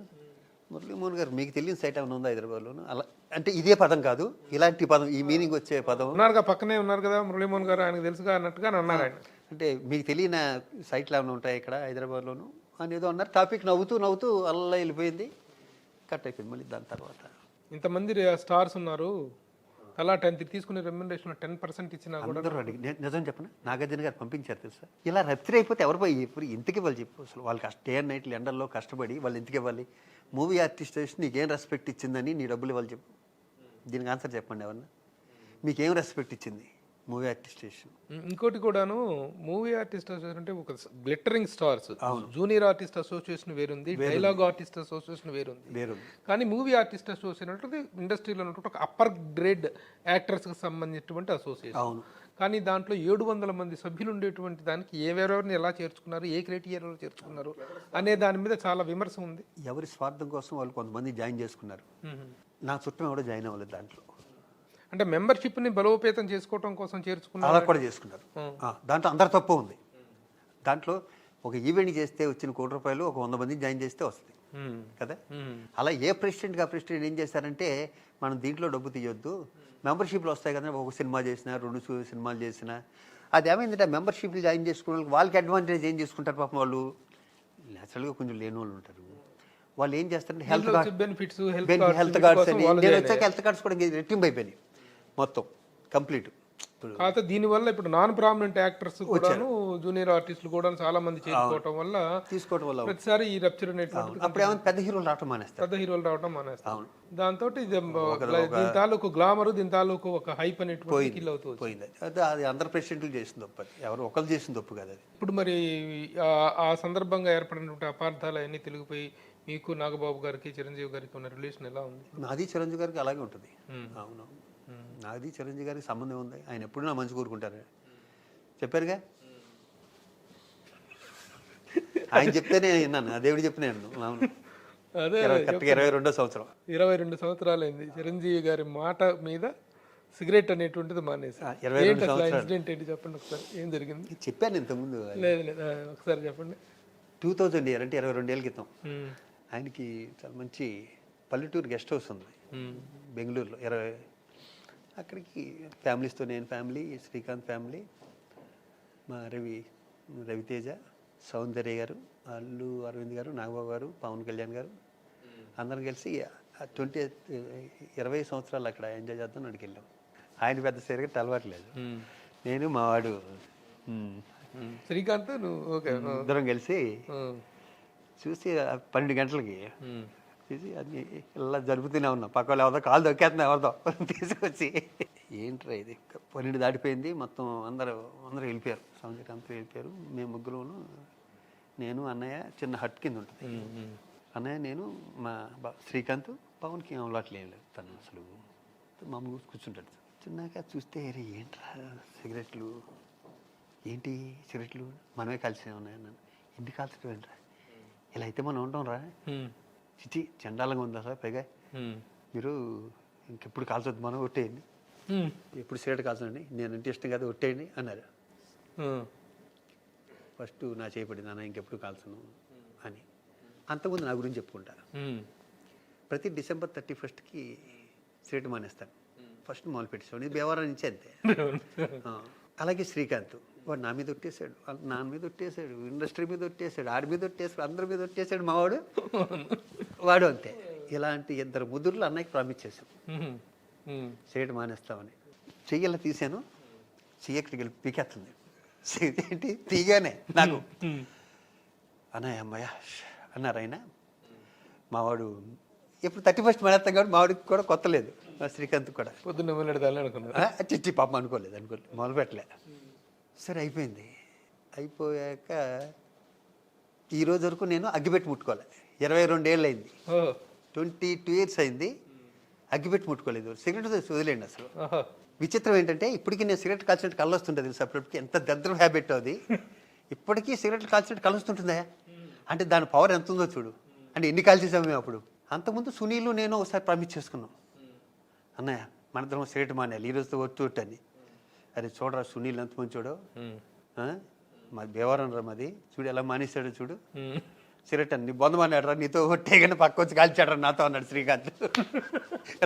మురళీమోహన్ గారు, మీకు తెలియని సైట్ ఏమైనా ఉందా హైదరాబాద్లోను? అలా అంటే ఇదే పదం కాదు, ఇలాంటి పదం, ఈ మీనింగ్ వచ్చే పదం ఉన్నారుగా, పక్కనే ఉన్నారు కదా మురళీమోహన్ గారు, ఆయనకు తెలుసుగా అన్నట్టుగా అన్నారు ఆయన. అంటే మీకు తెలియని సైట్లు ఏమైనా ఉంటాయి ఇక్కడ హైదరాబాద్లోను అనేదో అన్నారు. టాపిక్ నవ్వుతూ అలా వెళ్ళిపోయింది, కట్ అయిపోయింది. మళ్ళీ దాని తర్వాత ఇంతమంది స్టార్స్ ఉన్నారు, అలా 10 తీసుకునే రెమ్యునరేషన్ 10% ఇచ్చినా కూడా అందరూ అడిగి నిజం చెప్పను, నాగార్జున గారు పంపించారు తెలుసా. ఇలా రప్తిరి అయిపోతే ఎవరు పోయి ఇప్పుడు ఇంతకి వాళ్ళు చెప్పు, అసలు వాళ్ళు డే అండ్ నైట్లు ఎండల్లో కష్టపడి వాళ్ళు ఎందుకు ఇవ్వాలి? మూవీ ఆర్టిస్ట్ నీకేం రెస్పెక్ట్ ఇచ్చిందని నీ డబ్బులు ఇవ్వాలి చెప్పు. దీనికి ఆన్సర్ చెప్పండి ఎవరన్నా. మీకేం రెస్పెక్ట్ ఇచ్చింది మూవీ ఆర్టిస్టేషన్? ఇంకోటి కూడాను, మూవీ ఆర్టిస్ట్ అసోసియేషన్ అంటే ఒక glittering stars, junior artist association వేరుంది, డైలాగ్ ఆర్టిస్ట్ అసోసియేషన్ వేరుంది. కానీ మూవీ ఆర్టిస్ట్ అసోసియేషన్ అంటే ఇండస్ట్రీలో ఉన్నటువంటి ఒక అప్పర్ గ్రేడ్ యాక్టర్స్కి సంబంధించినటువంటి అసోసియేషన్. కానీ దాంట్లో 700 మంది సభ్యులు ఉండేటువంటి దానికి ఎవరెవరిని ఎలా చేర్చుకున్నారు, ఏ క్రైటీరియాలో చేర్చుకున్నారు అనే దాని మీద చాలా విమర్శ ఉంది. ఎవరి స్వార్థం కోసం వాళ్ళు కొంతమంది జాయిన్ చేసుకున్నారు. నా చుట్టం ఎవడో జాయిన్ అవ్వలేదు దాంట్లో. అంటే మెంబర్షిప్ ని బలోపేతం చేసుకోవడం కోసం చేర్చుకున్నారు, అలా కూడా చేసుకున్నారు. దాంట్లో అందరు తప్పు ఉంది. దాంట్లో ఒక ఈవెంట్ చేస్తే వచ్చిన ₹1,00,00,000 ఒక 100 మంది జాయిన్ చేస్తే వస్తుంది కదా. అలా ఏ ప్రెసిడెంట్ ఏం చేశారంటే, మనం దీంట్లో డబ్బు తీయొద్దు, మెంబర్షిప్లు వస్తాయి కదా, ఒక సినిమా చేసినా 2 సినిమాలు చేసినా. అది ఏమైందంటే మెంబర్షిప్లు జాయిన్ చేసుకున్న వాళ్ళకి అడ్వాంటేజ్ ఏం చేసుకుంటారు పాపం. వాళ్ళు నేచురల్గా కొంచెం లేని వాళ్ళు ఉంటారు. వాళ్ళు ఏం చేస్తారంటే హెల్త్ కార్డ్స్ అని, నేను వచ్చాక హెల్త్ కార్డ్స్ కూడా రెట్టింపు అయిపోయినాయి మొత్తం కంప్లీట్. కాకపోతే దీనివల్ల ఇప్పుడు నాన్ ప్రామినెంట్ యాక్టర్స్ కూడాను, జూనియర్ ఆర్టిస్టులు కూడా చాలా మంది తీసుకోవడం వల్ల ప్రతిసారి ఈ రప్చర్ అనేటువంటి అప్పుడు ఏమైనా పెద్ద హీరోలు రావడం మానేస్తారు. దాంతో దీని తాలూకు గ్లామర్, దీని తాలూకు ఒక హైప్ అనేటువంటి పోయింది. అది అందరు ప్రెసిడెంట్లు చేసిన తప్పు, ఎవరు ఒకరు చేసిన తప్పు కాదు అది. ఇప్పుడు మరి ఆ సందర్భంగా ఏర్పడినటువంటి అపార్థాలు అన్ని తెలుగుపోయి మీకు నాగబాబు గారికి, చిరంజీవి గారికి ఉన్న రిలేషన్ ఎలా ఉంది? నాది చిరంజీవి గారికి అలాగే ఉంటుంది. అవును, నాది చిరంజీవి గారికి సంబంధం ఉంది. ఆయన ఎప్పుడు నా మంచి కోరుకుంటారు, చెప్పారుగా. ఆయన చెప్తేనే విన్నాను, దేవుడు చెప్పిన అవును. అదే 22వ సంవత్సరం 22 సంవత్సరాలైంది చిరంజీవి గారి మాట మీద సిగరెట్ అనేటువంటిది మానేసి. ఇన్సిడెంట్ ఏంటి చెప్పండి ఒకసారి, ఏం జరిగింది? చెప్పాను ఇంతకుముందు. లేదు ఒకసారి చెప్పండి. 2000 ఇయర్ అంటే 22 ఏళ్ళ క్రితం ఆయనకి చాలా మంచి పల్లెటూరు గెస్ట్ హౌస్ ఉంది బెంగళూరులో. అక్కడికి ఫ్యామిలీస్తో, నేను ఫ్యామిలీ, శ్రీకాంత్ ఫ్యామిలీ, మా రవితేజ, సౌందర్య గారు, అల్లు అరవింద్ గారు, నాగబాబు గారు, పవన్ కళ్యాణ్ గారు అందరం కలిసి 20 సంవత్సరాలు అక్కడ ఎంజాయ్ చేద్దాం అక్కడికి వెళ్ళాం. ఆయన పెద్ద సిగరెట్ అలవాట్లేదు, నేను మా వాడు శ్రీకాంత్ ఇద్దరం కలిసి చూసి 12 గంటలకి చూసి అది ఇలా జరుపుతూనే ఉన్నాం. పక్క వాళ్ళు ఎవరిదో కాలు దొక్కేస్తున్నా, ఎవరిదో తీసుకొచ్చి ఏంట్రా ఇది. 12 దాటిపోయింది, మొత్తం అందరూ వెళ్ళిపోయారు, సౌందర్య అంతా వెళ్ళిపోయారు. మేము ముగ్గురును, నేను, అన్నయ్య, చిన్న హట్ కింద ఉంటుంది. అన్నయ్య, నేను, మా శ్రీకాంత్, పవన్కి ఏం అలవాట్లేదు, తను అసలు మామూలు కూర్చుంటాడు. చిన్నాక చూస్తే ఏంట్రా సిగరెట్లు, ఏంటి సిగరెట్లు మనమే కాల్చినే ఉన్నాయన్నాను. ఎందుకు కాల్చడం ఏంట్రా, ఇలా అయితే మనం ఉంటాం రా, చిచి చండాలంగా ఉందా సార్, పైగా మీరు ఇంకెప్పుడు కాల్చొద్దు, మనం ఒట్టేయండి, ఎప్పుడు సిగరెట్ కాల్చండి, నేను ఇంటి ఇష్టం కదా ఒట్టేయండి అన్నారు. ఫస్ట్ నా చేయబడింది, అన్న ఇంకెప్పుడు కాల్చను అని. అంతకుముందు నా గురించి చెప్పుకుంటా. ప్రతి December 31st సిగరెట్ మానేస్తాను. ఫస్ట్ మొదలు పెట్టేసాడు, ఇది వ్యవహారం నుంచి అంతే. అలాగే శ్రీకాంత్, వాడు నా మీద ఒట్టేశాడు, నాన్న మీద ఒట్టేశాడు, ఇండస్ట్రీ మీద ఒట్టేశాడు, ఆడి మీద ఒట్టేశాడు, అందరి మీద ఒట్టేశాడు మావాడు. వాడు అంతే. ఇలాంటి 2 ముదురులు అన్నయ్యకి ప్రామిస్ చేశాం సిగరెట్ మానేస్తామని. చెయ్యలా తీసాను, చెయ్యి ఎక్కడికి వెళ్ళి పీకేస్తుంది. ఏంటి తీగానే నాకు అన్నయ్య అమ్మయ్య అన్నారు ఆయన. మావాడు ఎప్పుడు 31st మానేస్తాం కాబట్టి మావాడికి కూడా కొత్త లేదు, శ్రీకాంత్ కూడా పొద్దున్న చిట్టి పాపం అనుకోలేదు మొదలు పెట్టలే. సరే అయిపోయింది. అయిపోయాక ఈరోజు వరకు నేను అగ్గిపెట్టి ముట్టుకోలే. 22 ఏళ్ళు అయింది, 22 years అయింది, అగ్గిపెట్టి ముట్టుకోలేదు. సిగరెట్ వదిలేండి. అసలు విచిత్రం ఏంటంటే ఇప్పటికీ నేను సిగరెట్ కాల్చినట్టు కళ్ళు వస్తుంటుంది తెలుసు. అప్పటికి ఎంత దరిద్రం హ్యాబిట్ అది. ఇప్పటికీ సిగరెట్ కాల్చినట్టు కళ్ళు వస్తుంటుందా అంటే దాని పవర్ ఎంత ఉందో చూడు. అంటే ఎన్ని కాల్చేసాము మేము అప్పుడు. అంతకుముందు సునీలు నేను ఒకసారి ప్రామిస్ చేసుకున్నాం, అన్నయ్య మనిద్దరం సిగరెట్ మానేయాలి ఈరోజుతో ఒట్టు అని. అరే చూడరా సునీల్ ఎంత మంచోడో, మాది భీమవరం రా, మాది చూడు ఎలా మానేశాడో చూడు సిగరెట్ అని. నీ బొంద మానేడు రా, నీతో ఒట్టే కానీ పక్క వచ్చి కాల్చాడు నాతో అన్నాడు శ్రీకాంత్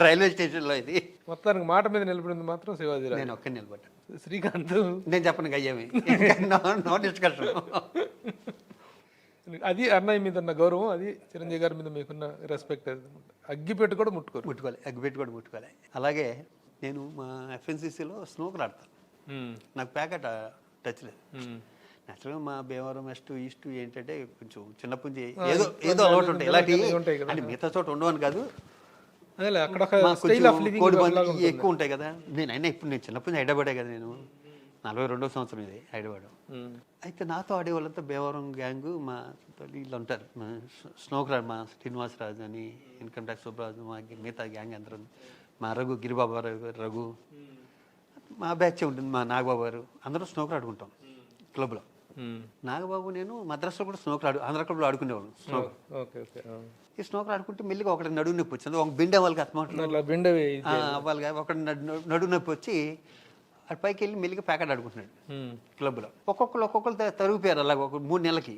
రైల్వే స్టేషన్లో. ఇది మొత్తానికి మాట మీద నిలబడింది మాత్రం శివాజీ. నేను ఒక్కని నిలబడ్డా. శ్రీకాంత్ నేను చెప్పను అయ్యేవి నో డిస్కషన్. అది అన్నయ్య మీద ఉన్న గౌరవం, అది చిరంజీవి గారి మీద మీకున్న రెస్పెక్ట్. అది అగ్గిపెట్టు కూడా ముట్టుకోవాలి, అగ్గిపెట్టు కూడా ముట్టుకోవాలి. అలాగే నేను మా ఎఫ్ఎన్సీసీలో స్నోకర్ ఆడతాను. నాకు ప్యాకెట్ టచ్ లేదు. యాక్చువల్గా మా భీమవరం వెస్ట్ ఈస్ట్ ఏంటంటే కొంచెం చిన్నప్పటి నుంచి ఏదో అలవాటు ఉంటాయి. ఇలాంటివి అంటే మిగతా చోట ఉండవని కాదు, కోడి బండ్లు ఎక్కువ ఉంటాయి కదా. అయినా ఇప్పుడు నేను చిన్నప్పటి నుంచి హైదరాబాదే కదా, నేను 42వ సంవత్సరం ఇది హైదరాబాద్. అయితే నాతో ఆడేవాళ్ళంతా భీమవరం గ్యాంగు, మా వీళ్ళు ఉంటారు, మా స్నోకర్, మా శ్రీనివాసరాజు అని, ఇన్కమ్ ట్యాక్స్ సుబ్బరాజు, మా మిగతా గ్యాంగ్ అందరూ, మా రఘు గిరిబాబు రఘు, మా బ్యాచ్ ఉంటుంది, మా నాగబాబు గారు, అందరూ స్నోకర్ ఆడుకుంటాం క్లబ్లో. నాగబాబు నేను మద్రాసులో కూడా స్నోకర్ ఆంధ్ర క్లబ్లో ఆడుకునేవాడు స్నోకర్. ఈ స్నోకర్ ఆడుకుంటే మెల్లిగా ఒకటి నడువు నొప్పి వచ్చింది, ఒక బిండె వాళ్ళకి అవ్వాలి, ఒకటి నడువు నొప్పి వచ్చి అటు పైకి వెళ్ళి మెల్లిగా ప్యాకెట్ ఆడుకుంటున్నాడు క్లబ్లో. ఒక్కొక్కరు తరిగిపోయారు అలాగ ఒక 3 నెలలకి.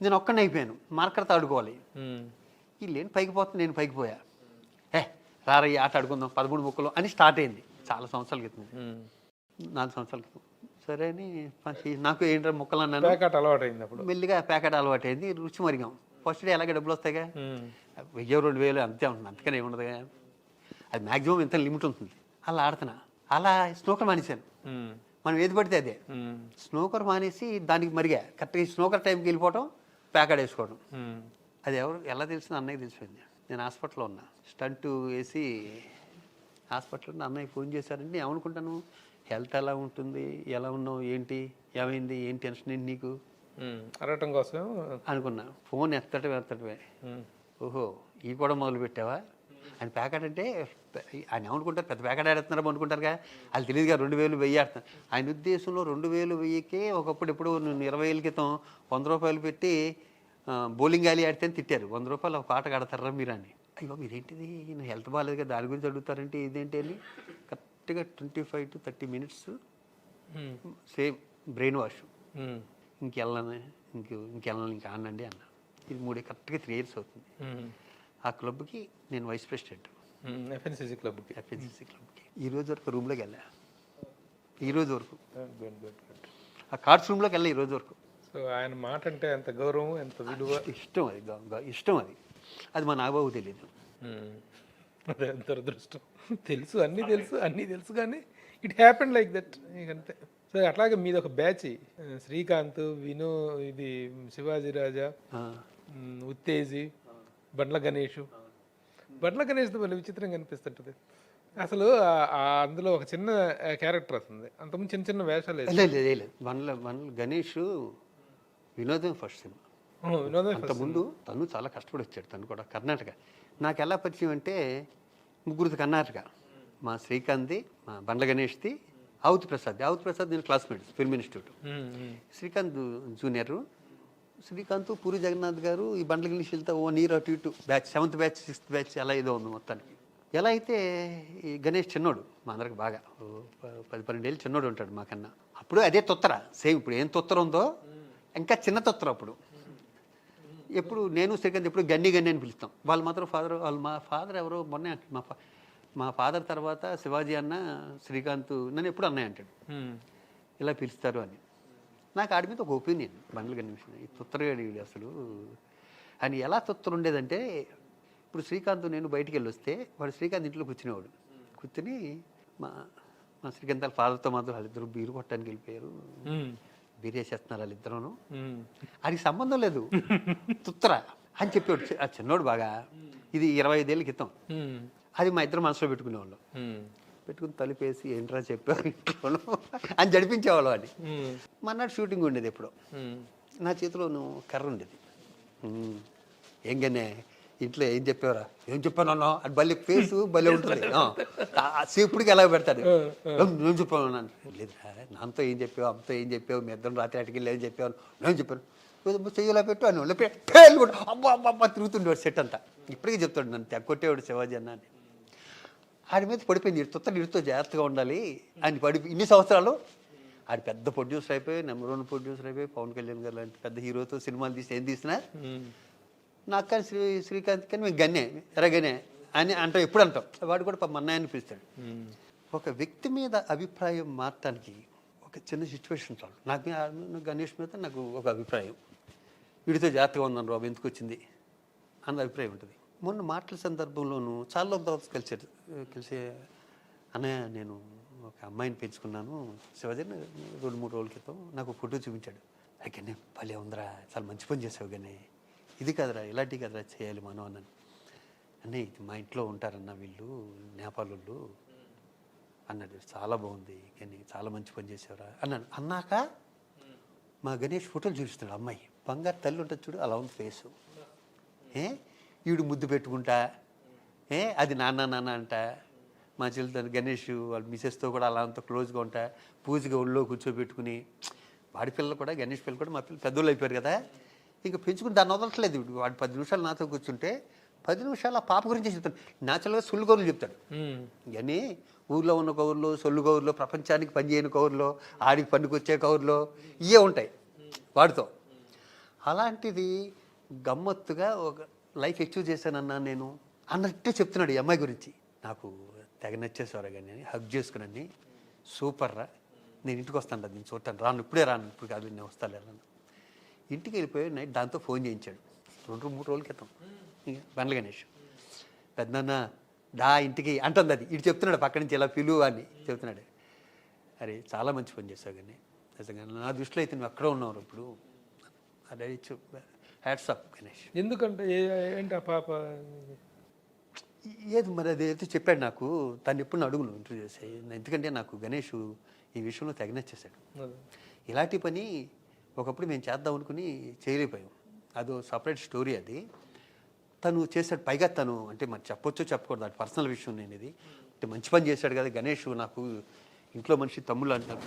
నేను ఒక్కడిని అయిపోయాను, మార్కర్తో ఆడుకోవాలి. వీళ్ళేంటి పైకి పోతుంది, నేను పైకి పోయా. రారయ్య ఆట ఆడుకుందాం 13 ముక్కలు అని స్టార్ట్ అయింది. చాలా సంవత్సరాల క్రితం, 4 సంవత్సరాల క్రితం. సరే అని నాకు ఏంటో ముక్కలు అన్నాను, అలవాటు అయింది. అప్పుడు మెల్లిగా ప్యాకెట్ అలవాటు అయింది, రుచి మరిగాం. ఫస్ట్ డే అలాగే డబ్బులు వస్తాయిగా, 1000-2000 అంతే ఉంటుంది, అంతకనే ఉండదుగా. అది మ్యాక్సిమం ఎంత లిమిట్ ఉంటుంది. అలా ఆడుతున్నా, అలా స్నోకర్ మానేశాను. మనం ఏది పడితే అదే స్నోకర్ మానేసి దానికి మరిగా కరెక్ట్గా స్నోకర్ టైంకి వెళ్ళిపోవటం, ప్యాకెట్ వేసుకోవడం. అది ఎలా తెలిసింది, అన్నయ్యకి తెలిసిపోయింది. నేను హాస్పిటల్లో ఉన్నా, స్టంట్ వేసి హాస్పిటల్లో అన్నయ్య ఫోన్ చేశారంటే నేను ఏమనుకుంటాను, హెల్త్ ఎలా ఉంటుంది, ఎలా ఉన్నావు, ఏంటి, ఏమైంది, ఏం టెన్షన్ ఏంటి నీకు అడగటం కోసం అనుకున్నా. ఫోన్ ఎత్తటమే, ఓహో ఈ కూడా మొదలు పెట్టావా ఆయన. ప్యాకెట్ అంటే ఆయన ఏమనుకుంటారు, పెద్ద ప్యాకెట్ ఆడుతున్నారు అనుకుంటారుగా, అది తెలియదుగా. 2000 1000 ఆడుతున్నారు. ఆయన ఉద్దేశంలో 2000 1000కే ఒకప్పుడు ఎప్పుడు 20 ఏళ్ళ క్రితం 100 రూపాయలు పెట్టి బౌలింగ్ గాలి ఆడితే తిట్టారు. 100 రూపాయలు ఒక ఆట ఆడతారా మీరు అని. అయ్యో మీరేంటిది, నేను హెల్త్ బాగాలేదు కదా దాని గురించి అడుగుతారంటే ఇదేంటి అని కరెక్ట్గా 25 to 30 minutes same brain wash. ఇంకెళ్ళను ఇంకా ఆనండి అన్న. ఇది 3 కరెక్ట్గా 3 years అవుతుంది. ఆ క్లబ్కి నేను వైస్ ప్రెసిడెంట్, ఎఫ్ఎన్సీసీ క్లబ్కి. ఈ రోజు వరకు రూమ్లోకి వెళ్ళా, ఈ రోజు వరకు ఆ కార్డ్స్ రూమ్లోకి వెళ్ళా ఈ రోజు వరకు. సో ఆయన మాట అంటే ఎంత గౌరవం, ఎంత విలువ, ఇష్టం. అది అది మా నాగబాబు తెలియదు. అదే ఎంత దురదృష్టం. అన్నీ తెలుసు కానీ ఇట్ హ్యాపెండ్ లైక్ దట్, అంతే. సరే, అట్లాగే మీది ఒక బ్యాచ్, శ్రీకాంత్, విను, ఇది శివాజీ రాజా, ఉత్తేజి, బండ్ల గణేష్ మళ్ళీ విచిత్రంగా అనిపిస్తుంటుంది. అసలు అందులో ఒక చిన్న క్యారెక్టర్ వస్తుంది, అంతకుముందు చిన్న చిన్న వేషాలు. లేదు బండ్ల గణేష్ వినోదం ఫస్ట్ సినిమా. అంతకుముందు తను చాలా కష్టపడి వచ్చాడు, తను కూడా కర్ణాటక. నాకు ఎలా పరిచయం అంటే 3 కర్ణాటక, మా శ్రీకాంత్ది, మా బండ్ల గణేష్ది, ఆవుతి ప్రసాద్ నేను classmates film institute. Srikanth junior, Srikanth, Puri Jagannath garu, ఈ బండ్ల గణేష్ వెళ్తే 1 year అటు ఇటు batch, 7th batch 6th batch అలా ఏదో ఉంది మొత్తానికి. ఎలా అయితే ఈ గణేష్ చిన్నోడు, మా అందరికి బాగా 10-12 ఏళ్ళు చిన్నోడు ఉంటాడు మాకన్నా. అప్పుడు అదే తొత్తర, సేమ్ ఇప్పుడు ఏం తొత్తర ఉందో ఇంకా చిన్న తొత్తర. అప్పుడు ఎప్పుడు నేను శ్రీకాంత్ ఎప్పుడు గన్ని అని పిలుస్తాం. వాళ్ళు మాత్రం మా ఫాదర్ ఎవరో మొన్నే మా ఫాదర్ తర్వాత శివాజీ అన్న, శ్రీకాంత్ నన్ను ఎప్పుడు అన్నయ్య అంటాడు, ఇలా పిలుస్తారు అని. నాకు ఆడి మీద ఒక ఒపీనియన్, బండ్ల గణేష్ ఈ తొత్తరగాడి అసలు అని. ఎలా తొత్తర ఉండేదంటే, ఇప్పుడు శ్రీకాంత్ నేను బయటికి వెళ్ళి వస్తే వాడు శ్రీకాంత్ ఇంట్లో కూర్చుని మా శ్రీకాంత్ వాళ్ళ ఫాదర్తో మాత్రం వాళ్ళిద్దరు బీరు కొట్టడానికి వెళ్ళిపోయారు, బీరు వేసేస్తున్నారు వాళ్ళిద్దరూ, అది సంబంధం లేదు తుత్తర అని చెప్పేవాడు. ఆ చిన్నోడు బాగా, ఇది 25 ఏళ్ళ క్రితం. అది మా ఇద్దరు మనసులో పెట్టుకునేవాళ్ళం. పెట్టుకుని తలుపేసి ఏంట్రా చెప్పారు ఇంట్లో అని జడిపించేవాళ్ళం అని. మన్నాడు షూటింగ్ ఉండేది ఎప్పుడో, నా చేతిలో కర్ర ఉండేది. ఏంగనే ఇంట్లో ఏం చెప్పావరా, ఏం చెప్పాను అన్నా అది బల్లి ఫేసు భలే ఉంటుంది. సేపుడికి ఎలా పెడతాడు, నేను చెప్పాను అన్నాను. లేదు నాతో ఏం చెప్పావు, అమ్మతో ఏం చెప్పావు, మీ ఇద్దరు రాత్రి అటుకెళ్ళి ఏం చెప్పావు, నేను చెప్పాను. చెయ్యలా పెట్టు అని వాళ్ళు పేర్లు కూడా అబ్బా అబ్బా అబ్బా తిరుగుతుండేవాడు సెట్ అంతా. ఇప్పటికీ చెప్తాడు నన్ను తెగొట్టేవాడు శివాజీ అన్న అని. ఆడి మీద పడిపోయింది తుత్తలు ఇడితో జాగ్రత్తగా ఉండాలి అని ఇన్ని సంవత్సరాలు ఆడి పెద్ద ప్రొడ్యూసర్ అయిపోయి నెంబర్ 1 ప్రొడ్యూసర్ అయిపోయి పవన్ కళ్యాణ్ గారు లాంటి పెద్ద హీరోతో సినిమాలు తీసి ఏం తీసినా నాకు కానీ శ్రీకాంత్ కానీ మేము గన్నే ఎరగనే అని అంటాం. ఎప్పుడు అంటాం. వాడు కూడా మన్నాయని పిలుస్తాడు. ఒక వ్యక్తి మీద అభిప్రాయం మార్చడానికి ఒక చిన్న సిచ్యువేషన్ చాలు. నాకు గణేష్ మీద నాకు ఒక అభిప్రాయం, వీడితో జాగ్రత్తగా ఉన్నాను రాబు ఎందుకు వచ్చింది అన్న అభిప్రాయం ఉంటుంది. మొన్న మాటల సందర్భంలోనూ చాలా కలిసి అన్నయ్య నేను ఒక అమ్మాయిని పెంచుకున్నాను శివాజీని 2-3 రోజుల క్రితం నాకు ఫోటో చూపించాడు. అక్కడనే భలే ఉందిరా, చాలా మంచి పని చేసావు కానీ ఇది కదరా ఇలాంటివి కదరా చేయాలి మనం అన్నాను. అన్నయ్య ఇది మా ఇంట్లో ఉంటారన్న వీళ్ళు నేపాల్ వాళ్ళు అన్నాడు. చాలా బాగుంది కానీ చాలా మంచి పని చేసేవరా అన్నాను. అన్నాక మా గణేష్ ఫోటోలు చూపిస్తున్నాడు. అమ్మాయి బంగారు తల్లి ఉంటుంది చూడు అలా ఉంది ఫేసు. ఈవిడు ముద్దు పెట్టుకుంటా అది నాన్న నాన్న అంట. మా చెల్లి గణేష్ వాళ్ళ మిసెస్తో కూడా అలా అంత క్లోజ్గా ఉంటా. పూజగా ఒళ్ళో కూర్చోబెట్టుకుని వాడి పిల్లలు కూడా గణేష్ పిల్లలు కూడా మా పిల్లలు పెద్దోళ్ళు అయిపోయారు కదా, ఇంకా పెంచుకుని దాన్ని వదలట్లేదు. వాడు 10 నిమిషాలు నాతో కూర్చుంటే 10 నిమిషాలు ఆ పాప గురించి చెప్తాడు. న్యాచురల్గా సొల్లు కౌరులు చెప్తాడు. కానీ ఊర్లో ఉన్న కౌరులు సొల్లు కౌరులు ప్రపంచానికి పనిచేయని కౌరులో ఆడికి పనికొచ్చే కౌరులో ఇవే ఉంటాయి వాడితో. అలాంటిది గమ్మత్తుగా ఒక లైఫ్ అచీవ్ చేశానన్నా నేను అన్నట్టే చెప్తున్నాడు ఈ అమ్మాయి గురించి. నాకు తెగ నచ్చేసేవారు కానీ హగ్ చేసుకుని సూపర్ రా, నేను ఇంటికి వస్తాను నేను చూడటాను, రాను ఇప్పుడే రాను, ఇప్పుడు కాదు నేను వస్తాను వెళ్ళాను. ఇంటికి వెళ్ళిపోయి నైట్ దాంతో ఫోన్ చేయించాడు 2-3 రోజుల క్రితం. బండ్ల గణేష్ పెద్దన్న దా ఇంటికి అంటుంది. అది ఇటు చెప్తున్నాడు పక్క నుంచి ఇలా పిలువు అని చెప్తున్నాడు. అరే చాలా మంచి పని చేసావు కానీ నిజంగా నా దృష్టిలో అయితే నువ్వు అక్కడ ఉన్నావు ఇప్పుడు. అదే హ్యాట్స్ ఆఫ్ గణేష్. ఎందుకంటే ఏంటి ఆ పాప ఏది మరి అదైతే చెప్పాడు నాకు. తను ఎప్పుడు అడుగును ఇంటర్వ్యూ చేసి, ఎందుకంటే నాకు గణేష్ ఈ విషయంలో తెగ నచ్చేసాడు. ఇలాంటి పని ఒకప్పుడు మేము చేద్దాం అనుకుని చేయలేకపోయాం. అదో సపరేట్ స్టోరీ అది. తను చేశాడు. పైగా తను అంటే మరి చెప్పొచ్చో చెప్పకూడదు, అది పర్సనల్ విషయం. నేను ఇది అంటే మంచి పని చేశాడు కదా గణేష్. నాకు ఇంట్లో మనిషి తమ్ముళ్ళు అంటారు.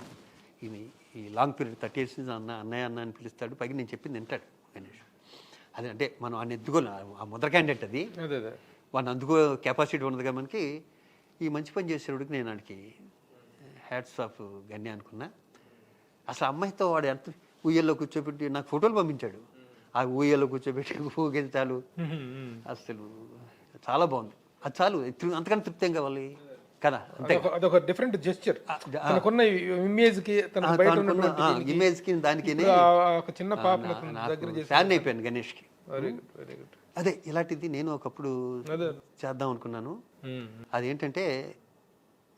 ఈ లాంగ్ పీరియడ్ 30 years అన్నయ్య అన్న అని పిలుస్తాడు. పైగా నేను చెప్పింది వింటాడు గణేష్. అదే అంటే మనం ఆయన ఎత్తుకోను, ఆ ముద్ర క్యాండిడేట్ అది. వాడిని అందుకో కెపాసిటీ ఉండదుగా మనకి. ఈ మంచి పని చేసేవాడికి నేను వాడికి హ్యాట్స్ ఆఫ్ గణ్య అనుకున్నా. అసలు అమ్మాయితో వాడు ఎంత ఊయల్లో కూర్చోబెట్టి నాకు ఫోటోలు పంపించాడు. ఆ ఊయల్లో కూర్చోబెట్టి ఊగించాలు అసలు చాలా బాగుంది. అది చాలు, అంతకన్నా తృప్తి ఏం కావాలి కదా. అంతే, అదొక డిఫరెంట్ జెస్చర్. తనకున్న ఇమేజ్ కి ఇమేజ్ కి దానికి ఒక చిన్న పాప దగ్గర ఫ్యాన్ అయిపోయాను గణేష్కి. అదే ఇలాంటిది నేను ఒకప్పుడు చేద్దాం అనుకున్నాను. అదేంటంటే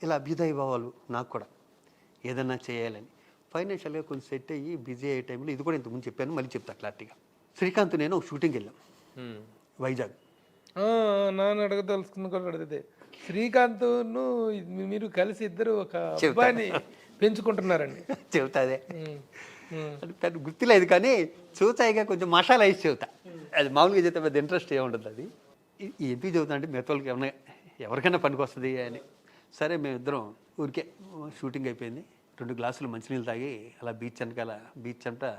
ఇలా అభ్యుదయ భావాలు నాకు కూడా ఏదన్నా చేయాలని. ఫైనాన్షియల్గా కొంచెం సెట్ అయ్యి బిజీ అయ్యే టైంలో ఇది కూడా ఇంతకుముందు చెప్పాను, మళ్ళీ చెప్తా క్లారిటీగా. శ్రీకాంత్ నేను ఒక షూటింగ్కి వెళ్ళాం వైజాగ్. నాన్న అడగదలుచుకున్న కూడా అడిగితే శ్రీకాంత్ మీరు కలిసి ఇద్దరు ఒక అబ్బాయిని పెంచుకుంటున్నారండి. చెబుతా అదే పెద్ద గుర్తులేదు కానీ చూతాయిగా కొంచెం మసాలా వేసి చెబుతా. అది మామూలుగా చెప్తే పెద్ద ఇంట్రెస్ట్ ఏముంటుంది. అది ఎందుకు చెబుతా అంటే మిగతా వాళ్ళకి ఎవరికైనా పనికి వస్తుంది అని. సరే మేమిద్దరం ఊరికే షూటింగ్ అయిపోయింది. 2 గ్లాసులు మంచినీళ్ళు తాగి అలా బీచ్ వెనకాల బీచ్ అంతా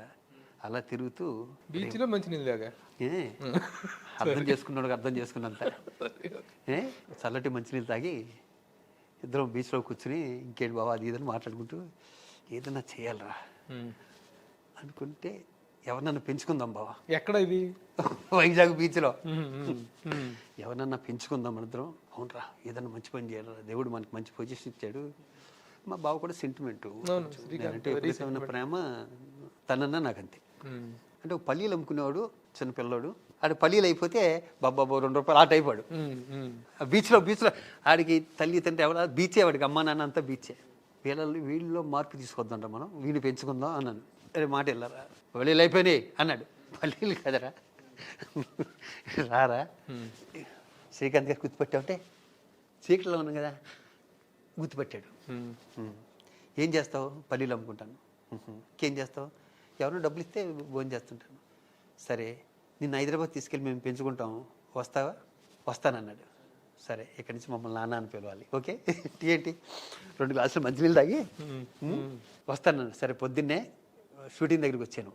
అలా తిరుగుతూ బీచ్లో మంచినీళ్ళు తాగా అర్థం చేసుకున్నాడు అర్థం చేసుకున్నంత చల్లటి మంచినీళ్ళు తాగి ఇద్దరం బీచ్లో కూర్చుని ఇంకేంటి బాబా అది ఇదని మాట్లాడుకుంటూ ఏదన్నా చేయాలరా అనుకుంటే ఎవరినన్నా పెంచుకుందాం బావా. ఎక్కడ ఇది? వైజాగ్ బీచ్లో. ఎవరినన్నా పెంచుకుందాం మనిద్దరం. అవునరా ఏదన్నా మంచి పని చేయాలరా, దేవుడు మనకి మంచి పొజిషన్ ఇచ్చాడు. మా బావ కూడా సెంటిమెంటు అంటే ఎప్పుడైతే ప్రేమ తనన్నా నాకు అంతే. అంటే ఒక పల్లీలు అమ్ముకునేవాడు చిన్న పిల్లోడు. ఆడు పల్లీలు అయిపోతే బాబా ₹2 ఆట అయిపోయాడు. బీచ్లో ఆడికి తల్లి తండ్రి ఎవడ బీచే, వాడికి అమ్మా నాన్న అంతా బీచే. వీళ్ళలో మార్పు తీసుకొద్దాంట మనం, వీడిని పెంచుకుందాం అన్నాను. అరే మాట వెళ్ళారా, పల్లీలు అయిపోయినాయి అన్నాడు. పల్లీలు కదరా రారా శ్రీకాంత్ గారు గుర్తుపెట్టావుంటే చీకట్లో ఉన్నాం కదా గుర్తుపెట్టాడు. ఏం చేస్తావు? పల్లీలు అమ్ముకుంటాను. ఇంకేం చేస్తావు? ఎవరైనా డబ్బులు ఇస్తే భోజనం చేస్తుంటాను. సరే నిన్ను హైదరాబాద్ తీసుకెళ్ళి మేము పెంచుకుంటాం, వస్తావా? వస్తానన్నాడు. సరే ఇక్కడి నుంచి మమ్మల్ని నాన్న అని పిలవాలి. ఓకే ఏంటి 2 గ్లాసులు మంచినీళ్ళు తాగి వస్తానన్నాడు. సరే పొద్దున్నే షూటింగ్ దగ్గరికి వచ్చాను.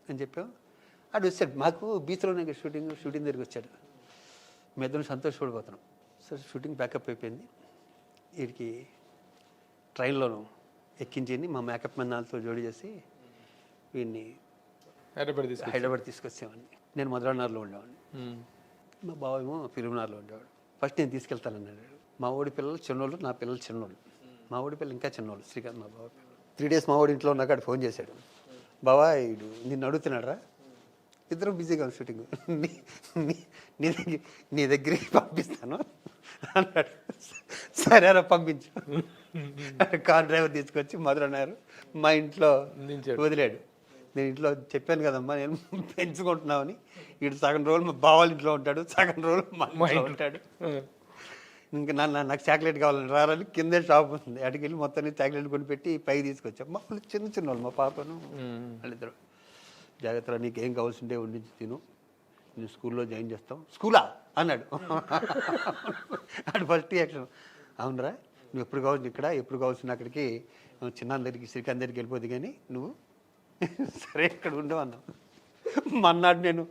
అని చెప్పాం. ఆడు వచ్చాడు, మాకు బీచ్లోనే షూటింగ్ దగ్గరికి వచ్చాడు. మీ ఇద్దరం సంతోషపడిపోతున్నాం. సరే షూటింగ్ ప్యాకప్ అయిపోయింది. వీడికి ట్రైన్లోను ఎక్కించి మా మేకప్ మెన్నాలతో జోడి చేసి వీడిని హైదరాబాద్ తీసుకొచ్చేవాడిని. నేను మధురానగర్లో ఉండేవాడిని, మా బావ ఏమో ఫిలింనగర్లో ఉండేవాడు. ఫస్ట్ నేను తీసుకెళ్తానన్నాడు. మా ఓడి పిల్లలు చిన్నోళ్ళు, నా పిల్లలు చిన్నోళ్ళు. మా ఓడి పిల్లలు ఇంకా చిన్నోళ్ళు, శ్రీకాంత్ మా బావ పిల్లలు. 3 days మా ఓడి ఇంట్లో ఉన్నాక ఫోన్ చేశాడు, బావా వీడు నిన్ను అడుగుతున్నాడు, ఇద్దరు బిజీగా ఉంది షూటింగ్, నీ దగ్గరికి పంపిస్తాను అన్నాడు. సరేరా పంపించు. కార్ డ్రైవర్ తీసుకొచ్చి మధురనగర్ మా ఇంట్లో వదిలాడు. నేను ఇంట్లో చెప్పాను కదమ్మా నేను పెంచుకుంటున్నామని. వీడు సగం రోజులు మా బావాళ్ళ ఇంట్లో ఉంటాడు, సగం రోజులు మా ఇంట్లో ఉంటాడు. ఇంకా నాకు చాక్లెట్ కావాలని రారని కిందే షాప్ ఉంది, అటుకి వెళ్ళి మొత్తాన్ని చాక్లెట్ కొనిపెట్టి పైకి తీసుకొచ్చాం. మా వాళ్ళు చిన్న వాళ్ళు, మా పాపను వాళ్ళిద్దరు. జాగ్రత్తగా నీకు ఏం కావాల్సిందే వండించి తిను, నేను స్కూల్లో జాయిన్ చేస్తాం. స్కూలా అన్నాడు. అటు ఫస్ట్ రియాక్షన్, అవునరా నువ్వు ఎప్పుడు కావాల్సింది ఇక్కడ, ఎప్పుడు కావాల్సింది అక్కడికి, చిన్న దగ్గరికి శ్రీకాంత్ దగ్గరికి వెళ్ళిపోద్ది కానీ నువ్వు సరే ఇక్కడ ఉండవు అన్నావు. మన్నాడు నేను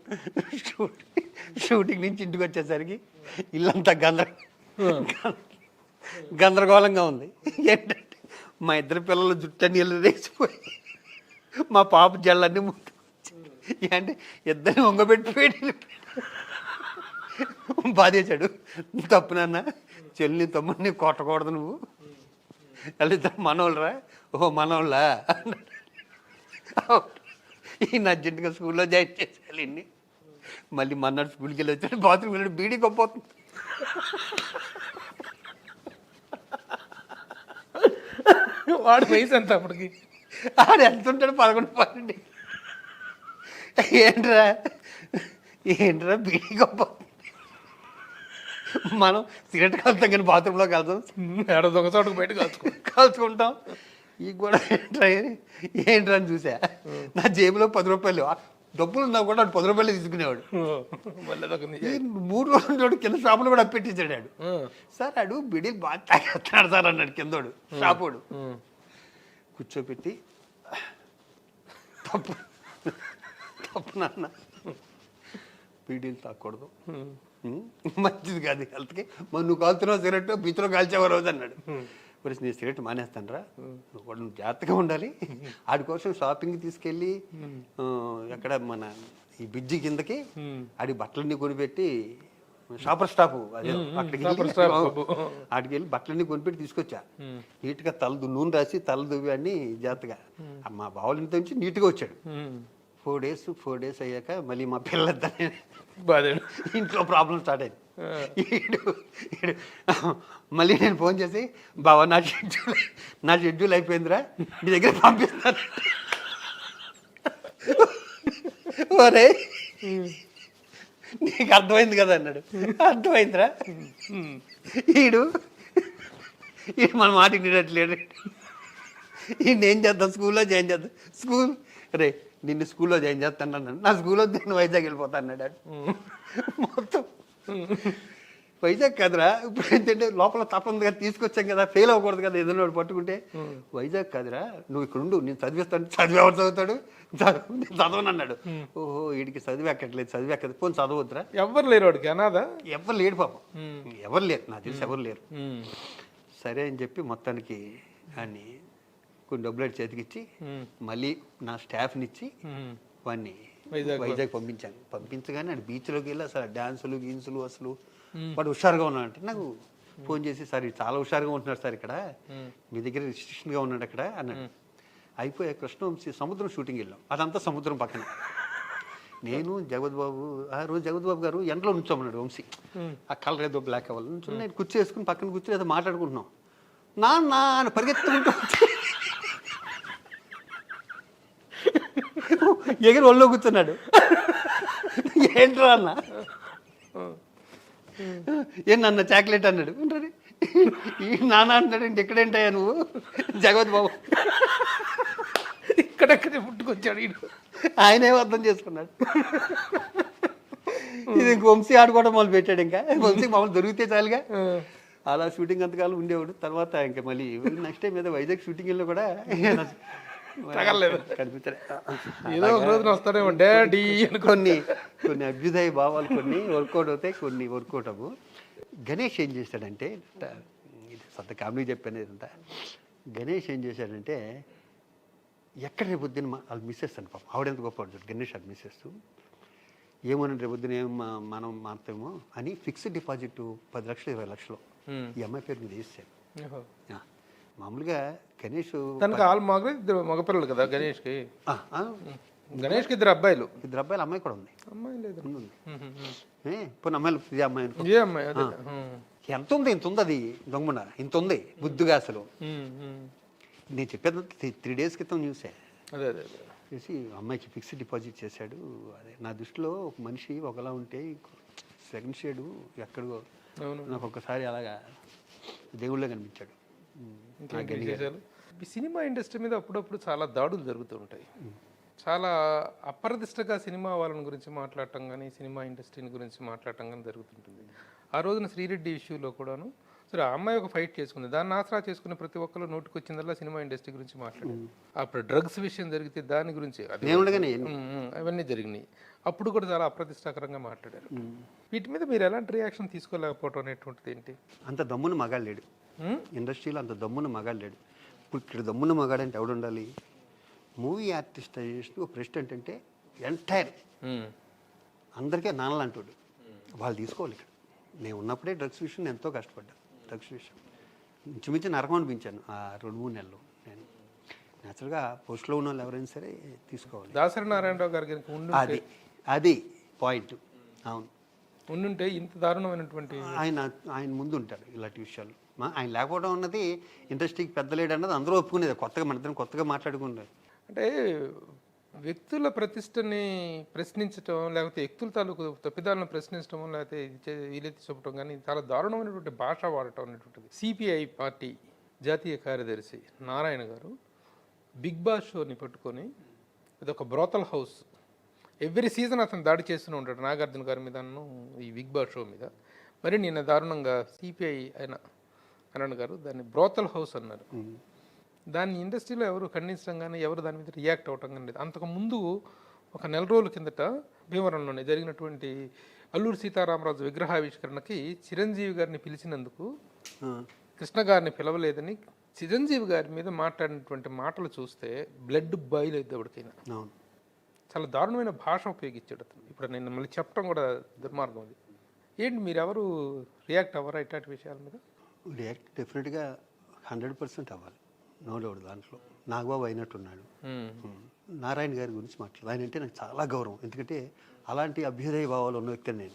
షూటింగ్ నుంచి ఇంటికి వచ్చేసరికి ఇల్లంతా గందరగోళంగా ఉంది. ఏంటంటే మా ఇద్దరు పిల్లలు జుట్టు నీళ్ళు వేసిపోయి మా పాప జల్లన్నీ ముందు అంటే ఇద్దరిని వంగబెట్టిపోయి బాధేశాడు. తప్పు నాన్న, చెల్లిని తమ్ముడిని కొట్టకూడదు నువ్వు, వాళ్ళిద్దరు మనోళ్ళరా. ఓహో మనోళ్ళా అన్నాడు. ఈయన అర్జెంటుగా స్కూల్లో జాయిన్ చేసేయాలి. ఇన్ని మళ్ళీ మన్నాడు స్కూల్కి వెళ్ళి వచ్చాడు, బాత్రూమ్కి వెళ్ళి బీడీ గొప్పవుతుంది. వాడు వయసు ఎంత అప్పటికి? ఆడు ఎంత ఉంటాడు? 11-12. ఏంట్రా బీడీ గొప్ప. మనం సిగరెట్ కాలుతాం కానీ బాత్రూంలోకి వెళ్తాం, దొంగ చోటుకు బయట కాల్చుకుంటాం. ఈ కూడా ఏంట్రా అని చూసా. నా జేబులో 10 రూపాయలు డబ్బులు ఉన్నా కూడా 10 రూపాయలు తీసుకునేవాడు. 3 రోజులు కింద షాపులు కూడా పెట్టించాడు ఆడు. సార్ ఆడు బిడీలు బాగా తాగేస్తున్నాడు సార్ అన్నాడు కిందోడు షాపోడు. కూర్చోపెట్టి తప్పు నాన్న, బీడీలు తాగకూడదు, మంచిది కాదు హెల్త్కి. మరి నువ్వు కాలుతున్నావు సిగరెట్, బీచ్లో కాల్చేవా రోజు అన్నాడు. మరి నేను సిగరెట్ మానేస్తాను రా, నువ్వు కూడా నువ్వు జాగ్రత్తగా ఉండాలి. ఆడి కోసం షాపింగ్ తీసుకెళ్ళి ఎక్కడ మన ఈ బ్రిడ్జి కిందకి ఆడి బట్టలన్నీ కొనిపెట్టి షాపర్ స్టాప్ అదే అక్కడికి ఆడికి వెళ్ళి బట్టలన్నీ కొనిపెట్టి తీసుకొచ్చా. నీట్గా నూనె రాసి తల దువ్వి అన్ని జాగ్రత్తగా. మా బావుల ఇంటి నుంచి నీట్గా వచ్చాడు. 4 days అయ్యాక మళ్ళీ మా పిల్లలిద్దరిని ఇంట్లో ప్రాబ్లం స్టార్ట్ అయింది. మళ్ళీ నేను ఫోన్ చేసి, బావా నా షెడ్యూల్ అయిపోయిందిరా, నీ దగ్గర పంపిస్తాను. ఒరే నీకు అర్థమైంది కదా అన్నాడు. అర్థమైందిరా. ఈడు మన మాట వినట్లేడు. ఈయన ఏం చేద్దాం, స్కూల్లో జాయిన్ చేద్దాం. స్కూల్ రే నిన్ను స్కూల్లో జాయిన్ చేస్తాను అన్నాడు. నా స్కూల్లో నేను వైజాగ్ వెళ్ళిపోతా అన్నాడు. మొత్తం వైజాగ్ కదరా, ఇప్పుడు ఏంటంటే లోపల తప్పనిగా తీసుకొచ్చాం కదా, ఫెయిల్ అవ్వకూడదు కదా ఏదైనా పట్టుకుంటే. వైజాగ్ కదరా, నువ్వు ఇక్కడ ఉండు, నేను చదివిస్తాను. చదివేవాడు చదువుతాడు, నేను చదవను అన్నాడు. ఓహో వీడికి చదివి ఎక్కట్లేదు, చదివి ఎక్కదు, పోనీ చదవద్దురా. ఎవరు లేరు వాడికి అనాదా? ఎవరు లేడు పాపం, ఎవరు లేరు, నాకు తెలిసి ఎవరు లేరు. సరే అని చెప్పి మొత్తానికి అని కొన్ని డబ్బులు చేతికిచ్చి మళ్ళీ నా స్టాఫ్ని ఇచ్చి వాడిని వైజాగ్ పంపించాను. పంపించగానే అది బీచ్లోకి వెళ్ళి అసలు డ్యాన్సులు గీన్సులు అసలు వాడు హుషారుగా ఉన్నాడు. అంటే నాకు ఫోన్ చేసి, సార్ చాలా హుషారుగా ఉంటున్నాడు సార్ ఇక్కడ, మీ దగ్గర రిస్ట్రిక్షన్గా ఉన్నాడు అక్కడ అన్నాడు. అయిపోయా కృష్ణవంశీ సముద్రం షూటింగ్ వెళ్ళాం. అదంతా సముద్రం పక్కన. నేను జగద్బాబు, ఆ రోజు జగద్బాబు గారు ఎండలో నుంచోమన్నాడు వంశీ, ఆ కలర్ ఏదో బ్లాక్ అవ్వాలి నుంచి. నేను కుర్చీ వేసుకుని పక్కన కూర్చొని ఏదో మాట్లాడుకుంటున్నాం. నాన్న అని పరిగెత్తుకుంటూ ఎగిరి ఒళ్ళో కూర్చున్నాడు. ఏంట్రా అన్న, ఏం నాన్న చాక్లెట్ అన్నాడు. నాన్న అంటాడు, ఇంటి ఎక్కడేంటయ్యా నువ్వు? జగత్ బాబు ఇక్కడెక్కడే పుట్టుకొచ్చాడు. ఆయనే అర్థం చేసుకున్నాడు. ఇది వంశీ ఆడుకోవడం మొదలు పెట్టాడు. ఇంకా వంశీ మామూలు దొరికితే చాలుగా. అలా షూటింగ్ అంతకాలం ఉండేవాడు. తర్వాత ఇంకా మళ్ళీ నెక్స్ట్ టైం ఏదో వైజాగ్ షూటింగ్ వెళ్ళినా కూడా తగలలేదు. కనిపించలే. ఏదో ఒక రోజున వస్తాడేమో డాడీ కొన్ని కొన్ని అభ్యుదయ భావాలు కొన్ని వర్కౌట్ అవుతాయి, కొన్ని వర్కౌట్ అవ్వు. గణేష్ ఏం చేశాడంటే, ఇది సొంత కామెడీ చెప్పాను ఇదంతా. గణేష్ ఏం చేశాడంటే, ఎక్కడ రేపొద్దున వాళ్ళు మిస్సెస్ అని పాపం ఆవిడెంత గొప్ప గణేష్ అది మిస్సెస్ ఏమోనండి రేపొద్దున ఏం మనం మారుతామో అని ఫిక్స్డ్ డిపాజిట్ 10 లక్షలు 20 లక్షలు ఈ అమ్మాయి పేరు మీద వేసాను. మామూలుగా గణేష్ తనకు ఇద్దరు మగపిల్లలు కదా గణేష్కి. గణేష్కి ఇద్దరు అబ్బాయిలు. ఇద్దరు అబ్బాయిలు, అమ్మాయి కూడా ఉంది. అమ్మాయి లేదు. ఇప్పుడు అమ్మాయిలు ఇదే అమ్మాయి అనుకో. ఇదే అమ్మాయి అదే. ఎంత ఉంది? ఇంత ఉంది. అది దొంగముండ ఇంత ఉంది బుద్ధిగా అసలు. నేను చెప్పేది 3 days క్రితం న్యూసే. అదే అదే చేసి అమ్మాయికి ఫిక్స్డ్ డిపాజిట్ చేశాడు. అదే నా దృష్టిలో ఒక మనిషి ఒకలా ఉంటే సెకండ్ షేడు ఎక్కడికో నాకు ఒకసారి అలాగా దేవుళ్ళే కనిపించాడు. ఈ సినిమా ఇండస్ట్రీ మీద అప్పుడప్పుడు చాలా దాడులు జరుగుతూ ఉంటాయి. చాలా అప్రదిష్టగా సినిమా వాళ్ళని గురించి మాట్లాడటం కానీ సినిమా ఇండస్ట్రీని గురించి మాట్లాడటం కానీ జరుగుతుంటుంది. ఆ రోజున శ్రీరెడ్డి ఇష్యూలో కూడాను సరే ఆ అమ్మాయి ఒక ఫైట్ చేసుకుంది, దాన్ని ఆసరా చేసుకునే ప్రతి ఒక్కరు నోటికి వచ్చిందల్లా సినిమా ఇండస్ట్రీ గురించి మాట్లాడారు. అప్పుడు డ్రగ్స్ విషయం జరిగితే దాని గురించి అవన్నీ జరిగినాయి. అప్పుడు కూడా చాలా అప్రతిష్టాకరంగా మాట్లాడారు. వీటి మీద మీరు ఎలాంటి రియాక్షన్ తీసుకోలేకపోవడం అనేటువంటిది ఏంటి? అంత దమ్మున మగాడు లేడు ఇండస్ట్రీలో, అంత దమ్మున మగాడు లేడు. ఇప్పుడు ఇక్కడ దమ్మున మగాడంటే ఎవడు ఉండాలి? మూవీ ఆర్టిస్ట్ ప్రెసిడెంట్ అంటే ఎంటైర్ అందరికీ నాన్నలాంటోడు. వాళ్ళు తీసుకోవాలి. ఇక్కడ నేను ఉన్నప్పుడే డ్రగ్స్ విషయం నేను ఎంతో కష్టపడ్డాను. డ్రగ్స్ విషయం ఇంచుమించు నరకం అనిపించాను ఆ 2-3 నెలలు. నేను న్యాచురల్గా పోస్ట్లో ఉన్న వాళ్ళు ఎవరైనా సరే తీసుకోవాలి. దాసరి నారాయణరావు గారికి అది పాయింట్. అవును, ఉండుంటే ఇంత దారుణమైనటువంటి ఆయన ముందు ఉంటాడు ఇలాంటి విషయాలు. ఆయన లేకపోవడం అన్నది ఇండస్ట్రీకి పెద్ద లేడు అన్నది అందరూ ఒప్పుకునేది. కొత్తగా మన ఇద్దరం కొత్తగా మాట్లాడుకునేది. అంటే వ్యక్తుల ప్రతిష్టని ప్రశ్నించడం, లేకపోతే వ్యక్తుల తాలూకు తప్పిదాలను ప్రశ్నించడం, లేకపోతే వీలెత్తి చూపటం కానీ చాలా దారుణమైనటువంటి భాష వాడటం అనేటువంటిది. సిపిఐ పార్టీ జాతీయ కార్యదర్శి నారాయణ గారు బిగ్ బాస్ షోని పట్టుకొని ఇది ఒక బ్రోతల్ హౌస్, ఎవ్రీ సీజన్ అతను దాడి చేస్తూనే ఉంటాడు నాగార్జున గారి మీద ఈ బిగ్ బాస్ షో మీద. మరి నిన్న దారుణంగా సిపిఐ అయిన అరుణ్ గారు దాన్ని బ్రోతల్ హౌస్ అన్నారు. దాన్ని ఇండస్ట్రీలో ఎవరు ఖండించడం కానీ ఎవరు దాని మీద రియాక్ట్ అవ్వటం కానీ లేదు. అంతకుముందు ఒక 4 రోజుల కిందట భీమవరంలోనే జరిగినటువంటి అల్లూరి సీతారామరాజు విగ్రహావిష్కరణకి చిరంజీవి గారిని పిలిచినందుకు కృష్ణ గారిని పిలవలేదని చిరంజీవి గారి మీద మాట్లాడినటువంటి మాటలు చూస్తే బ్లడ్ బాయిల్ అవుతుంది ఎవరికైనా. చాలా దారుణమైన భాష ఉపయోగించాడు అతను. ఇప్పుడు నేను మళ్ళీ చెప్పడం కూడా దుర్మార్గం. అది ఏంటి, మీరు ఎవరు రియాక్ట్ అవ్వరా ఇట్లాంటి విషయాల మీద? రియాక్ట్ డెఫినెట్గా 100% అవ్వాలి, నో డౌట్. దాంట్లో నాగబాబు అయినట్టున్నాడు. నారాయణ గారి గురించి మాట్లాడు. ఆయన అంటే నాకు చాలా గౌరవం. ఎందుకంటే అలాంటి అభ్యుదయ భావాలు ఉన్న వ్యక్తిని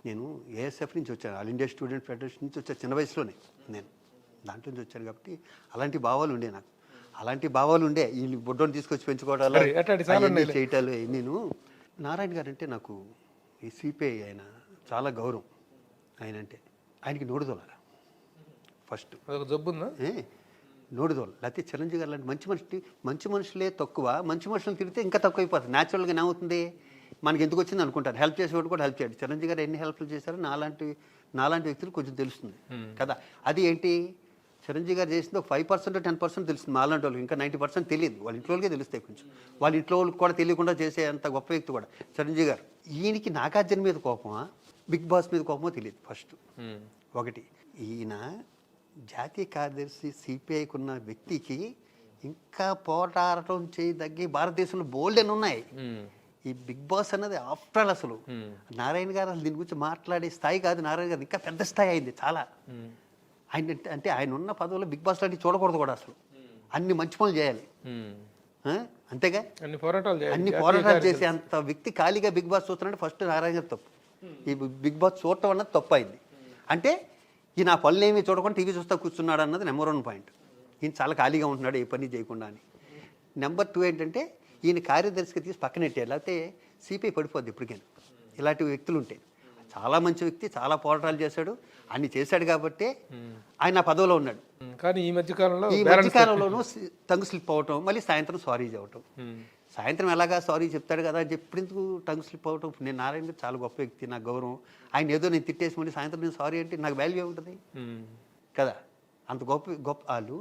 నేను ఏఎస్ఎఫ్ నుంచి వచ్చాను, ఆల్ ఇండియా స్టూడెంట్ ఫెడరేషన్ నుంచి వచ్చాను. చిన్న వయసులోనే నేను దాంట్లో నుంచి వచ్చాను కాబట్టి అలాంటి భావాలు ఉండే నాకు. అలాంటి భావాలు ఉండే వీళ్ళు బొడ్డోని తీసుకొచ్చి పెంచుకోవడాలు చేయటాలు. నేను నారాయణ గారు అంటే నాకు ఈ సిపిఐ ఆయన చాలా గౌరవం. ఆయన అంటే ఆయనకి నోడుదోలాలి ఫస్ట్. జబ్బుందా? నోడుదోలు. లేకపోతే చిరంజీవి గారు లాంటి మంచి మనుషులే తక్కువ, మంచి మనుషులు తిరిగితే ఇంకా తక్కువ అయిపోతుంది. న్యాచురల్గా ఏమవుతుంది, మనకి ఎందుకు వచ్చింది అనుకుంటారు. హెల్ప్ చేసేవాడు కూడా హెల్ప్ చేయడు. చిరంజీవి గారు ఎన్ని హెల్ప్లు చేశారో నాలాంటి వ్యక్తులు కొంచెం తెలుస్తుంది కదా. అది ఏంటి, చిరంజీవి గారు చేసింది ఒక 5% 10% తెలుస్తుంది. మాలాంటి వాళ్ళకి ఇంకా 90% తెలియదు. వాళ్ళ ఇంట్లో వాళ్ళకే తెలుస్తాయి. కొంచెం వాళ్ళ ఇంట్లో వాళ్ళకి కూడా తెలియకుండా చేసే అంత గొప్ప వ్యక్తి కూడా చిరంజీవి గారు. ఈయనకి నాగార్జున మీద కోపమా బిగ్ బాస్ మీద కోపమో తెలియదు ఫస్ట్. ఒకటి, ఈయన జాతీయ కార్యదర్శి సిపిఐకి ఉన్న వ్యక్తికి ఇంకా పోటాడటం చేయదగ్గి భారతదేశంలో బోల్డ్ అని ఉన్నాయి. ఈ బిగ్ బాస్ అన్నది ఆఫ్టర్ ఆల్ అసలు నారాయణ గారు అసలు దీని గురించి మాట్లాడే స్థాయి కాదు. నారాయణ గారు ఇంకా పెద్ద స్థాయి అయింది చాలా. ఆయన అంటే ఆయన ఉన్న పదవుల్లో బిగ్ బాస్ లాంటివి చూడకూడదు కూడా అసలు. అన్ని మంచి పనులు చేయాలి అంతేగా. అన్ని పోరాటాలు చేసే అంత వ్యక్తి ఖాళీగా బిగ్ బాస్ చూస్తున్నాడు. ఫస్ట్ నారాయణ గారు తప్పు. ఈ బిగ్ బాస్ చూడటం అన్నది తప్పు అయింది. అంటే ఈయన ఆ పనులు ఏమీ చూడకుండా టీవీ చూస్తా కూర్చున్నాడు అన్నది నెంబర్ 1 పాయింట్. ఈయన చాలా ఖాళీగా ఉంటున్నాడు, ఏ పని చేయకుండా అని. నెంబర్ 2 ఏంటంటే ఈయన కార్యదర్శిగా తీసి పక్కనెట్టారు. లేకపోతే సిపిఐ పడిపోద్ది ఎప్పటికైనా. ఇలాంటి వ్యక్తులు ఉంటాయి. చాలా మంచి వ్యక్తి, చాలా పోరాటాలు చేశాడు, అన్ని చేశాడు కాబట్టి ఆయన ఆ పదవిలో ఉన్నాడు. కానీ ఈ మధ్యకాలంలోనూ టంగ్ స్లిప్ అవటం, మళ్ళీ సాయంత్రం సారీ చెప్పటం. సాయంత్రం ఎలాగా సారీ చెప్తాడు కదా అని చెప్పి ఎందుకు టంగ్ స్లిప్ అవటం. నేను నారాయణ గారు చాలా గొప్ప వ్యక్తి, నాకు గౌరవం. ఆయన ఏదో నేను తిట్టేసి మళ్ళీ సాయంత్రం నేను సారీ అంటే నాకు వాల్యూ ఉంటుంది కదా. అంత గొప్ప వాళ్ళు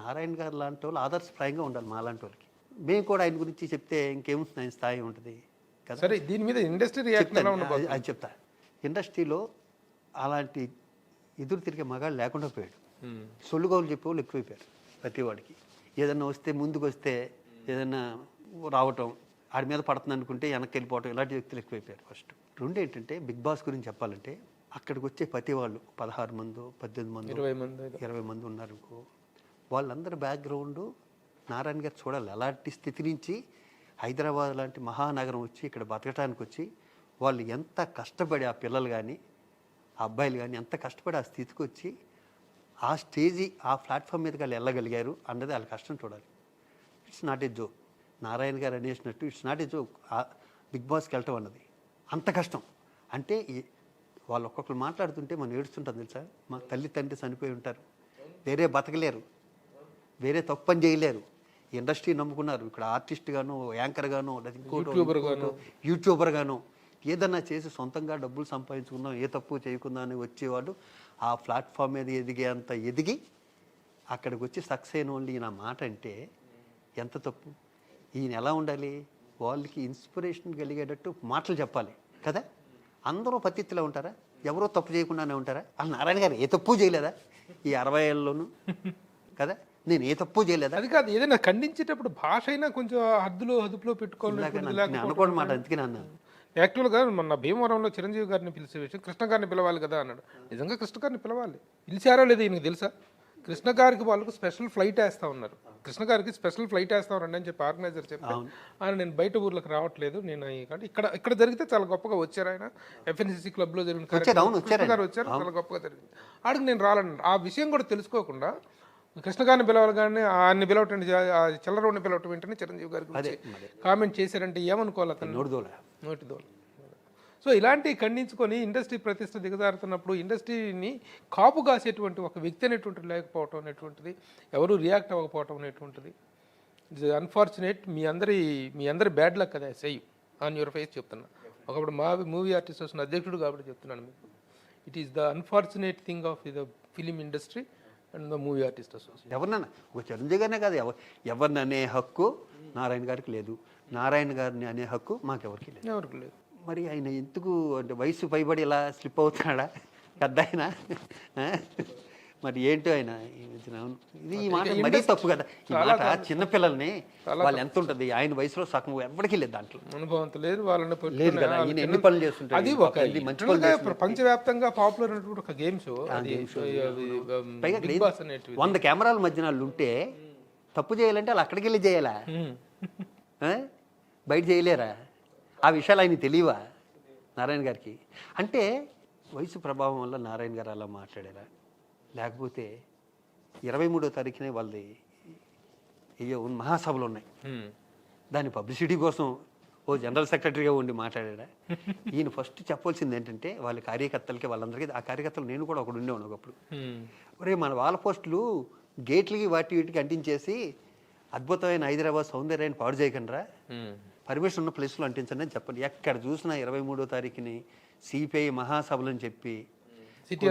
నారాయణ గారు లాంటి వాళ్ళు ఆదర్శప్రాయంగా ఉండాలి మా లాంటి వాళ్ళకి. మేము కూడా ఆయన గురించి చెప్తే ఇంకేముంటుంది, ఆయన స్థాయి ఉంటుంది కదా. సరే, దీని మీద ఇండస్ట్రీ రియాక్షన్ ఎలా ఉండబోతుంది? అది చెప్తా. ఇండస్ట్రీలో అలాంటి ఎదురు తిరిగే మగాళ్ళు లేకుండా పోయాడు. సొల్లుగోలు చెప్పేవాళ్ళు ఎక్కువైపోయారు. ప్రతి వాడికి ఏదన్నా వస్తే, ముందుకు వస్తే ఏదన్నా రావటం, ఆడి మీద పడుతుంది అనుకుంటే వెనక్కి వెళ్ళిపోవటం, ఇలాంటి వ్యక్తులు ఎక్కువైపోయారు. ఫస్ట్. రెండు ఏంటంటే, బిగ్ బాస్ గురించి చెప్పాలంటే అక్కడికి వచ్చే ప్రతి వాళ్ళు 16 మంది, 18 మంది, 20 మంది ఉన్నారు అనుకో, వాళ్ళందరి బ్యాక్గ్రౌండ్ నారాయణ గారు చూడాలి. అలాంటి స్థితి నుంచి హైదరాబాద్ లాంటి మహానగరం వచ్చి ఇక్కడ బతకడానికి వచ్చి వాళ్ళు ఎంత కష్టపడి, ఆ పిల్లలు కానీ ఆ అబ్బాయిలు కానీ ఎంత కష్టపడి ఆ స్థితికి వచ్చి ఆ స్టేజీ, ఆ ప్లాట్ఫామ్ మీదకి వాళ్ళు వెళ్ళగలిగారు అన్నది వాళ్ళ కష్టం చూడాలి. It's not a joke. Narayana garu అనేసినట్టు it's not a joke. Big బాస్కి వెళ్ళటం అన్నది అంత కష్టం. అంటే వాళ్ళు ఒక్కొక్కరు మాట్లాడుతుంటే మనం ఏడుస్తుంటాం తెలుసా. మా తల్లి తండ్రి చనిపోయి ఉంటారు, వేరే బతకలేరు, వేరే తప్పు పని చేయలేరు, ఇండస్ట్రీ నమ్ముకున్నారు. ఇక్కడ ఆర్టిస్ట్ గాను, యాంకర్ గాను, యూట్యూబర్ గాను ఏదన్నా చేసి సొంతంగా డబ్బులు సంపాదించుకుందాం, ఏ తప్పు చేయకుండా అని వచ్చేవాడు ఆ ప్లాట్ఫామ్ మీద ఎదిగేంత ఎదిగి అక్కడికి వచ్చి సక్సెస్ అయిన వాళ్ళు ఈయన మాట అంటే ఎంత తప్పు. ఈయన ఎలా ఉండాలి, వాళ్ళకి ఇన్స్పిరేషన్ కలిగేటట్టు మాటలు చెప్పాలి కదా. అందరూ పతిత్తులో ఉంటారా? ఎవరో తప్పు చేయకుండానే ఉంటారా? అసలు నారాయణ గారు ఏ తప్పు చేయలేదా ఈ 60 ఏళ్ళలోనూ కదా? నేను ఏ తప్పు చేయలేదా? అది కాదు, ఏదైనా ఖండించేటప్పుడు భాష అయినా కొంచెం అదుపులో పెట్టుకోవాలి. అనుకోండి మాట. అందుకే అన్నాను. యాక్చువల్గా మొన్న భీమవరంలో చిరంజీవి గారిని పిలిచే విషయం, కృష్ణ గారిని పిలవాలి కదా అన్నాడు. నిజంగా కృష్ణ గారిని పిలవాలి. పిలిచారో లేదో ఈయనకు తెలుసా? కృష్ణ గారికి వాళ్ళకు స్పెషల్ ఫ్లైట్ వేస్తా ఉన్నారు. కృష్ణ గారికి స్పెషల్ ఫ్లైట్ వేస్తా ఉన్నాడు అని చెప్పి ఆర్గనైజర్ చెప్పారు. ఆయన నేను బయట ఊర్లకు రావట్లేదు, నేను ఇక్కడ జరిగితే చాలా గొప్పగా వచ్చారు. ఆయన FNCC క్లబ్లో జరిగిన కృష్ణ గారు వచ్చారు, చాలా గొప్పగా జరిగింది. ఆడికి నేను రాలన్నాడు. ఆ విషయం కూడా తెలుసుకోకుండా కృష్ణ గారిని పిలవాలి కానీ ఆయన్ని పిలవటండి, చిల్లరవాడిని పిలవటం ఏంటని చిరంజీవి గారికి కామెంట్ చేశారంటే ఏమనుకోవాలి అతను? నోటిదోల. సో ఇలాంటివి ఖండించుకొని ఇండస్ట్రీ ప్రతిష్ట దిగజారుతున్నప్పుడు ఇండస్ట్రీని కాపు కాసేటువంటి ఒక వ్యక్తి అనేటువంటిది లేకపోవటం అనేటువంటిది, ఎవరు రియాక్ట్ అవ్వకపోవటం అనేటువంటిది ఇట్స్ అన్ఫార్చునేట్. మీ అందరి బ్యాడ్ లక్ కదా. సేవ్ ఆన్ యువర్ ఫేస్ చెప్తున్నా. ఒకప్పుడు మూవీ ఆర్టిస్ట్ అసోసియేషన్ అధ్యక్షుడు కాబట్టి చెప్తున్నాను మీకు. It is the unfortunate thing of the film industry and the movie artist association. ఎవరినన్నా ఒక చిరంజీవి గారినే కాదు, ఎవరిని అనే హక్కు నారాయణ గారికి లేదు, నారాయణ గారిని అనే హక్కు మాకెవరికి లేదు. ఎవరికి లేదు. మరి ఆయన ఎందుకు అంటే వయసు పైబడి ఇలా స్లిప్ అవుతున్నాడా పెద్ద ఆయన? మరి ఏంటో ఆయన ఇది ఈ మాట మరీ తప్పు కదా. ఈ మాట చిన్నపిల్లల్ని వాళ్ళు ఎంత ఉంటుంది, ఆయన వయసులో సగం ఎవరికి లేదు, దాంట్లో అనుభవం లేదు, వాళ్ళని లేదు కదా. ఈయన ఎన్ని పనులు చేస్తుంటారు, అది ఒక మంచి పనులు. ప్రపంచవ్యాప్తంగా పాపులర్ అయినటువంటి ఒక గేమ్ షో. పైగా 100 కెమెరాల మధ్యన వాళ్ళు ఉంటే తప్పు చేయాలంటే వాళ్ళు అక్కడికి వెళ్ళి చేయాలా, బయట చేయలేరా? ఆ విషయాలు ఆయన తెలియవా నారాయణ గారికి? అంటే వయసు ప్రభావం వల్ల నారాయణ గారు అలా మాట్లాడారా? లేకపోతే 23వ తారీఖునే వాళ్ళది మహాసభలు ఉన్నాయి, దాని పబ్లిసిటీ కోసం ఓ జనరల్ సెక్రటరీగా ఉండి మాట్లాడా? ఈయన ఫస్ట్ చెప్పాల్సింది ఏంటంటే వాళ్ళ కార్యకర్తలకి, వాళ్ళందరికీ, ఆ కార్యకర్తలు నేను కూడా ఒకడు ఉండేవాడు ఒకప్పుడు, ఒరే మన వాళ్ళ పోస్టులు గేట్లకి వీటికి అంటించేసి అద్భుతమైన హైదరాబాద్ సౌందర్యాన్ని పాడు చేయకండిరా, పర్మిషన్ ఉన్న ప్లేస్లో అంటించండి అని చెప్పండి. ఎక్కడ చూసినా 23వ తారీఖుని సిపిఐ మహాసభలు అని చెప్పి సిటీ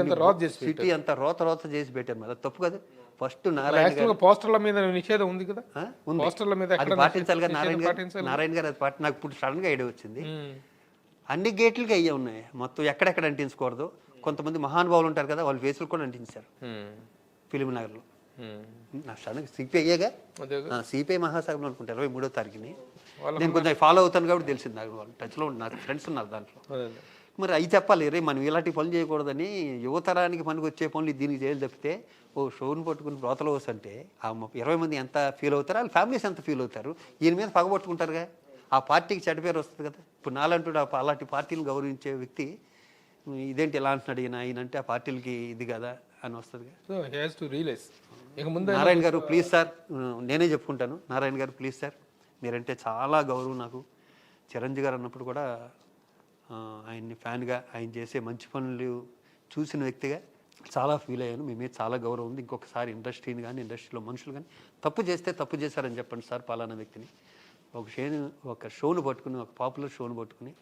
అంతా రోత చేసి పెట్టారు. మరి తప్పు కదా. ఫస్ట్ నారాయణ పోస్టర్ల మీద నిషేధం ఉంది కదా, పోస్టర్ల మీద అది పాటించాలి కదా నారాయణ గారు. అది నాకు ఇప్పుడు సడన్ గా ఐడియా వచ్చింది. అన్ని గేట్లకి అయ్యే ఉన్నాయి, మొత్తం ఎక్కడెక్కడ అంటించకూడదు. కొంతమంది మహానుభావులు ఉంటారు కదా, వాళ్ళ ఫేసులు కూడా అంటించారు ఫిలిం నగర్లో. నా సడన్ సిపిఐగా సిపిఐ మహాసభలు అనుకుంటా 23వ తారీఖుని. నేను కొంచెం ఫాలో అవుతాను కాబట్టి తెలిసింది నాకు, వాళ్ళు టచ్లో నాకు ఫ్రెండ్స్ ఉన్నారు దాంట్లో. మరి అవి చెప్పాలి, రే మనం ఇలాంటి పనులు చేయకూడదని. యువతరానికి పనికి వచ్చే పనులు దీనికి చేయాలి తప్పితే ఓ షోని పట్టుకుని బ్రోతలో వస్తుంటే ఆ 20 మంది ఎంత ఫీల్ అవుతారు, వాళ్ళ ఫ్యామిలీస్ ఎంత ఫీల్ అవుతారు, ఈయన మీద పగబట్టుకుంటారుగా. ఆ పార్టీకి చెడ్డ పేరు వస్తుంది కదా. ఇప్పుడు నాలంటూ అలాంటి పార్టీలు గౌరవించే వ్యక్తి ఇదేంటి ఇలా అంటున్నాడు ఈయన అంటే ఆ పార్టీలకి ఇది కదా అని వస్తుంది. నారాయణ గారు ప్లీజ్ సార్, నేనే చెప్పుకుంటాను, నారాయణ గారు ప్లీజ్ సార్, మీరంటే చాలా గౌరవం నాకు. చిరంజీవి గారు అన్నప్పుడు కూడా ఆయన్ని ఫ్యాన్గా, ఆయన చేసే మంచి పనులు చూసిన వ్యక్తిగా చాలా ఫీల్ అయ్యాను. మీ మీద చాలా గౌరవం ఉంది. ఇంకొకసారి ఇండస్ట్రీని కానీ, ఇండస్ట్రీలో మనుషులు కానీ తప్పు చేస్తే తప్పు చేశారని చెప్పండి సార్. పలానా వ్యక్తిని ఒక షోను పట్టుకుని, ఒక పాపులర్ షోను పట్టుకుని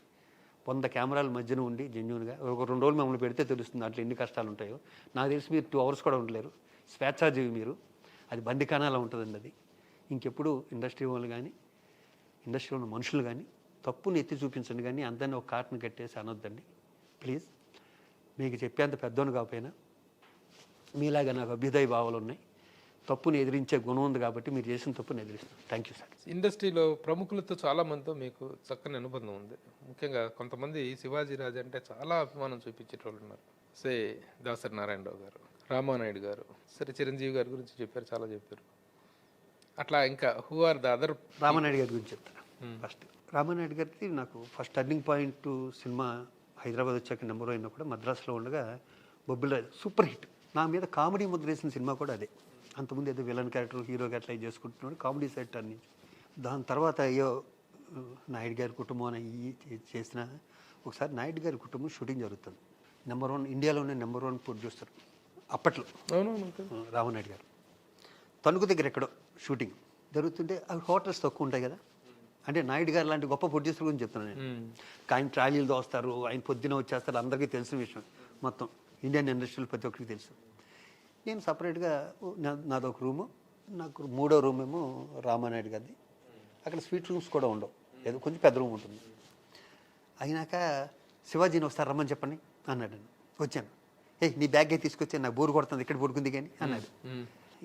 100 కెమెరాల మధ్యన ఉండి జెన్యూన్గా ఒక 2 రోజులు మమ్మల్ని పెడితే తెలుస్తుంది దాంట్లో ఎన్ని కష్టాలు ఉంటాయో. నాకు తెలిసి మీరు 2 hours కూడా ఉండలేరు, స్వేచ్ఛాజీవి మీరు. అది బండి కాణాలా ఉంటుందండి. అది ఇంకెప్పుడు ఇండస్ట్రీ వాళ్ళు కానీ ఇండస్ట్రీలో ఉన్న మనుషులు కానీ తప్పుని ఎత్తి చూపించండి, కానీ అందరినీ ఒక కాటను కట్టేసి అనొద్దండి ప్లీజ్. మీకు చెప్పేంత పెద్దోని కాకపోయినా మీలాగా నాకు అభ్యుదయ భావాలు ఉన్నాయి, తప్పుని ఎదిరించే గుణం ఉంది కాబట్టి మీరు చేసిన తప్పుని ఎదిరిస్తాను. Thank you sir. ఇండస్ట్రీలో ప్రముఖులతో చాలా మందితో మీకు చక్కని అనుబంధం ఉంది. ముఖ్యంగా కొంతమంది శివాజీ రాజు అంటే చాలా అభిమానం చూపించేటోళ్ళు ఉన్నారు. సే దాసరి నారాయణరావు గారు, రామానాయుడు గారు, సరే చిరంజీవి గారి గురించి చెప్పారు, చాలా చెప్పారు. అట్లా ఇంకా who are the other? Ramanaidu garu గురించి చెప్తాను. ఫస్ట్ రామానాయుడు గారికి నాకు first turning point cinema Hyderabad వచ్చాక నెంబర్ అయినప్పుడు మద్రాసులో ఉండగా బొబ్బిలరాజు సూపర్ హిట్. నా మీద కామెడీ ముద్ర వేసిన సినిమా కూడా అదే. అంతకుముందు ఏదో విలన్ క్యారెక్టర్ హీరో క్యారెక్టర్ అవి చేసుకుంటున్నాడు, కామెడీ సైడ్ టర్నింగ్. దాని తర్వాత అయ్యో నాయుడు గారి కుటుంబం అని చేసిన ఒకసారి నాయుడు గారి కుటుంబం షూటింగ్ జరుగుతుంది. నెంబర్ 1 ఇండియాలోనే నెంబర్ 1 ప్రొడ్యూసర్ అప్పట్లో రామానాయుడు గారు. తణుకు దగ్గర ఎక్కడో షూటింగ్ జరుగుతుంటే అవి హోటల్స్ తక్కువ ఉంటాయి కదా, అంటే నాయుడు గారు లాంటి గొప్ప ప్రొడ్యూసర్ గురించి చెప్తున్నాను నేను. ఆయన ట్రాలీలు దోస్తారు, ఆయన పొద్దున వచ్చేస్తారు, అందరికీ తెలిసిన విషయం, మొత్తం ఇండియన్ ఇండస్ట్రీలో ప్రతి ఒక్కరికి తెలుసు. నేను సపరేట్గా నాదొక రూము, నాకు 3వ రూమ్ ఏమో రామానాయుడు గారిది. అక్కడ స్వీట్ రూమ్స్ కూడా ఉండవు, ఏదో కొంచెం పెద్ద రూమ్ ఉంటుంది. అయినాక శివాజీని వస్తారు రమ్మని చెప్పండి అన్నాడు. నేను వచ్చాను. నీ బ్యాగ్ అయితే తీసుకొచ్చాను, నాకు బోరు కొడుతుంది, ఇక్కడ పడుకుంది కానీ అన్నాడు.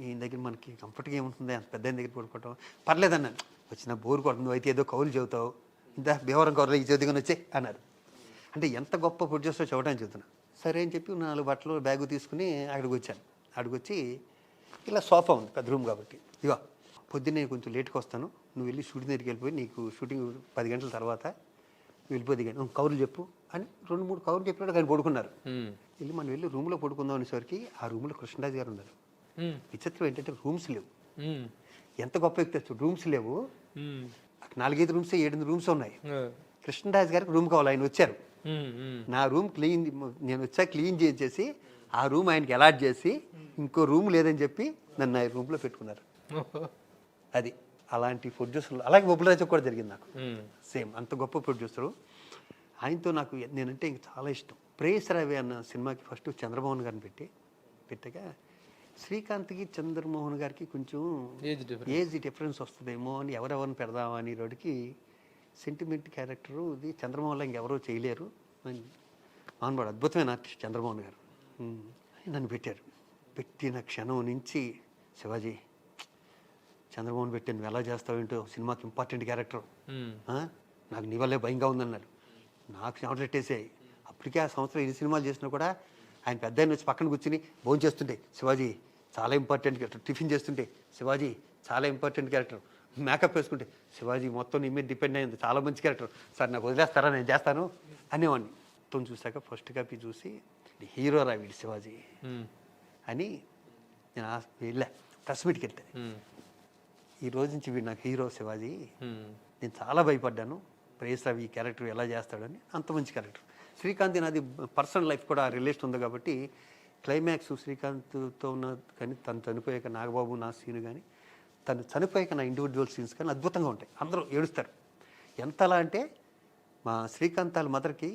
ఈయన దగ్గర మనకి కంఫర్ట్గా ఏముంటుంది, అంత పెద్ద దగ్గర పడుకోవటం పర్లేదన్నాను. వచ్చిన బోరు కొడుతుంది, అయితే ఏదో కౌలు చెబుతావు, ఇంత భీవరం కౌరులు ఈ చదువుకొని వచ్చే అన్నారు. అంటే ఎంత గొప్ప ప్రొడ్యూసర్ చెప్పడానికి చెబుతున్నా. సరే అని చెప్పి 4 బట్టలు బ్యాగు తీసుకుని అక్కడికి వచ్చాను. అక్కడికి వచ్చి ఇలా సోఫా ఉంది, పెద్ద రూమ్ కాబట్టి, ఇవా పొద్దున్నే కొంచెం లేట్గా వస్తాను, నువ్వు వెళ్ళి షూటింగ్ దగ్గరికి వెళ్ళిపోయి నీకు షూటింగ్ 10 గంటల తర్వాత వెళ్ళిపోద్ది, కానీ కౌరులు చెప్పు అని 2-3 కౌరులు చెప్పినట్టు ఆయన పడుకున్నారు. వెళ్ళి మనం వెళ్ళి రూమ్లో పడుకుందాం అనేసరికి ఆ రూమ్లో కృష్ణరాజు గారు ఉన్నారు. విచిత్రం ఏంటంటే రూమ్స్ లేవు. ఎంత గొప్ప వ్యక్తి, రూమ్స్ లేవు. 4-5 రూమ్స్ 7 రూమ్స్ ఉన్నాయి. కృష్ణరాజు గారికి రూమ్ కావాలి, ఆయన వచ్చారు. నా రూమ్ క్లీన్, నేను వచ్చా క్లీన్ చేసేసి ఆ రూమ్ ఆయనకి అలాట్ చేసి ఇంకో రూమ్ లేదని చెప్పి నన్ను ఆ రూమ్లో పెట్టుకున్నారు. అది అలాంటి ప్రొడ్యూసర్లు. అలాగే బొబ్బిలరాజు కూడా జరిగింది నాకు సేమ్, అంత గొప్ప ప్రొడ్యూసరు. ఆయనతో నాకు నేనంటే ఇంక చాలా ఇష్టం. ప్రేయస్ రవి అన్న సినిమాకి ఫస్ట్ చంద్రమోహన్ గారిని పెట్టగా శ్రీకాంత్కి చంద్రమోహన్ గారికి కొంచెం ఏజ్ డిఫరెన్స్ వస్తుందేమో అని ఎవరెవరిని పెడదామా అని రోడ్డుకి సెంటిమెంట్ క్యారెక్టరు ఇది చంద్రమోహన్లో ఇంకెవరో చేయలేరు అని మానవాడు, అద్భుతమైన ఆర్టిస్ట్ చంద్రమోహన్ గారు. నన్ను పెట్టారు. పెట్టిన క్షణం నుంచి శివాజీ చంద్రమోహన్ పెట్టి నువ్వు ఎలా చేస్తావు ఏంటో, సినిమాకి ఇంపార్టెంట్ క్యారెక్టర్, నాకు నీ వల్లే భయంగా ఉందన్నారు. నాకు చెమటెట్టేసాయి. అప్పటికే ఆ సంవత్సరం 8 సినిమాలు చేసినా కూడా ఆయన పెద్ద ఆయన వచ్చి పక్కన కూర్చుని భోజనం చేస్తుంటే శివాజీ చాలా ఇంపార్టెంట్ క్యారెక్టర్, టిఫిన్ చేస్తుంటే శివాజీ చాలా ఇంపార్టెంట్ క్యారెక్టర్, మేకప్ వేసుకుంటే శివాజీ మొత్తం నీ మీద డిపెండ్ అయింది, చాలా మంచి క్యారెక్టర్, సార్ నాకు వదిలేస్తారా నేను చేస్తాను అనేవాడిని. మొత్తం చూశాక ఫస్ట్ కాపీ చూసి హీరో రా వీడి శివాజీ అని నేను వెళ్ళా. ప్రెస్ మీట్కి వెళ్తే ఈ రోజు నుంచి వీడు నాకు హీరో శివాజీ, నేను చాలా భయపడ్డాను ప్రేయస్ రవి ఈ క్యారెక్టర్ ఎలా చేస్తాడని. అంత మంచి క్యారెక్టర్. శ్రీకాంత్ నాది పర్సనల్ లైఫ్ కూడా రిలేషన్ ఉంది కాబట్టి క్లైమాక్స్ శ్రీకాంత్తో ఉన్న కానీ తను చనిపోయాక నాగబాబు నా సీన్ కానీ తను చనిపోయాక నా ఇండివిజువల్ సీన్స్ కానీ అద్భుతంగా ఉంటాయి. అందరూ ఏడుస్తారు. ఎంతలా అంటే మా శ్రీకాంత్ వాళ్ళ మదర్కి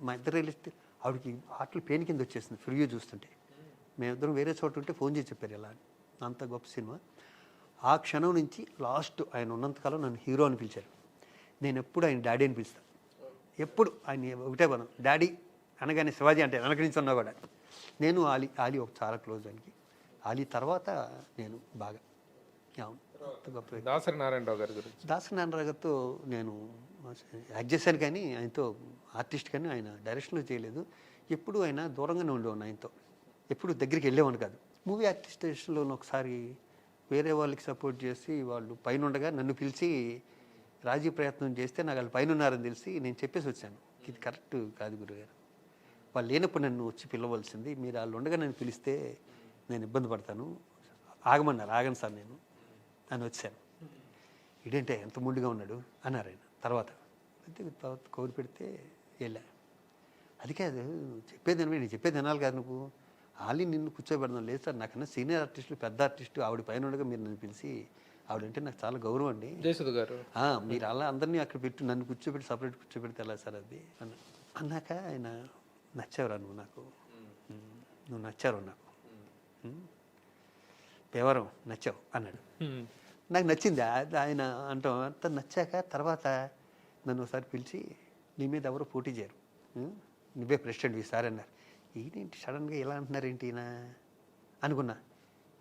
మా ఇద్దరు రిలేషన్ ఆవిడకి హార్ట్లో పెయిన్ కింద వచ్చేసింది ఫ్రీగా చూస్తుంటే. మేమిద్దరం వేరే చోట ఉంటే ఫోన్ చేసి చెప్పారు ఇలా అని. అంత గొప్ప సినిమా. ఆ క్షణం నుంచి లాస్ట్ ఆయన ఉన్నంతకాలం నన్ను హీరో అని పిలిచారు. నేను ఎప్పుడు ఆయన డాడీ అని పిలుస్తాను. ఎప్పుడు ఆయన ఒకటే పదం డాడీ అనగానే శివాజీ అంటే వెనక నుంచి ఉన్నా కూడా. నేను ఆలీ ఒక చాలా క్లోజ్ ఆయనకి. ఆలీ తర్వాత నేను బాగా గొప్ప. దాసరి నారాయణరావు గారి గురించి. దాసరి నారాయణరావు గారితో నేను యాక్ట్ చేశాను కానీ ఆయనతో ఆర్టిస్ట్ కానీ ఆయన డైరెక్షన్లో చేయలేదు. ఎప్పుడు ఆయన దూరంగానే ఉండేవాడిని ఆయనతో, ఎప్పుడు దగ్గరికి వెళ్ళేవాడిని కాదు. మూవీ ఆర్టిస్టేషన్లో ఒకసారి వేరే వాళ్ళకి సపోర్ట్ చేసి వాళ్ళు పైన ఉండగా నన్ను పిలిచి రాజీ ప్రయత్నం చేస్తే నాకు వాళ్ళు పైన ఉన్నారని తెలిసి నేను చెప్పేసి వచ్చాను, ఇది కరెక్ట్ కాదు గురుగారు, వాళ్ళు లేనప్పుడు నన్ను వచ్చి పిలవలసింది, మీరు వాళ్ళు ఉండగా నన్ను పిలిస్తే నేను ఇబ్బంది పడతాను, ఆగమన్నారు. ఆగను సార్ నేను అని వచ్చాను. ఇదేంటే ఎంత ముందుగా ఉన్నాడు అన్నారు ఆయన. తర్వాత కౌరు పెడితే వెళ్ళా. అది కాదు చెప్పేది నేను చెప్పేది వినాలి కాదు, నువ్వు ఆలి నిన్ను కూర్చోబెడదాం. లేదు సార్ నాకన్నా సీనియర్ ఆర్టిస్టులు పెద్ద ఆర్టిస్టు ఆవిడ పైన ఉండగా మీరు నన్ను పిలిచి, ఆవిడంటే నాకు చాలా గౌరవం అండి గారు, మీరు అలా అందరినీ అక్కడ పెట్టి నన్ను కూర్చోబెట్టి సపరేట్ కూర్చోబెడితే ఎలా సార్ అది అన్నాక ఆయన నచ్చావురా నువ్వు నాకు, నువ్వు నచ్చారు నాకు, దేవరం నచ్చావు అన్నాడు. నాకు నచ్చింది ఆయన అంటాం. అంత నచ్చాక తర్వాత నన్ను ఒకసారి పిలిచి నీ మీద ఎవరు పోటీ చేయరు, నువ్వే ప్రెసిడెంట్ ఈసారి అన్నారు. ఈయనేంటి సడన్గా ఇలా అంటున్నారు ఏంటి ఈయన అనుకున్నా.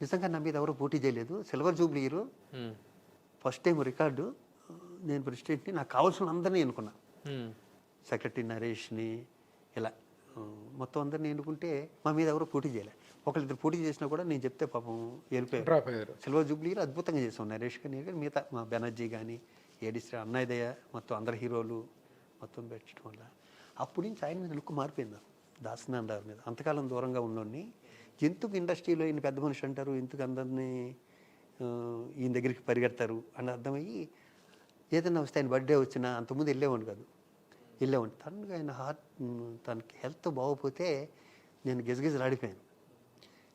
నిజంగా నా మీద ఎవరు పోటీ చేయలేదు. Silver Jubilee year first time record, నేను ప్రెసిడెంట్ని, నాకు కావాల్సిన అందరినీ ఎన్నుకున్నా. సెక్రటరీ నరేష్ని ఇలా మొత్తం అందరినీ ఎన్నుకుంటే మా మీద ఎవరు పోటీ చేయలే. ఒకళ్ళిద్దరు పోటీ చేసినా కూడా నేను చెప్తే పాపం వెళ్ళిపోయారు. సిల్వర్ జూబ్లీ ఇయర్ అద్భుతంగా చేసాం. నరేష్ కానీ మిగతా మా బెనర్జీ కానీ ఏడిశ్రీ అన్నయ్యదయ్య మొత్తం అందరు హీరోలు మొత్తం పెట్టడం వల్ల అప్పటి నుంచి ఆయన మీద లుక్ మారిపోయింది. దాసనారాయణ మీద అంతకాలం దూరంగా ఉన్నోడిని ఎందుకు ఇండస్ట్రీలో ఈయన పెద్ద మనిషి అంటారు, ఎందుకు అందరినీ ఈయన దగ్గరికి పరిగెడతారు అని అర్థమయ్యి ఏదైనా వస్తే ఆయన బర్త్డే వచ్చినా అంతకుముందు వెళ్ళేవాడిని కాదు, వెళ్ళేవాడిని. తనకు ఆయన తనకి హెల్త్ బాగోపోతే నేను గిజగిజలాడిపోయాను.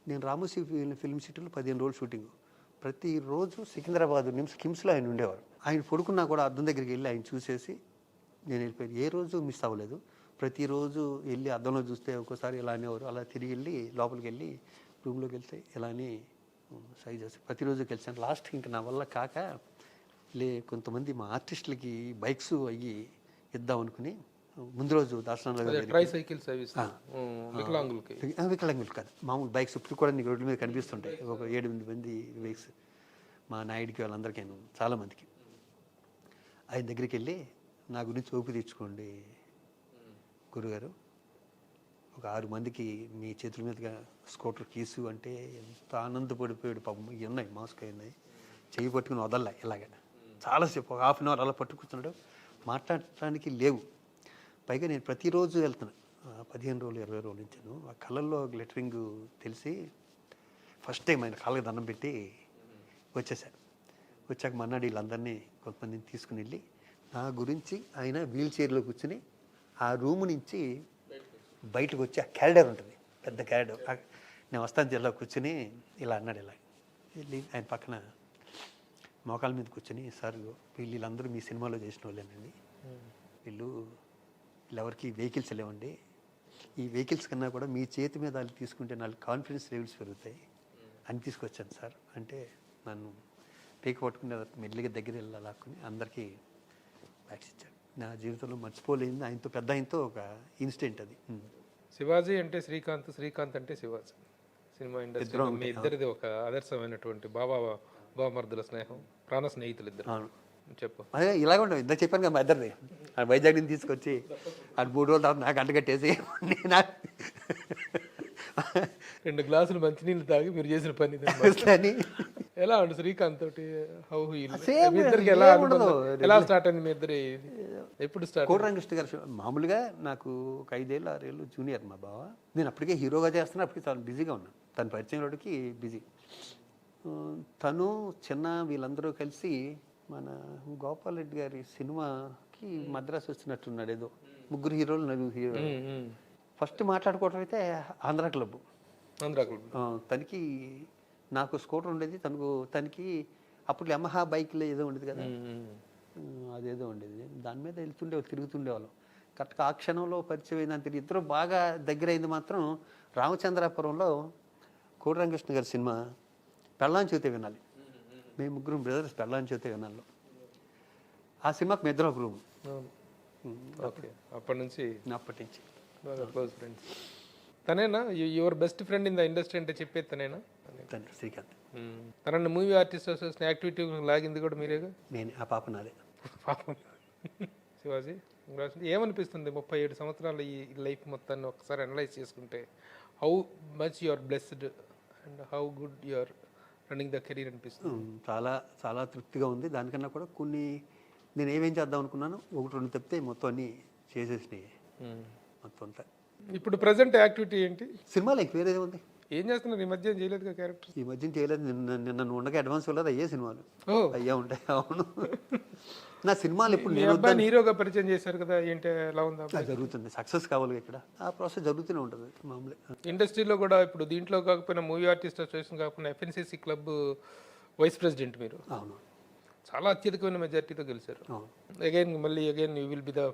నేను రామోజీ ఫిల్మ్ సిటీలో 15 రోజులు షూటింగ్. ప్రతిరోజు సికింద్రాబాద్ కిమ్స్లో ఆయన ఉండేవారు. ఆయన పడుకున్నా కూడా అద్దం దగ్గరికి వెళ్ళి ఆయన చూసేసి నేను వెళ్ళిపోయాను. ఏ రోజు మిస్ అవ్వలేదు. ప్రతిరోజు వెళ్ళి అద్దంలో చూస్తే ఒక్కోసారి ఇలా అనేవారు. అలా తిరిగి వెళ్ళి లోపలికి వెళ్ళి రూమ్లోకి వెళ్తే ఇలానే సైజ్ చేసి ప్రతిరోజు కలిసాను. లాస్ట్కి ఇంకా నా వల్ల కాక కొంతమంది మా ఆర్టిస్టులకి బైక్స్ అయ్యి ఇద్దాం అనుకుని ముందు రోజు వికలాంగులు కాదు, మామూలు బైక్స్ ఇప్పుడు కూడా నీకు రోడ్ల మీద కనిపిస్తుంటాయి. ఒక 7-8 మంది బైక్స్ మా నాయుడికి వాళ్ళందరికీ చాలామందికి. ఆయన దగ్గరికి వెళ్ళి నా గురించి ఓపి తెచ్చుకోండి గురుగారు, ఒక 6 మందికి మీ చేతుల మీదుగా స్కూటర్ కీసు అంటే ఎంత ఆనందపడిపోయాడు పాపం. ఇవి ఉన్నాయి మాస్క్ ఉన్నాయి, చెయ్యి పట్టుకుని వదల్లా ఇలాగ చాలాసేపు ఒక 1/2 అవర్ అలా పట్టుకుంటున్నాడు. మాట్లాడటానికి లేవు. పైగా నేను ప్రతిరోజు వెళ్తున్నాను, 15 రోజులు 20 రోజులు నుంచాను. ఆ కళ్ళల్లో గ్లిటరింగ్ తెలిసి ఫస్ట్ టైం ఆయన కాళ్ళకి దండం పెట్టి వచ్చేసాను. వచ్చాక మన్నాడు వీళ్ళందరినీ కొంతమందిని తీసుకుని వెళ్ళి నా గురించి ఆయన వీల్ చైర్లో కూర్చుని ఆ రూము నుంచి బయటకు వచ్చి ఆ క్యారిడర్ ఉంటుంది, పెద్ద క్యారిడర్, నేను వస్తాను జిల్లా కూర్చుని ఇలా అన్నాడు. ఇలా వెళ్ళి ఆయన పక్కన మోకాల మీద కూర్చొని, సార్ వీళ్ళందరూ మీ సినిమాలో చేసిన వాళ్ళేనండి, వీళ్ళెవరికి వెహికల్స్ లేవండి, ఈ వెహికల్స్ కన్నా కూడా మీ చేతి మీద వాళ్ళు తీసుకుంటే నాకు కాన్ఫిడెన్స్ లెవెల్స్ పెరుగుతాయి అని తీసుకొచ్చాను సార్ అంటే నన్ను పీక పట్టుకుని మెల్లిగా దగ్గర వెళ్ళాలని అందరికీ బ్యాగ్స్ ఇచ్చాడు. నా జీవితంలో మర్చిపోలేని ఆయనతో పెద్ద ఆయనతో ఒక ఇన్సిడెంట్ అది. శివాజీ అంటే శ్రీకాంత్, శ్రీకాంత్ అంటే శివాజీ. సినిమా ఇండస్ట్రీ మీ ఇద్దరిది ఒక ఆదర్శమైనటువంటి బావమర్దుల స్నేహం, ప్రాణ స్నేహితులు ఇద్దరు. చెప్పు. అదే ఇలాగ ఉండవు, ఇందాక చెప్పాను కదా మా ఇద్దరిది. ఆ వైజాగ్ నుంచి తీసుకొచ్చి అది 3 రోజుల తర్వాత నాకు అంటగట్టేసి 2 గ్లాసులు మంచినీళ్ళు తాగి మీరు చేసిన పని ఎలా ఉంటుంది శ్రీకాంత్ తోటి? ఎలా స్టార్ట్ అయింది మీ ఇద్దరు? ఎప్పుడు స్టార్ట్? కోటరంకృష్ణ గారు మామూలుగా నాకు ఒక 5 ఏళ్ళు 6 ఏళ్ళు జూనియర్ మా బావ. నేను అప్పటికే హీరోగా చేస్తున్నా, అప్పటికి చాలా బిజీగా ఉన్నాను. తను పరిచయం వాడికి బిజీ. తను చిన్న వీళ్ళందరూ కలిసి మన గోపాల్ రెడ్డి గారి సినిమాకి మద్రాసు వచ్చినట్టున్నాడు. ఏదో 3 హీరోలు 4 హీరోలు. ఫస్ట్ మాట్లాడుకోవటం అయితే ఆంధ్ర క్లబ్. తనకి నాకు స్కూటర్ ఉండేది, తనకి అప్పుడు యమహా బైక్లో ఏదో ఉండేది కదా, అదేదో ఉండేది. దాని మీద తిరుగుతుండేవాళ్ళం. కరెక్ట్గా ఆ క్షణంలో పరిచయం అయిందని ఇద్దరు బాగా దగ్గర అయింది మాత్రం రామచంద్రాపురంలో కోటరంకృష్ణ గారి సినిమా పెళ్ళాం చూతే వినాలి. మేము 3 బ్రదర్స్ పెళ్ళాం చూతే వినాలి. ఆ సినిమాకి మీ ఇద్దరు ఒక రూమ్. అప్పటి నుంచి క్లోజ్ ఫ్రెండ్స్. తనేనా your best friend in the industry అంటే చెప్పేది తనేనా? శ్రీకాంత్. తనని మూవీ ఆర్టిస్ట్ అసోసియేషన్ యాక్టివిటీ లాగింది కూడా మీరేగా? నేను. ఆ పాప నాదే. పాపం. శివాజీ ఏమనిపిస్తుంది 37 సంవత్సరాల ఈ లైఫ్ మొత్తాన్ని ఒకసారి అనలైజ్ చేసుకుంటే? How much you are blessed and how good you are running the career అనిపిస్తుంది? చాలా చాలా తృప్తిగా ఉంది. దానికన్నా కూడా కొన్ని నేను ఏమేం చేద్దాం అనుకున్నాను 1-2 తప్పితే మొత్తం అన్నీ చేసేసినాయి మొత్తం అంతా. ఇప్పుడు ప్రజెంట్ యాక్టివిటీ ఏంటి? సినిమాలో ఇంక వేరేది ఉంది. ఏం చేస్తున్నారు? ఈ మధ్య చేయలేదు క్యారెక్టర్? ఈ మధ్య చేయలేదు. నిన్న ఉండగా అడ్వాన్స్ వెళ్ళదు అయ్యే సినిమాలు అయ్యా ఉంటాయి. అవును. నా సినిమాలు ఇప్పుడు నేను హీరోగా పరిచయం చేశారు కదా, ఏంటి ఎలా ఉందా? జరుగుతుంది. సక్సెస్ కావాలి ఇక్కడ, ఆ ప్రాసెస్ జరుగుతూనే ఉంటుంది మామూలు. ఇండస్ట్రీలో కూడా ఇప్పుడు దీంట్లో కాకపోయినా మూవీ ఆర్టిస్ట్ అసోసియేషన్ కాకపోయినా FNCC క్లబ్ వైస్ ప్రెసిడెంట్ మీరు. అవును. చాలా అత్యధికమైన మెజార్టీతో గెలిచారు. Again you will be the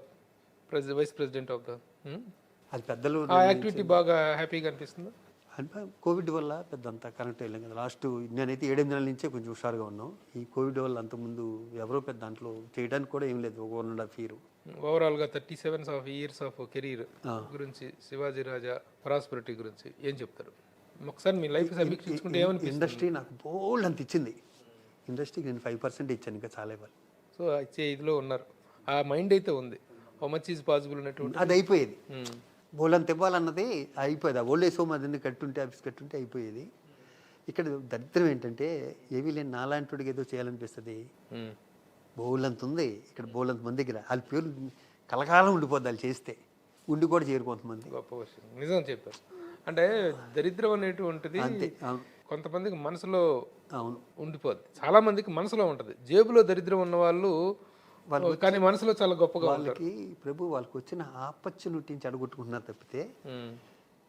vice president of the. అది పెద్దలు. ఆ యాక్టివిటీ బాగా హ్యాపీగా అనిపిస్తుందా? అంటే కోవిడ్ వల్ల పెద్దంత కనెక్ట్ అయ్యాం కదా. లాస్ట్ నేనైతే 7-8 నెలల నుంచే కొంచెం హుషారుగా ఉన్నాం. ఈ కోవిడ్ వల్ల అంతకుముందు ఎవరో పెద్ద దాంట్లో చేయడానికి కూడా ఏం లేదు, 1.5 year. ఓవరాల్గా 37 years ఆఫ్ కెరీర్ గురించి శివాజీ రాజా ప్రాస్పెరిటీ గురించి ఏం చెప్తారు? ఒకసారి మీ లైఫ్ సమీక్షించుకుంటే ఏమనిపిస్తుంది? ఇండస్ట్రీ నాకు బోల్డ్ అంత ఇచ్చింది. ఇండస్ట్రీకి నేను 5% ఇచ్చాను, ఇంకా చాలా ఇవ్వాలి. సో ఇచ్చే ఇదిలో ఉన్నారు, ఆ మైండ్ అయితే ఉంది. హౌ మచ్ ఈజ్ పాసిబుల్ అన్నటువంటి అది అయిపోయేది. బోల్డ్ ఇవ్వాలన్నది అయిపోయేది. ఆ ఓల్డ్ ఏజ్ హోమ్ అదన్నీ కట్టుంటే, ఆఫీస్ కట్టుంటే అయిపోయేది. ఇక్కడ దరిద్రం ఏంటంటే ఏమీ లేని నాలాంటికి ఏదో చేయాలనిపిస్తుంది. బోల్డ్ ఉంది ఇక్కడ, బోల్డ్ మంది దగ్గర వాళ్ళ పేరు కలకాలం ఉండిపోద్ది. వాళ్ళు చేస్తే ఉండి కూడా చేయరు కొంతమంది. గొప్ప విషయం, నిజం చెప్పారు. అంటే దరిద్రం అనేటువంటిది అంతే. కొంతమందికి మనసులో అవును, ఉండిపోద్ది. చాలా మందికి మనసులో ఉంటుంది. జేబులో దరిద్రం ఉన్న వాళ్ళు కానీ మనసులో చాలా గొప్పగా వాళ్ళకి ప్రభు వాళ్ళకి వచ్చిన ఆపర్చునిటీని చెడగొట్టుకుంటున్నారు తప్పితే,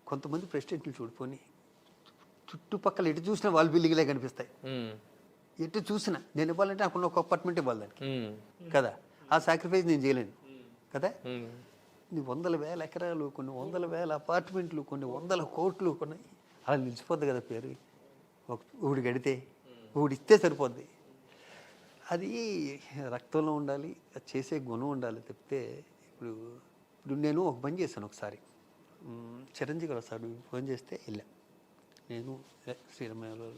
కొంతమంది ప్రెసిడెంట్లు చూడిపోని చుట్టుపక్కల ఎటు చూసినా వాళ్ళ బిల్డింగ్లే కనిపిస్తాయి. ఎటు చూసినా నేను ఇవ్వాలంటే అక్కడ ఒక అపార్ట్మెంట్ ఇవ్వాలి దానికి కదా. ఆ సాక్రిఫైస్ నేను చేయలేను కదా. నీ 100,000 ఎకరాలు, కొన్ని 100,000 అపార్ట్మెంట్లు, కొన్ని 100 కోట్లు కొన్ని అలా నిలిచిపోద్ది కదా పేరు. ఊడి గడితే ఊడిస్తే సరిపోద్ది. అది రక్తంలో ఉండాలి, అది చేసే గుణం ఉండాలి తప్పితే. ఇప్పుడు నేను ఒక పని చేశాను ఒకసారి. చిరంజీవి గారు ఒకసారి ఫోన్ చేస్తే వెళ్ళా నేను, శ్రీరమయ్యలో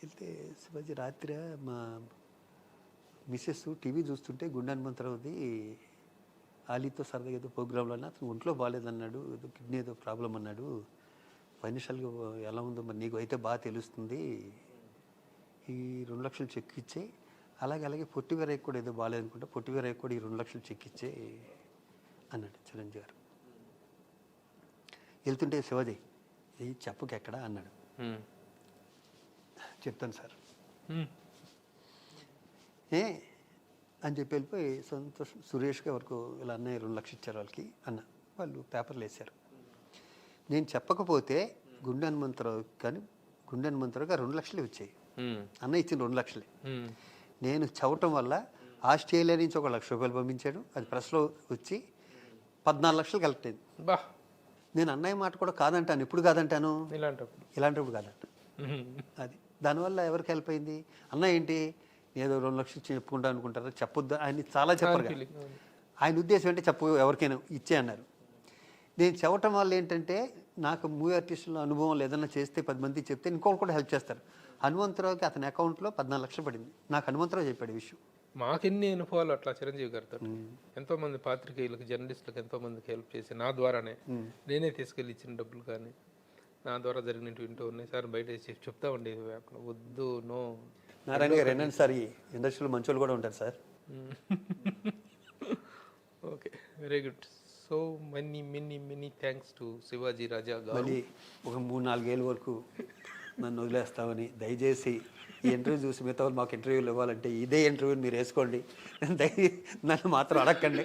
వెళ్తే, శివాజీ రాత్రి మా మిస్సెస్ టీవీ చూస్తుంటే గుండె హనుమంతరావుది ఆలీతో సరదాగా ఏదో ప్రోగ్రాంలో అతను ఒంట్లో బాగాలేదన్నాడు, ఏదో కిడ్నీ ఏదో ప్రాబ్లం అన్నాడు, ఫైనాన్షియల్గా ఎలా ఉందో మరి నీకు అయితే బాగా తెలుస్తుంది, ఈ 2 లక్షలు చెక్ ఇచ్చే, అలాగే పొట్టివీరయ్య కూడా ఏదో బాగాలేదనుకుంటా, పొట్టివీరయ్య కూడా ఈ 2 లక్షలు చెక్ ఇచ్చే అన్నాడు చిరంజీవి గారు. వెళ్తుంటే శివాజీ ఇది చెప్పకు ఎక్కడ అన్నాడు. చెప్తాను సార్ అని చెప్పి వెళ్ళిపోయి సురేష్గా వరకు ఇలా అన్నయ్య 2 లక్షలు ఇచ్చారు వాళ్ళకి అన్న. వాళ్ళు పేపర్లు వేశారు. నేను చెప్పకపోతే గుండె హనుమంతరావు కానీ గుండె హనుమంతరావుగా 2 లక్షలే వచ్చాయి. అన్న ఇచ్చిన 2 లక్షలే. నేను చదవటం వల్ల ఆస్ట్రేలియా నుంచి 1 లక్ష రూపాయలు పంపించాడు. అది ప్రెస్లో వచ్చి 14 లక్షలు కలెక్ట్ అయింది. బా, నేను అన్నయ్య మాట కూడా కాదంటాను. ఎప్పుడు కాదంటాను? ఇలాంటప్పుడు కాదంట. అది దానివల్ల ఎవరికి హెల్ప్ అయింది? అన్న ఏంటి ఏదో 2 లక్షలు చెప్పుకుంటా అనుకుంటారు, చెప్పొద్దు. ఆయన చాలా చెప్పరు. ఆయన ఉద్దేశం అంటే చెప్పు ఎవరికైనా ఇచ్చే అన్నారు. నేను చెప్పటం వల్ల ఏంటంటే నాకు మూవీ ఆర్టిస్టుల అనుభవం ఏదన్నా చేస్తే 10 మంది చెప్తే ఇంకొకరు కూడా హెల్ప్ చేస్తారు. హనుమంతరావుకి అతని అకౌంట్లో 14 లక్షలు పడింది. నాకు హనుమంతరావు చెప్పాడు విషయం. మాకెన్ని అనుభవాలు అట్లా చిరంజీవి గారితో. ఎంతో మంది పాత్రికేయులకు, జర్నలిస్టులకు ఎంతో మందికి హెల్ప్ చేసి నా ద్వారానే నేనే తీసుకెళ్ళి ఇచ్చిన డబ్బులు కానీ నా ద్వారా జరిగినట్టు వింటూ ఉన్నాయి. సార్ బయట చెప్తా ఉండేది, వద్దు నో. నారాయణ గారు ఏంటంటే సార్ ఈ ఇండస్ట్రీలో మంచి వాళ్ళు కూడా ఉంటారు sir. Okay, very good. So many thanks to Shivaji Raja garu. మళ్ళీ ఒక 3-4 ఏళ్ళ వరకు నన్ను వదిలేస్తామని దయచేసి ఈ ఇంటర్వ్యూ చూసి మిగతా వాళ్ళు మాకు ఇంటర్వ్యూలు ఇవ్వాలంటే ఇదే ఇంటర్వ్యూని మీరు వేసుకోండి, నన్ను మాత్రం అడగండి.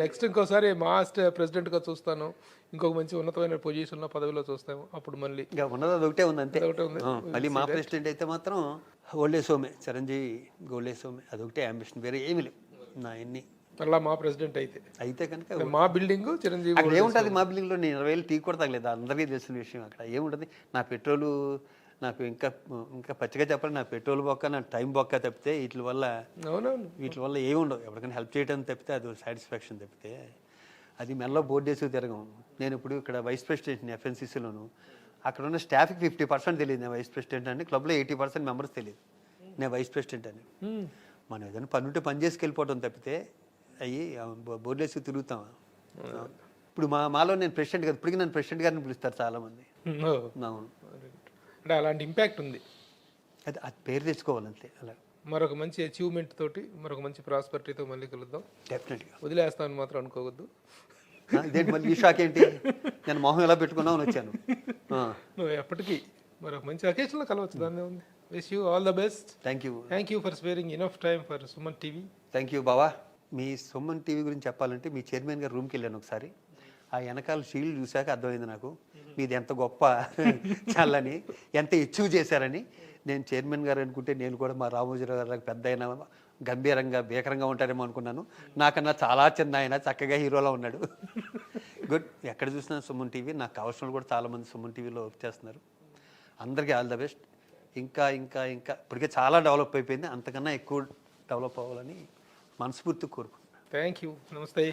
నెక్స్ట్ ఇంకోసారి మాస్టర్ ప్రెసిడెంట్గా చూస్తాను, ఇంకొక మంచి ఉన్నతమైన పొజిషన్లో పదవిలో చూస్తాము. అప్పుడు మళ్ళీ ఇంకా ఉన్నది అదొకటే ఉంది అంతే. మళ్ళీ మా ప్రెసిడెంట్ అయితే మాత్రం ఓల్డ్ ఏజ్ హోమే, చిరంజీవి ఓల్డ్ ఏజ్ హోమే, అదొకటే అంబిషన్, వేరే ఏమీ లేవు నా ఎన్ని. అలా మా ప్రెసిడెంట్ అయితే కనుక మా బిల్డింగ్ చిరంజీవి అక్కడ ఏముంటుంది? మా బిల్డింగ్లో నేను 20 ఏళ్ళు టీ కూడా తగలేదు, అందరికీ తెలిసిన విషయం. అక్కడ ఏముంటుంది? నా పెట్రోలు నాకు ఇంకా పచ్చిగా చెప్పాలి, నా పెట్రోల్ బొక్క, నా టైం బొక్క తప్పితే వీటి వల్ల ఏమి ఉండవు. ఎవరికైనా హెల్ప్ చేయడం తప్పితే అది సాటిస్ఫాక్షన్ తప్పితే. అది మెల్ల బోర్డు వేసుకు తిరగం. నేను ఇప్పుడు ఇక్కడ వైస్ ప్రెసిడెంట్ని ఎఫ్ఎన్సీసీలోను. అక్కడ ఉన్న స్టాఫ్కి 50% తెలియదు నేను వైస్ ప్రెసిడెంట్ అని, క్లబ్లో 80% మెంబర్స్ తెలియదు నేను వైస్ ప్రెసిడెంట్ అని. మనం ఏదైనా పని ఉంటే పని చేసుకెళ్ళిపోవడం తప్పితే అయ్యి బోర్డు వేసుకు తిరుగుతాం. ఇప్పుడు మాలో నేను ప్రెసిడెంట్ గారు, ఇప్పటికీ నన్ను ప్రెసిడెంట్ గారిని పిలుస్తారు చాలామంది. అవును, అంటే అలాంటి ఇంపాక్ట్ ఉంది. అది పేరు తెచ్చుకోవాలంతే. అలా మరొక మంచి అచీవ్మెంట్ తోటి, మరొక మంచి ప్రాస్పరిటీతో మళ్ళీ కలుద్దాం. డెఫినెట్గా. వదిలేస్తాను మాత్రం అనుకోవద్దు. ఇదేంటి మళ్ళీ ఈ షాక్ ఏంటి? నేను మొహం ఎలా పెట్టుకున్నావు అని వచ్చాను. నువ్వు ఎప్పటికీ మరొక మంచి అకేషన్లో కలవచ్చు, దాన్ని ఉంది. Wish you all the best. Thank you for sparing enough time for Suman TV. Thank you బావా. మీ సుమన్ టీవీ గురించి చెప్పాలంటే మీ చైర్మన్ గారు రూమ్కి వెళ్ళాను ఒకసారి. ఆ వెనకాల షీల్డ్ చూశాక అర్థమైంది నాకు మీది ఎంత గొప్ప చాలని, ఎంత అచీవ్ చేశారని. నేను చైర్మన్ గారు అనుకుంటే నేను కూడా మా రామోజీరావు గారు పెద్ద అయినా గంభీరంగా భీకరంగా ఉంటారేమో అనుకున్నాను. నాకన్నా చాలా చిన్న ఆయన, చక్కగా హీరోలా ఉన్నాడు. గుడ్. ఎక్కడ చూసినా సుమన్ టీవీ, నాకు కావాల్సిన వాళ్ళు కూడా చాలామంది సుమన్ టీవీలో వర్క్ చేస్తున్నారు. అందరికీ ఆల్ ద బెస్ట్. ఇంకా ఇంకా ఇంకా ఇప్పటికే చాలా డెవలప్ అయిపోయింది, అంతకన్నా ఎక్కువ డెవలప్ అవ్వాలని మనస్ఫూర్తిగా కోరుకుంటున్నాను. Thank you. నమస్తే.